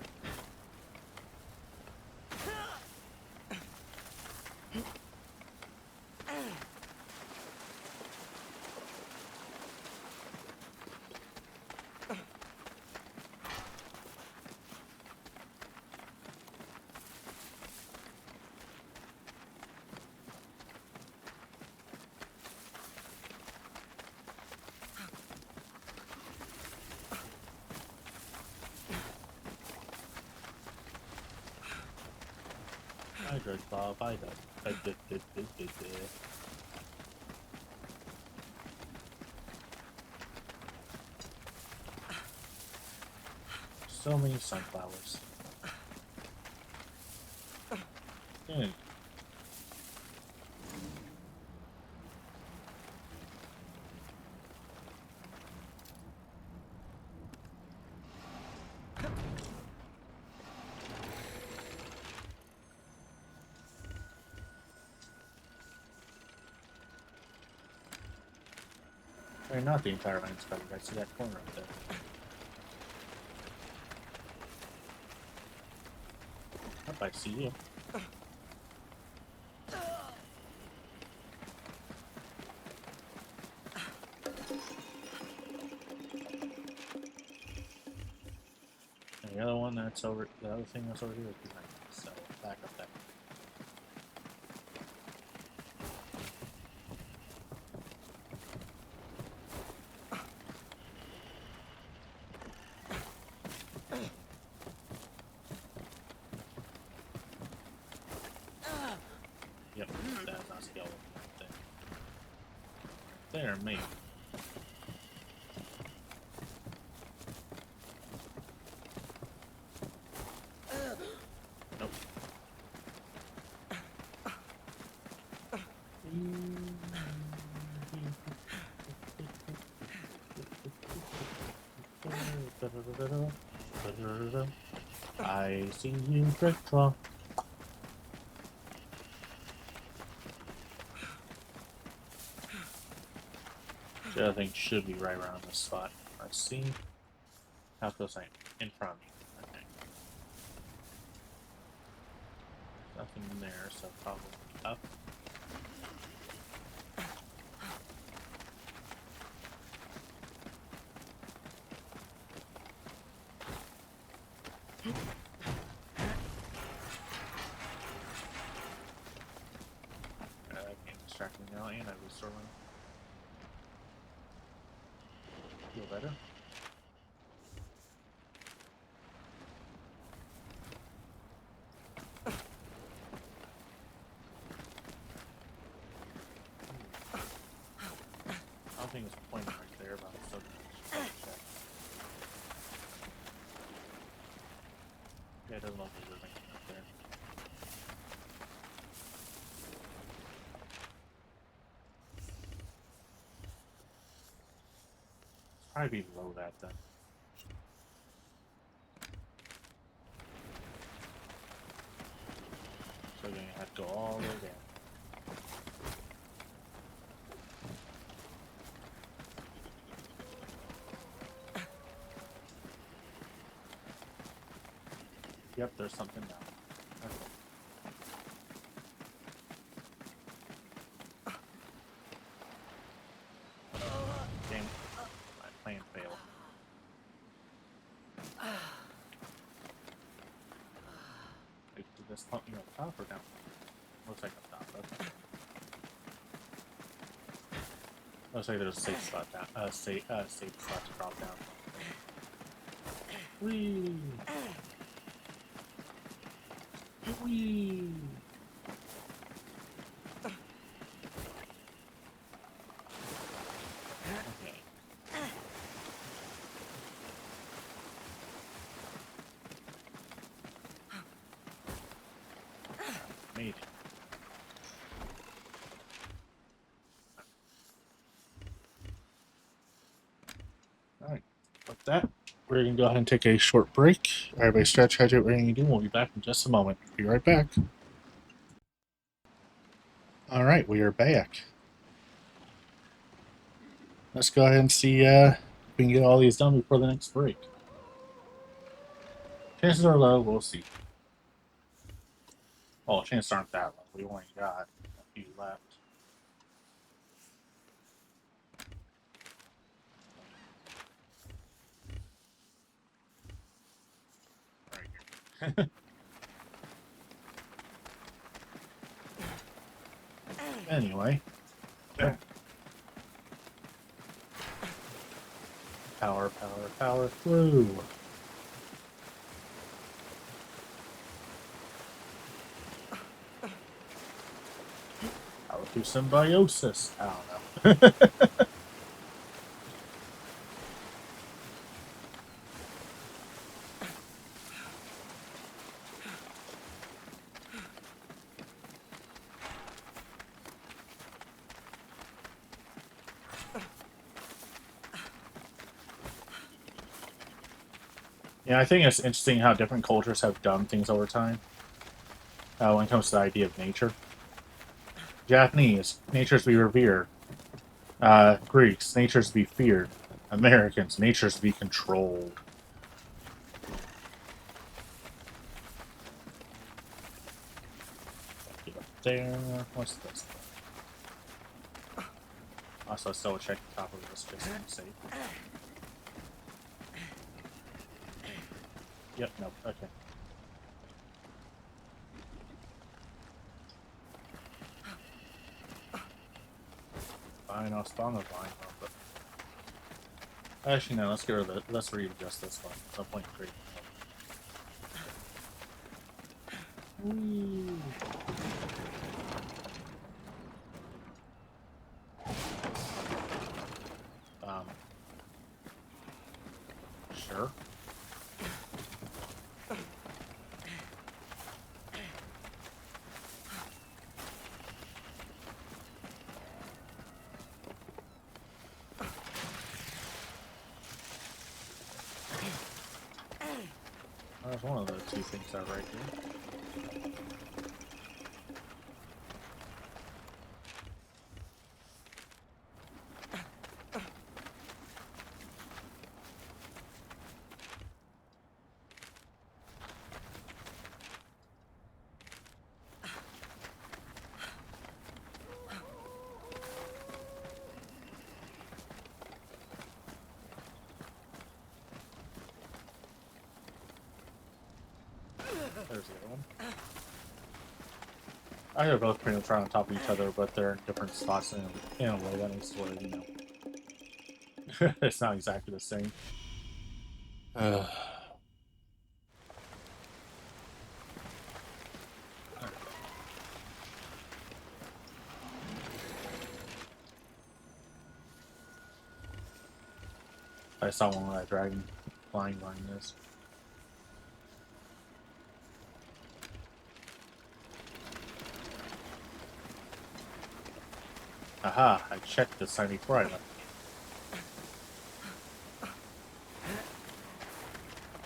I did, Bob. I did. So many sunflowers. Hmm. I mean, not the entire line's covered. I see that corner up there. Yep, I see you. And the other one that's over, the other thing that's over here is behind me, so back up there. Yep, that's not skeleton right there. There, mate. Nope. I see you drift off. The other thing should be right around this spot. Let's see. How close I am. In front of me. Okay. Nothing in there, so probably up. That game distracting me now, and I restore one. Feel better? I don't think thing is pointing right there, but I'm still gonna check. Yeah, it doesn't look like there's anything up there. It's probably below that then. So you're gonna have to go all the way down. Yep, there's something down. Okay. Damn, my plan failed. Wait, did this pump me up top or down? Looks like up top. Okay. Looks like there's a safe spot down. Safe spot to drop down. Whee! Whee! Okay. Made it. Alright. With that, we're going to go ahead and take a short break. Everybody stretch, hydrate, whatever you do. We'll be back in just a moment. Be right back. Alright, we are back. Let's go ahead and see if we can get all these done before the next break. Chances are low, we'll see. Well, chances aren't that low. We only got a few left. Right here. Anyway. Power, power, power through. Power through symbiosis. I don't know. Yeah, I think it's interesting how different cultures have done things over time when it comes to the idea of nature. Japanese, nature's to be revered. Greeks, nature's to be feared. Americans, nature's to be controlled. Get up there. What's this? Also, still check the top of this just to be safe. Yep, nope, okay. Fine, I'll spawn the line up, but... Actually, no, let's get rid of it. Let's readjust this one. No point in creating it. Sure. There's one of those two things out right here. There's the other one. I think they're both pretty much right on top of each other, but they're in different spots in a way that makes it where, you know, it's not exactly the same. I saw one of that dragon flying behind this. Aha, I checked this time before I left.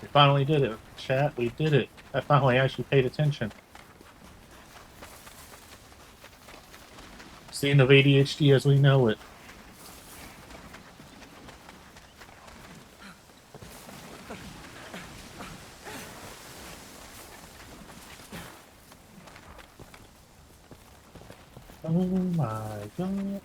We finally did it, chat. We did it. I finally actually paid attention. It's the end of ADHD as we know it. Oh my god. Anyway.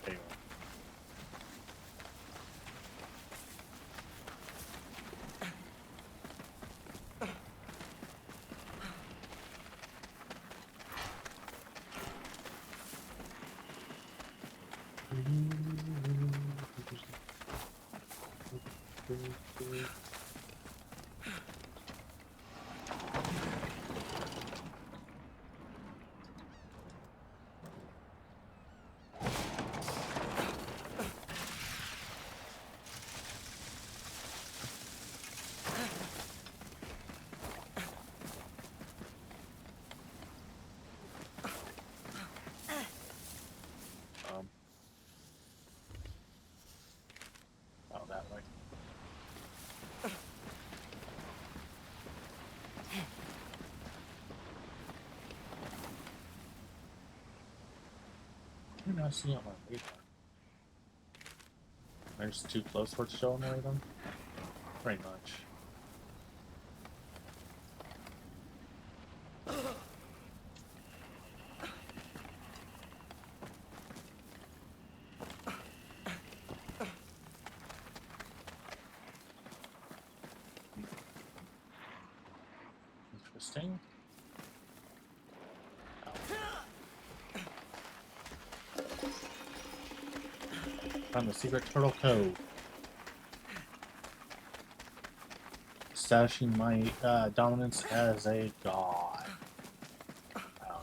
Oh, that way. I do not see on my radar. There's too close for it to show on the radar? Pretty much. Interesting. Found the secret turtle cove. Establishing my dominance as a god. I don't know.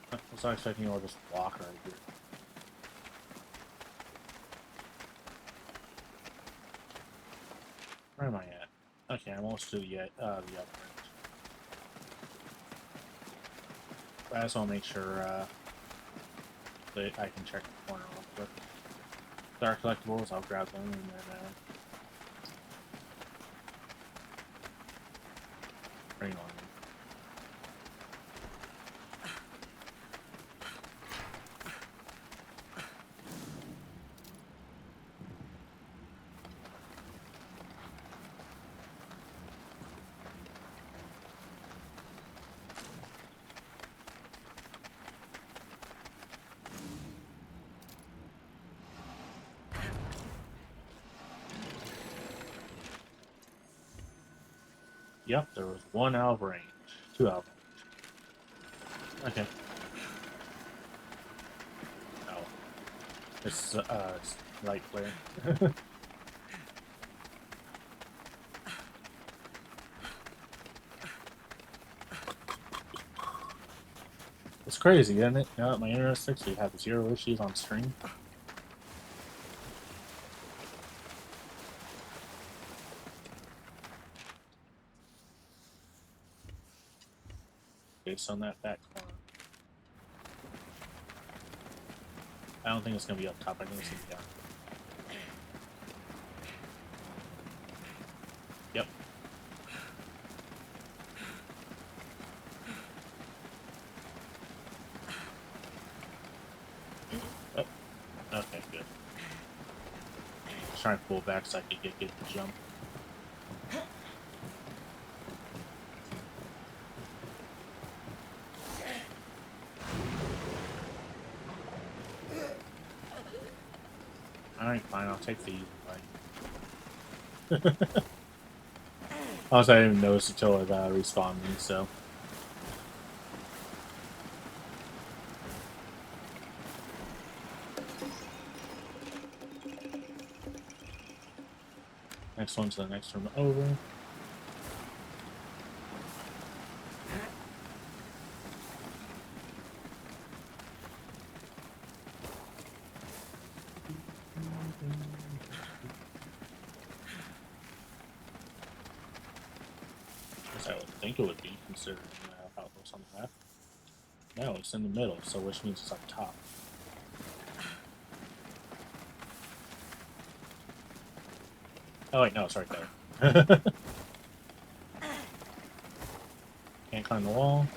I was not expecting you all just walk right here. Where am I at? Okay, I'm almost to the upper end. But I just want to make sure that I can check the corner real quick. There are collectibles, I'll grab them and then bring on them. Yep, there was one out of range. Two out of range. Okay. Oh. It's light flare. It's crazy, isn't it? Now that my internet sticks, we have 0 issues on stream. Based on that back corner. I don't think it's gonna be up top, I think it's gonna be down. Yep. Oh, okay, good. Just trying to pull back so I can get the jump. Alright, fine, I'll take the easy way. Also, I didn't even notice until it respawned me, so. Next one to the next room over. As I would think it would be, considering how it looks on the map. No, it's in the middle, so which means it's up top. Oh wait, no, it's right there. Can't climb the wall.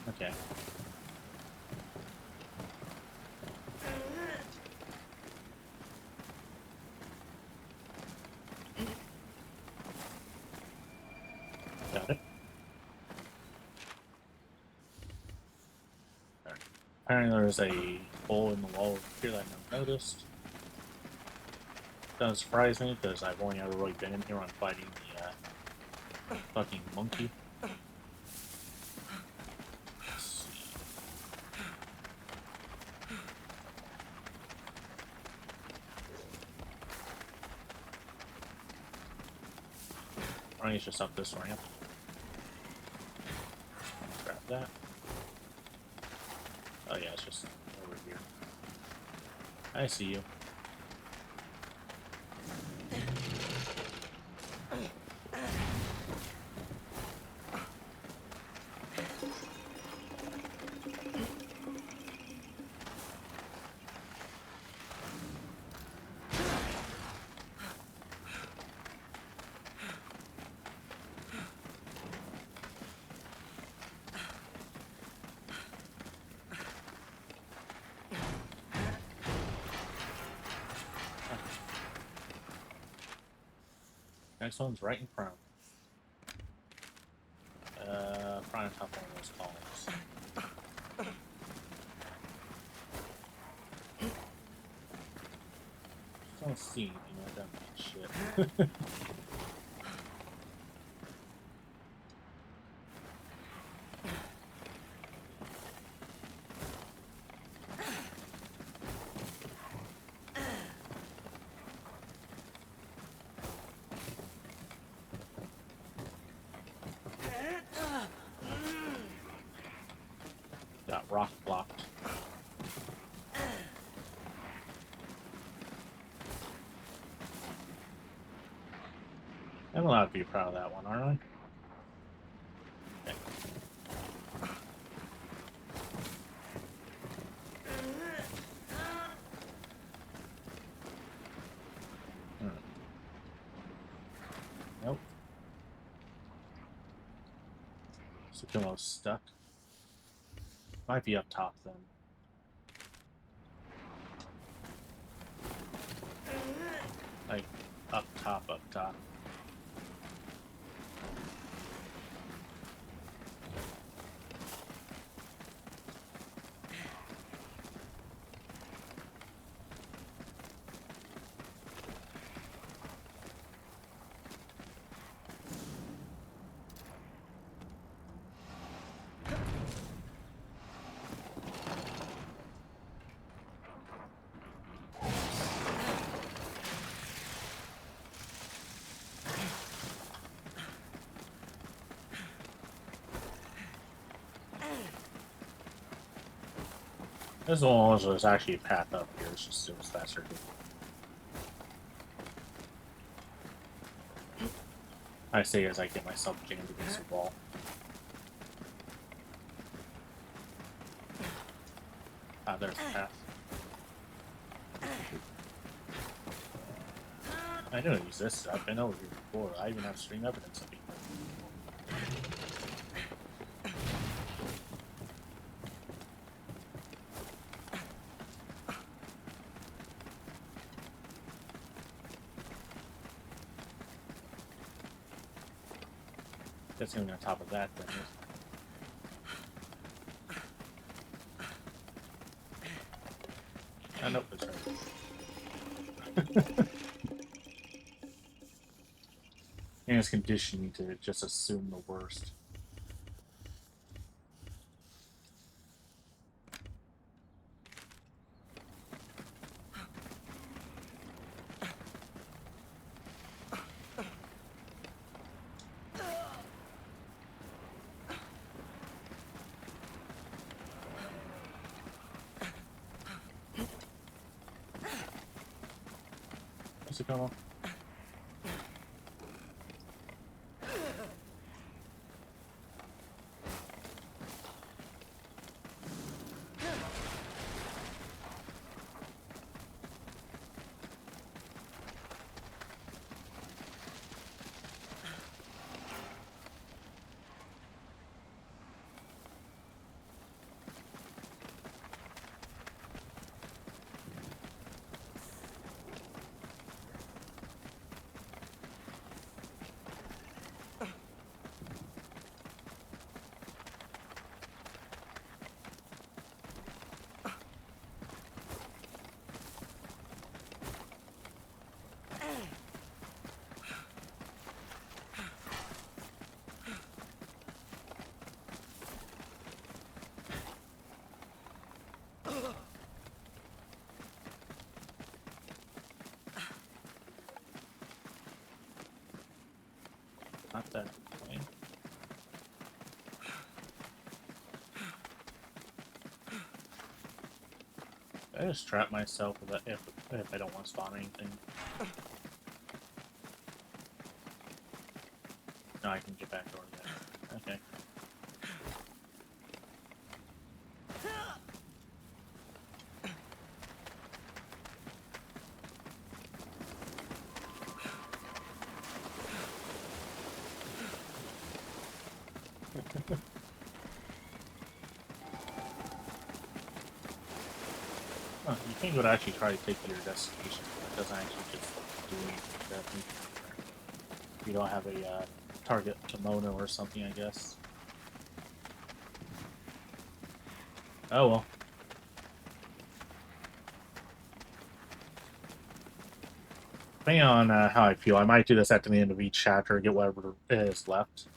Okay. Got it. Alright. Apparently there's a hole in the wall over here that I never noticed. Doesn't surprise me because I've only ever really been in here on fighting the fucking monkey. Let's see. I think it's just up this ramp. Grab that. Oh yeah, it's just over here. I see you. Next one's right in front. Probably on top of one of those columns. Don't see anything like that shit. Got rock blocked. I'm allowed to be proud of that one, aren't I? Okay. Nope. Sukumo's stuck. Might be up top then. Like, up top, up top. This one was actually a path up here, it's just it was faster. I say as I get myself jammed against the wall. Ah, there's the path. I know it exists. I've been over here before. I even have stream evidence of it. That's going on top of that then. Oh, nope, that's right. And it's conditioning to just assume the worst. music on. Not that way. I just trap myself if I don't want to spawn anything. No, I can get back over there. Okay. Huh, you think it would actually try to take you to your destination, but it doesn't actually just do anything. You don't have a target kimono or something, I guess. Oh well. Depending on how I feel, I might do this at the end of each chapter, get whatever is left.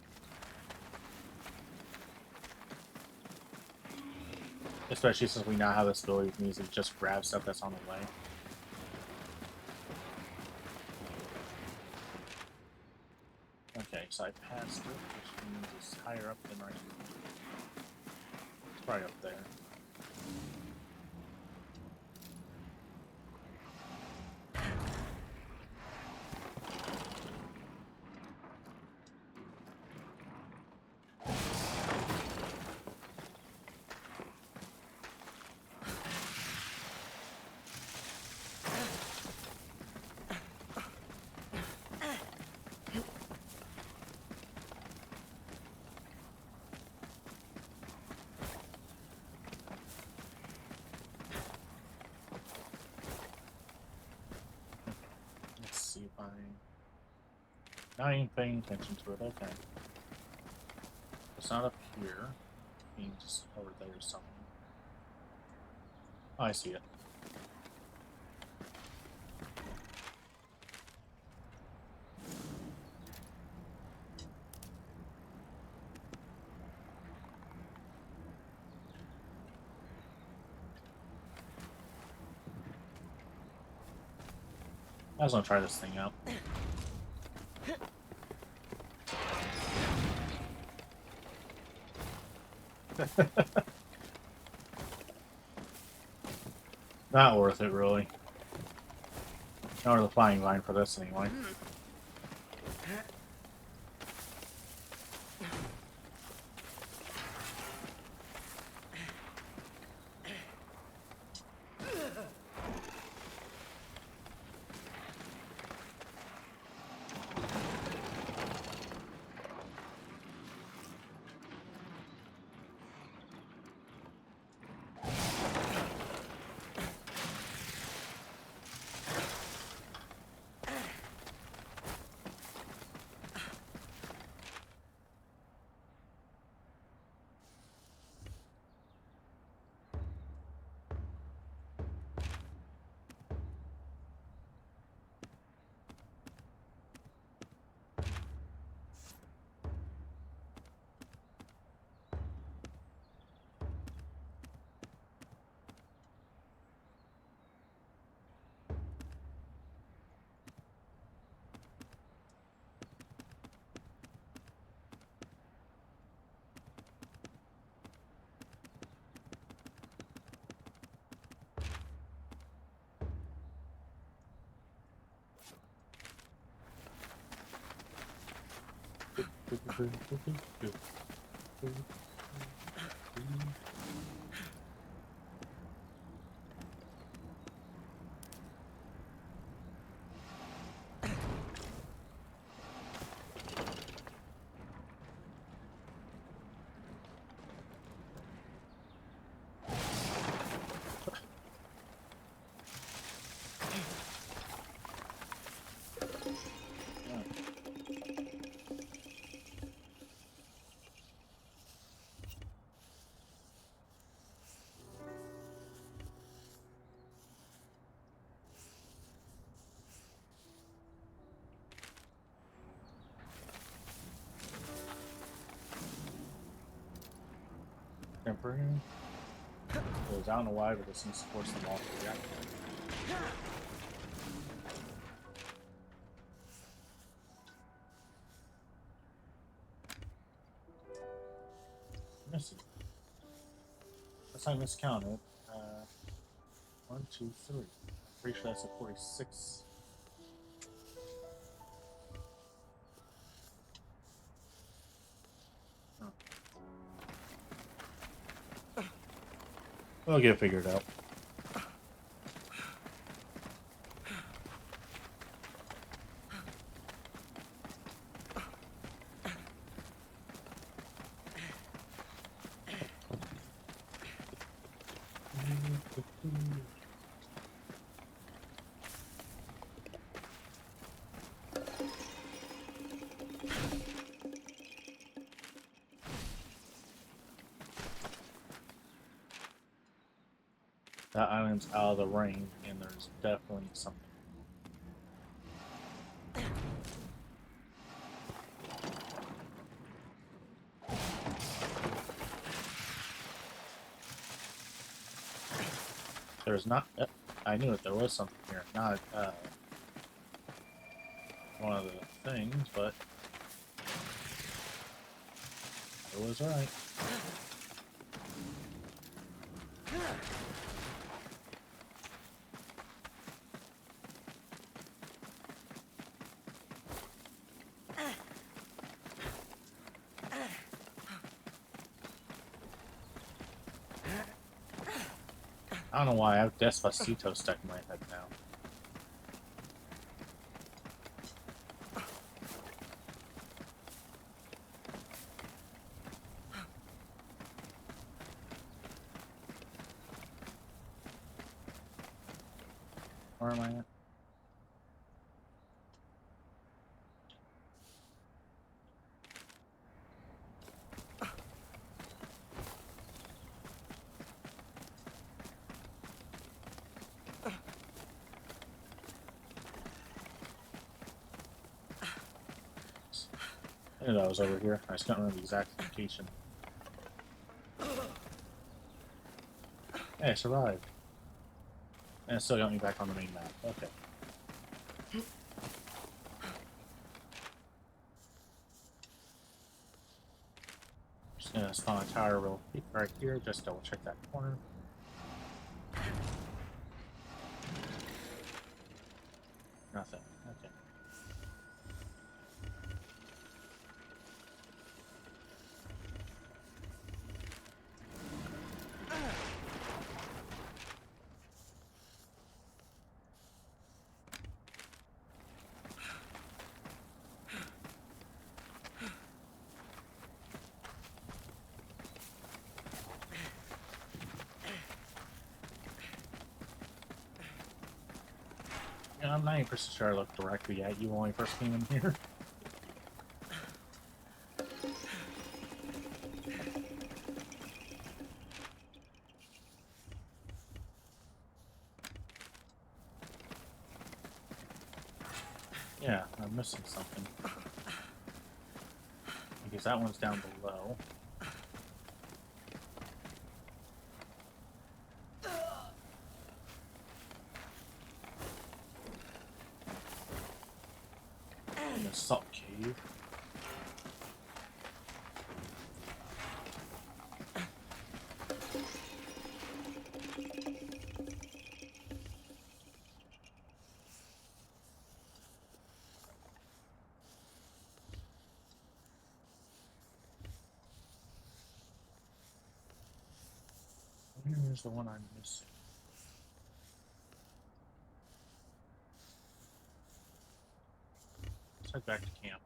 Especially since we now have this ability with music, just grab stuff that's on the way. Okay, so I passed it, which means it's higher up than right here. It's probably up there. Let's see if I ain't paying attention to it. Okay. It's not up here. It means it's over there somewhere. Oh, I see it. I was gonna try this thing out. Not worth it, really. Nor the flying line for this, anyway. Temporary. Goes, I don't know why, but this seems to force them all to react. Missing. Let's not miscount it. 1, 2, 3. I'm pretty sure that's a 46. Huh. We'll get it figured out. That island's out of the rain, and there's definitely something. There's not. I knew it. There was something here. Not one of the things, but it was right. I don't know why I have Despacito stuck in my head now. Where am I at? I knew that was over here. I just can't remember the exact location. Hey, I survived. And it still got me back on the main map. Okay. Just gonna spawn a tower real quick right here. Just double check that corner. Nothing. Okay. Yeah, I'm 90% sure I looked directly at you when I first came in here. Yeah, I'm missing something. Because that one's down below. In the salt cave. Here's the one I'm missing. Let's head back to camp.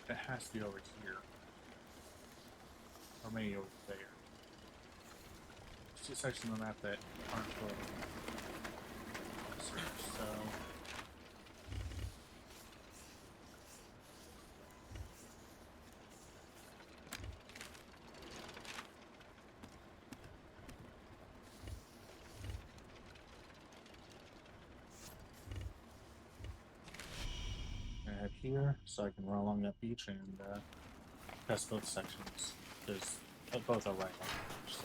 It has to be over here. Or maybe over there. There's two sections on the map that aren't for search, so... I head here so I can run along that beach and test both sections. Because both are right on the beach, so...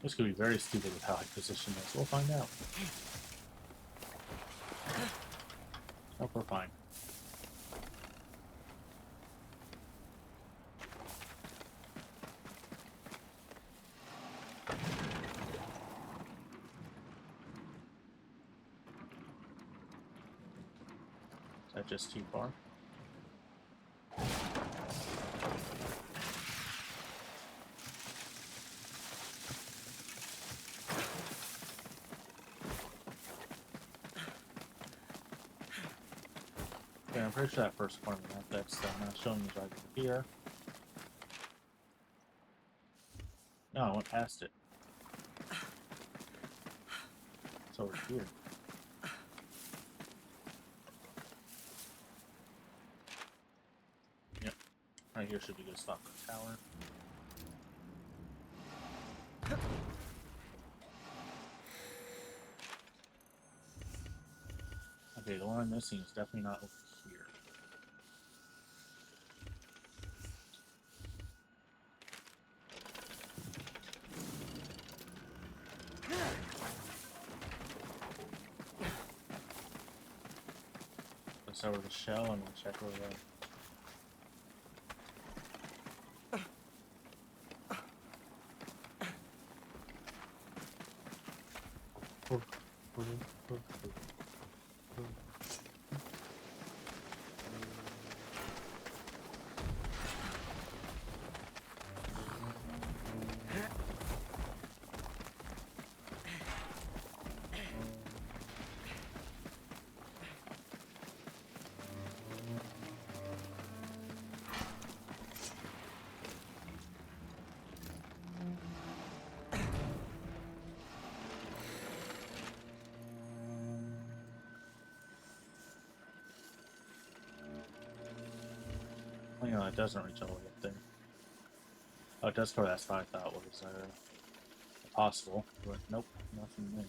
This could be very stupid with how I position this. We'll find out. Hope we're fine. Is that just too far? Yeah, I'm pretty sure that first part of the map that's not showing me right over here. No, I went past it. It's over here. Yep. Right here should be a good spot for the tower. Okay, the one I'm missing is definitely not over here. Let's over the shell and we'll check over there. Oh, you know, it doesn't reach all the way up there. Oh, it does cover that spot I thought was possible, but nope, nothing there.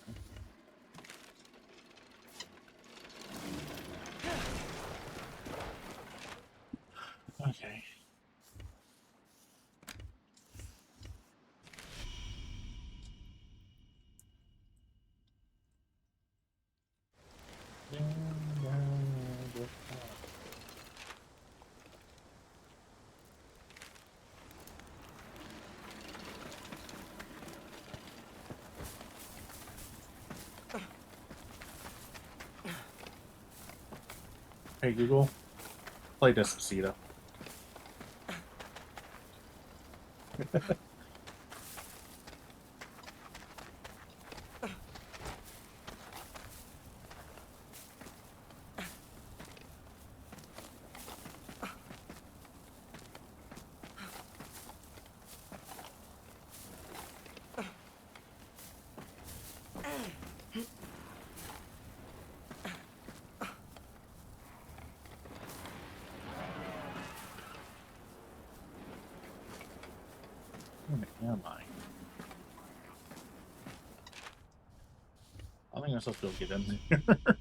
Okay. Hey Google, play Despacito. Where am I? I think I'm supposed to go get in there.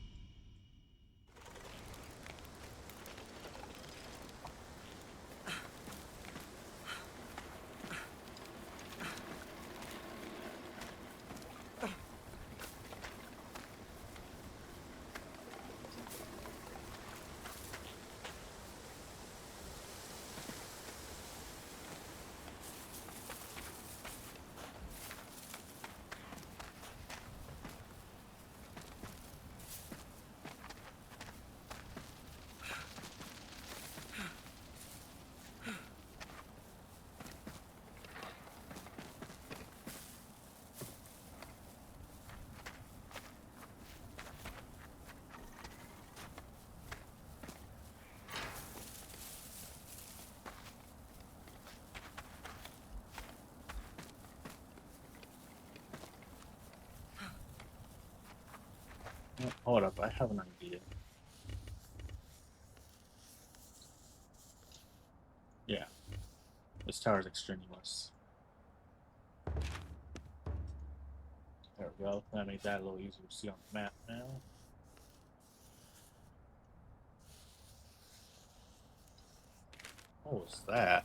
Hold up, I have an idea. Yeah, this tower's extraneous. There we go. That made that a little easier to see on the map now. What was that?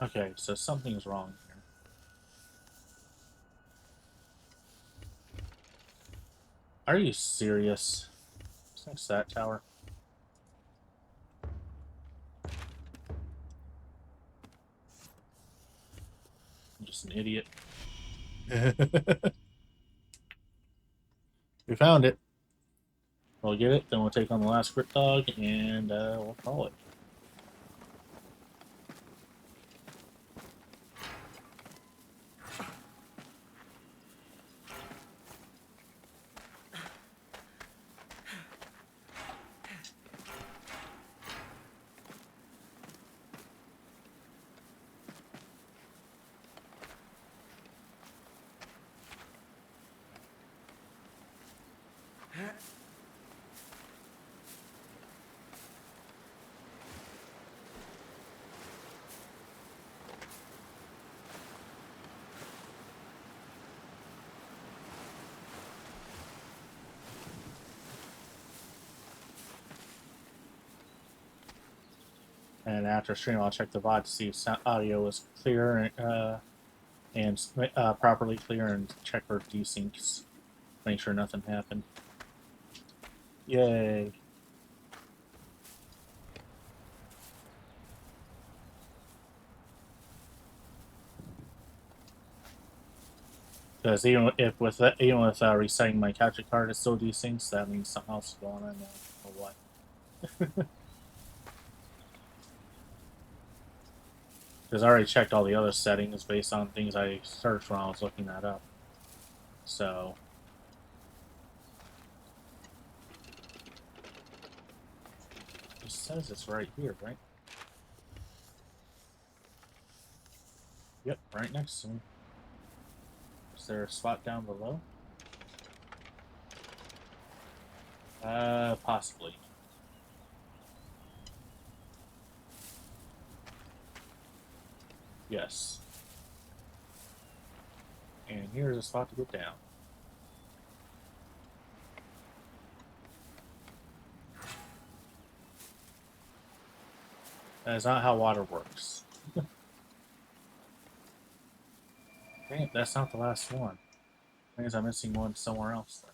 Okay, so something's wrong here. Are you serious? What's next to that tower? I'm just an idiot. We found it. We'll get it, then we'll take on the last Crypt Dog, and we'll call it. And after stream, I'll check the VOD to see if audio is clear and properly clear, and check for desyncs. Make sure nothing happened. Yay! Because even with resetting my capture card, it still desyncs. That means something else is going on now, or what? Because I already checked all the other settings based on things I searched when I was looking that up. So it says it's right here, right? Yep, right next to me. Is there a spot down below? Possibly. Yes. And here's a spot to get down. That is not how water works. Dang it, that's not the last one. I guess I'm missing one somewhere else then.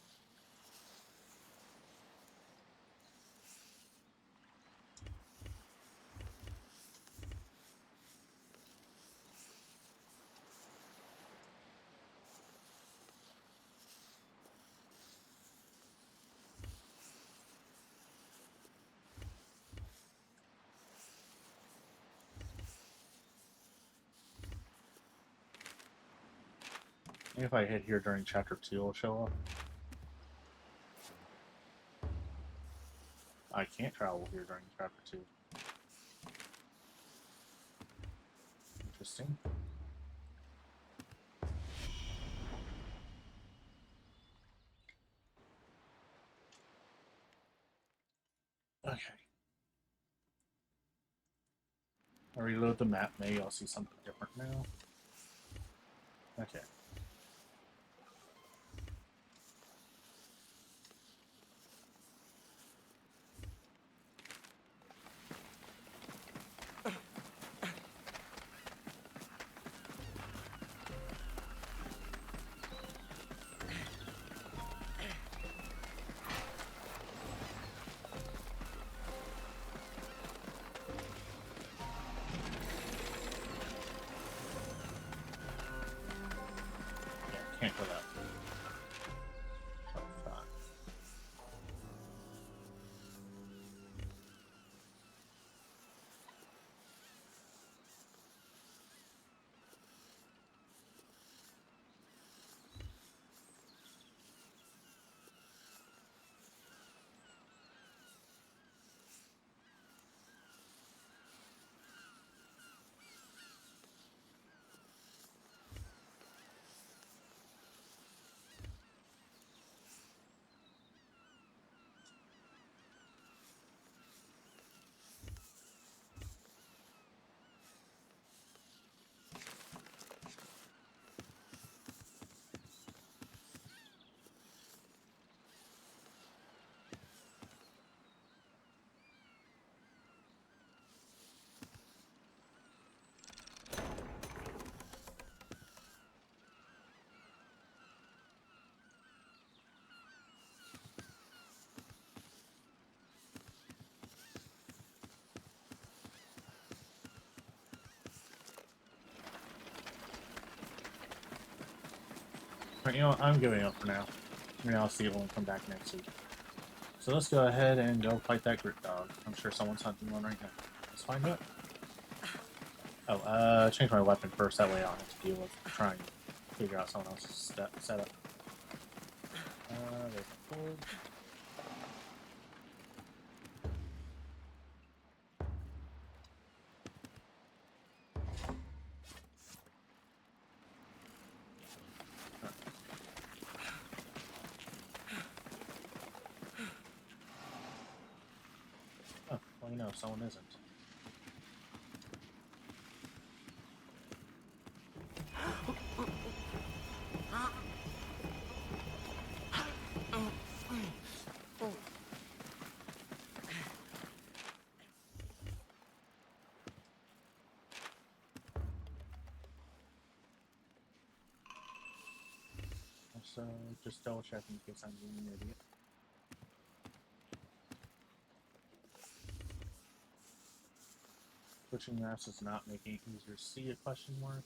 Maybe if I hit here during chapter 2, it'll show up. I can't travel here during chapter 2. Interesting. Okay. I'll reload the map. Maybe I'll see something different now. Okay. Yeah, can't go that way. Oh, fuck. Right, you know what? I'm giving up for now. Maybe I'll see it when we come back next week. So let's go ahead and go fight that grit dog. I'm sure someone's hunting one right now. Let's find out. Oh, change my weapon first. That way I don't have to deal with trying to figure out someone else's setup. There's a forge. Oh, well, you know, someone isn't. So just double check in case I'm being an idiot. Switching maps is not making it easier to see a question mark.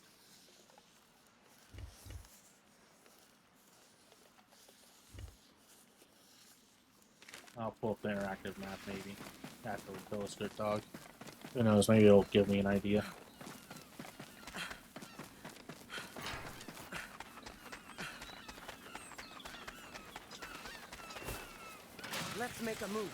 I'll pull up the interactive map maybe after we kill this good dog. Who knows, maybe it'll give me an idea. Let's make a move.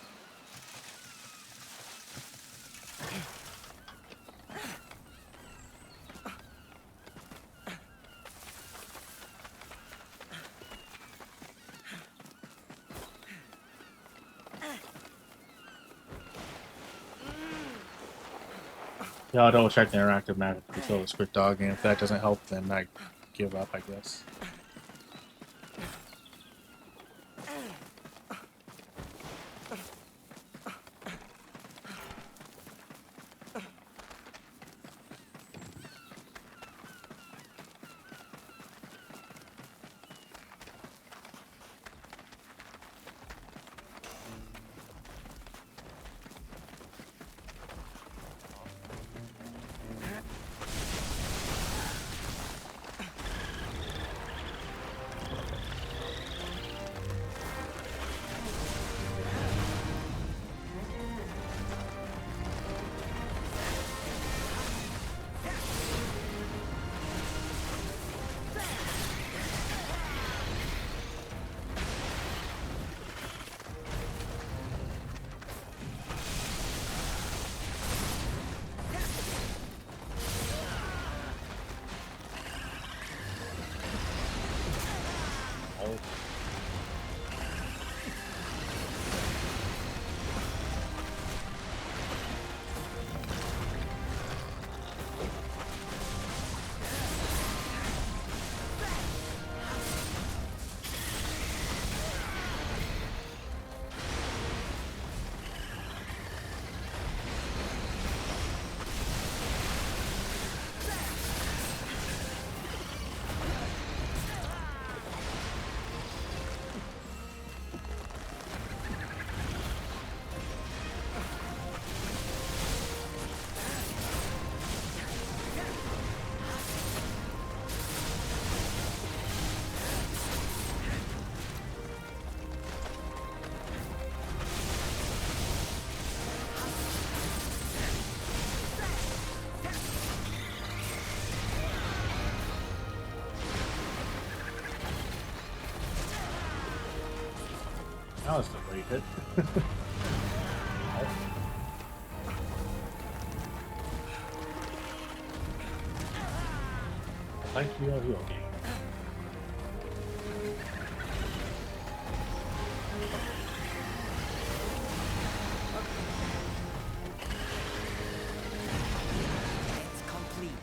Yeah, I'll double check the interactive map to kill this quick dog, and if that doesn't help, then I give up, I guess. positively hit. Thank you, Yogi. It's complete.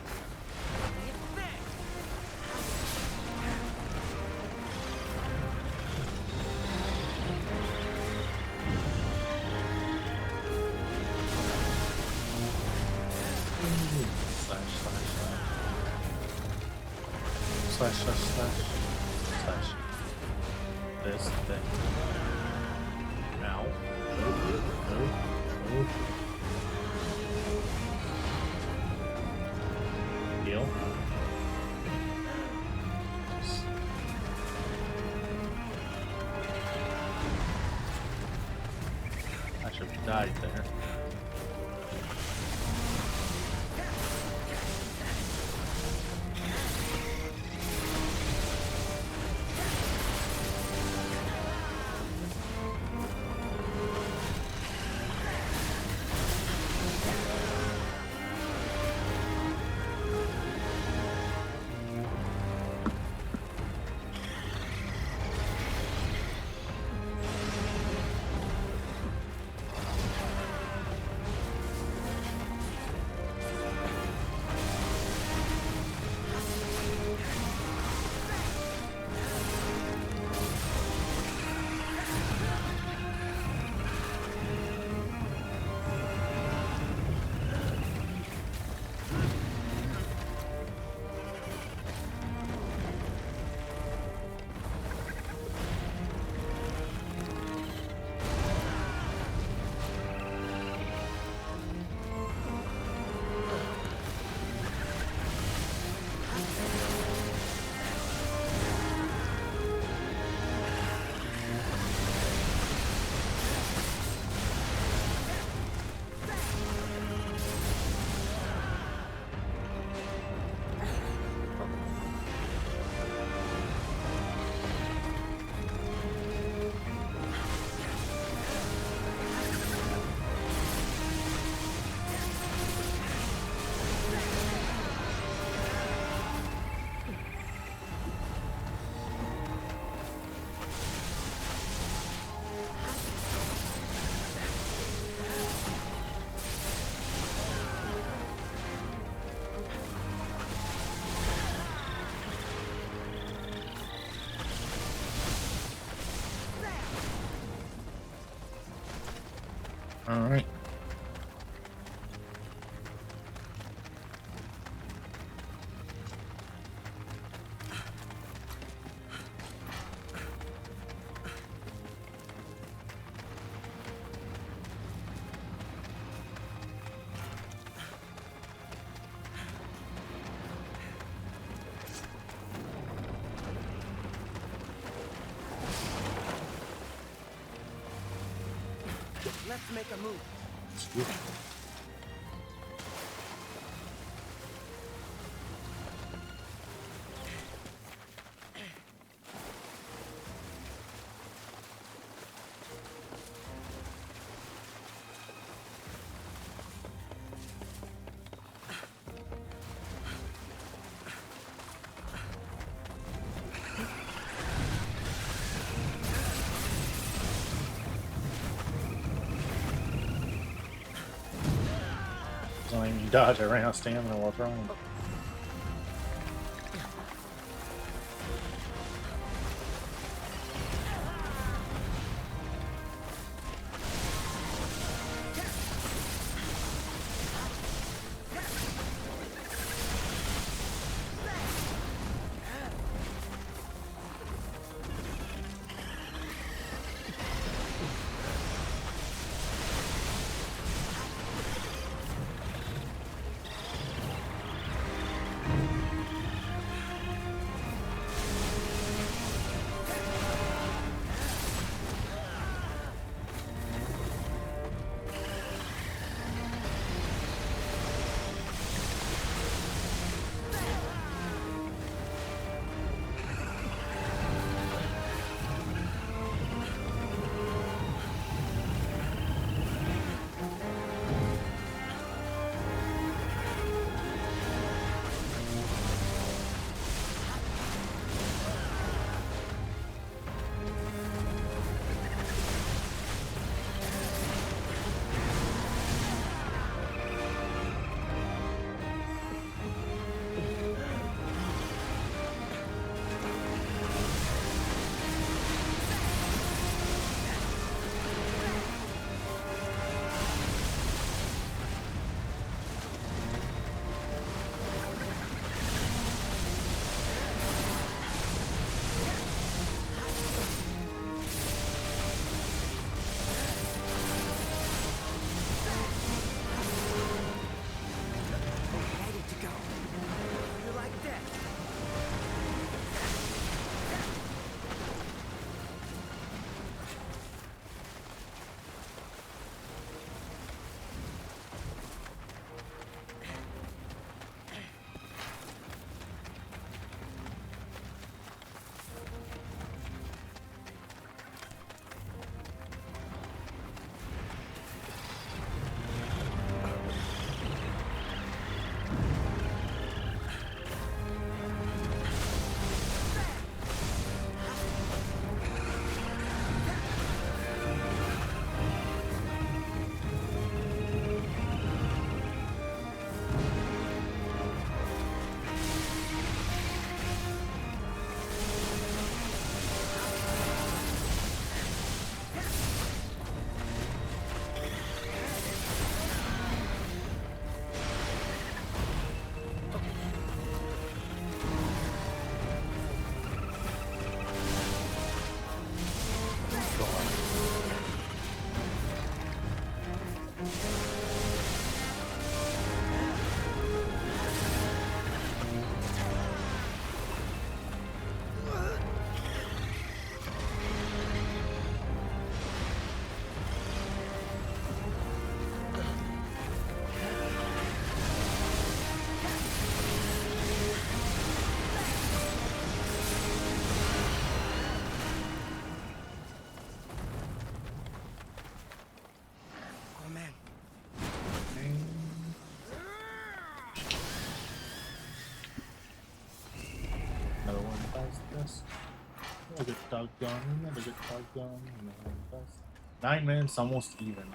Slash. This thing. Ow. Oh. Heal. I should have died there. Alright. Let's make a move. Excuse me. I mean, you dodge, I ran out of stamina while throwing. Another good doggone, another good doggone. 9 minutes, almost even.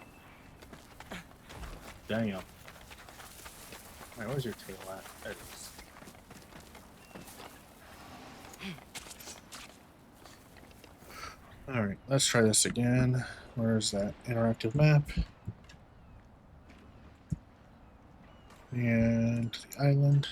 Damn. Alright, where's your tail at? There it is. Alright, let's try this again. Where's that interactive map? And the island.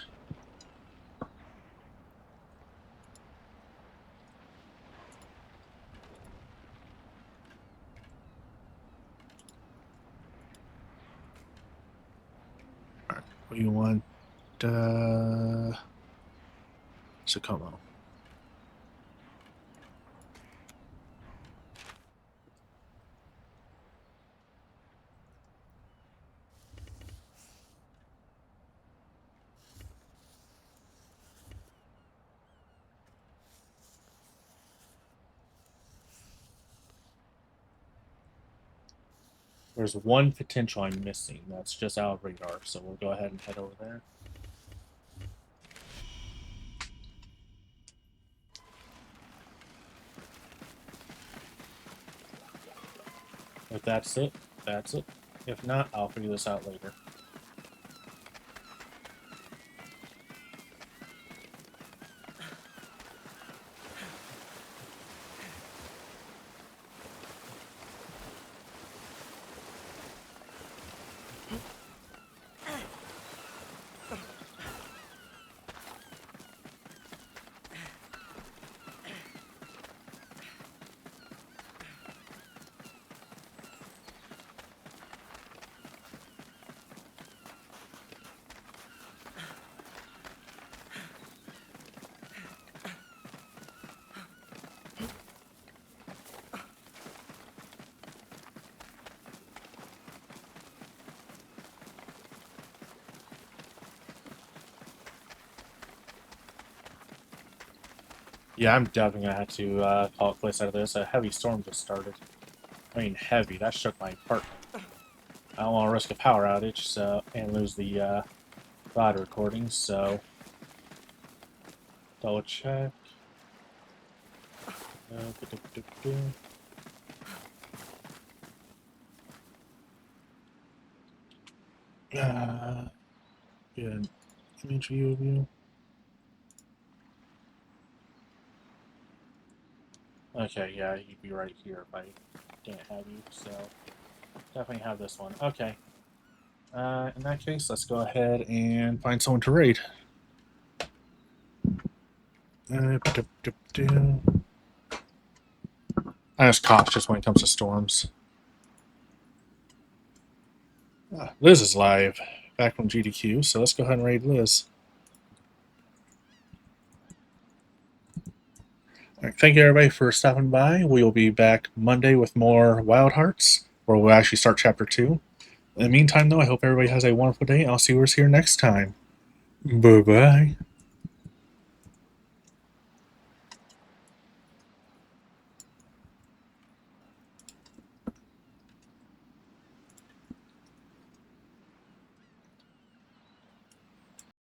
Alright, we want Sakomo. There's one potential I'm missing. That's just out of radar, so we'll go ahead and head over there. If that's it, that's it. If not, I'll figure this out later. Yeah, I'm definitely gonna have to call it quits out of this. A heavy storm just started. I mean, heavy. That shook my apartment. I don't want to risk a power outage, so and lose the VOD recordings. So double check. Good image view of you. Okay, yeah, you'd be right here if I didn't have you, so definitely have this one. Okay. In that case, let's go ahead and find someone to raid. I just cautious when it comes to storms. Liz is live, back from GDQ, so let's go ahead and raid Liz. All right, thank you everybody for stopping by. We will be back Monday with more Wild Hearts, where we'll actually start Chapter 2. In the meantime, though, I hope everybody has a wonderful day. I'll see you here next time. Bye-bye.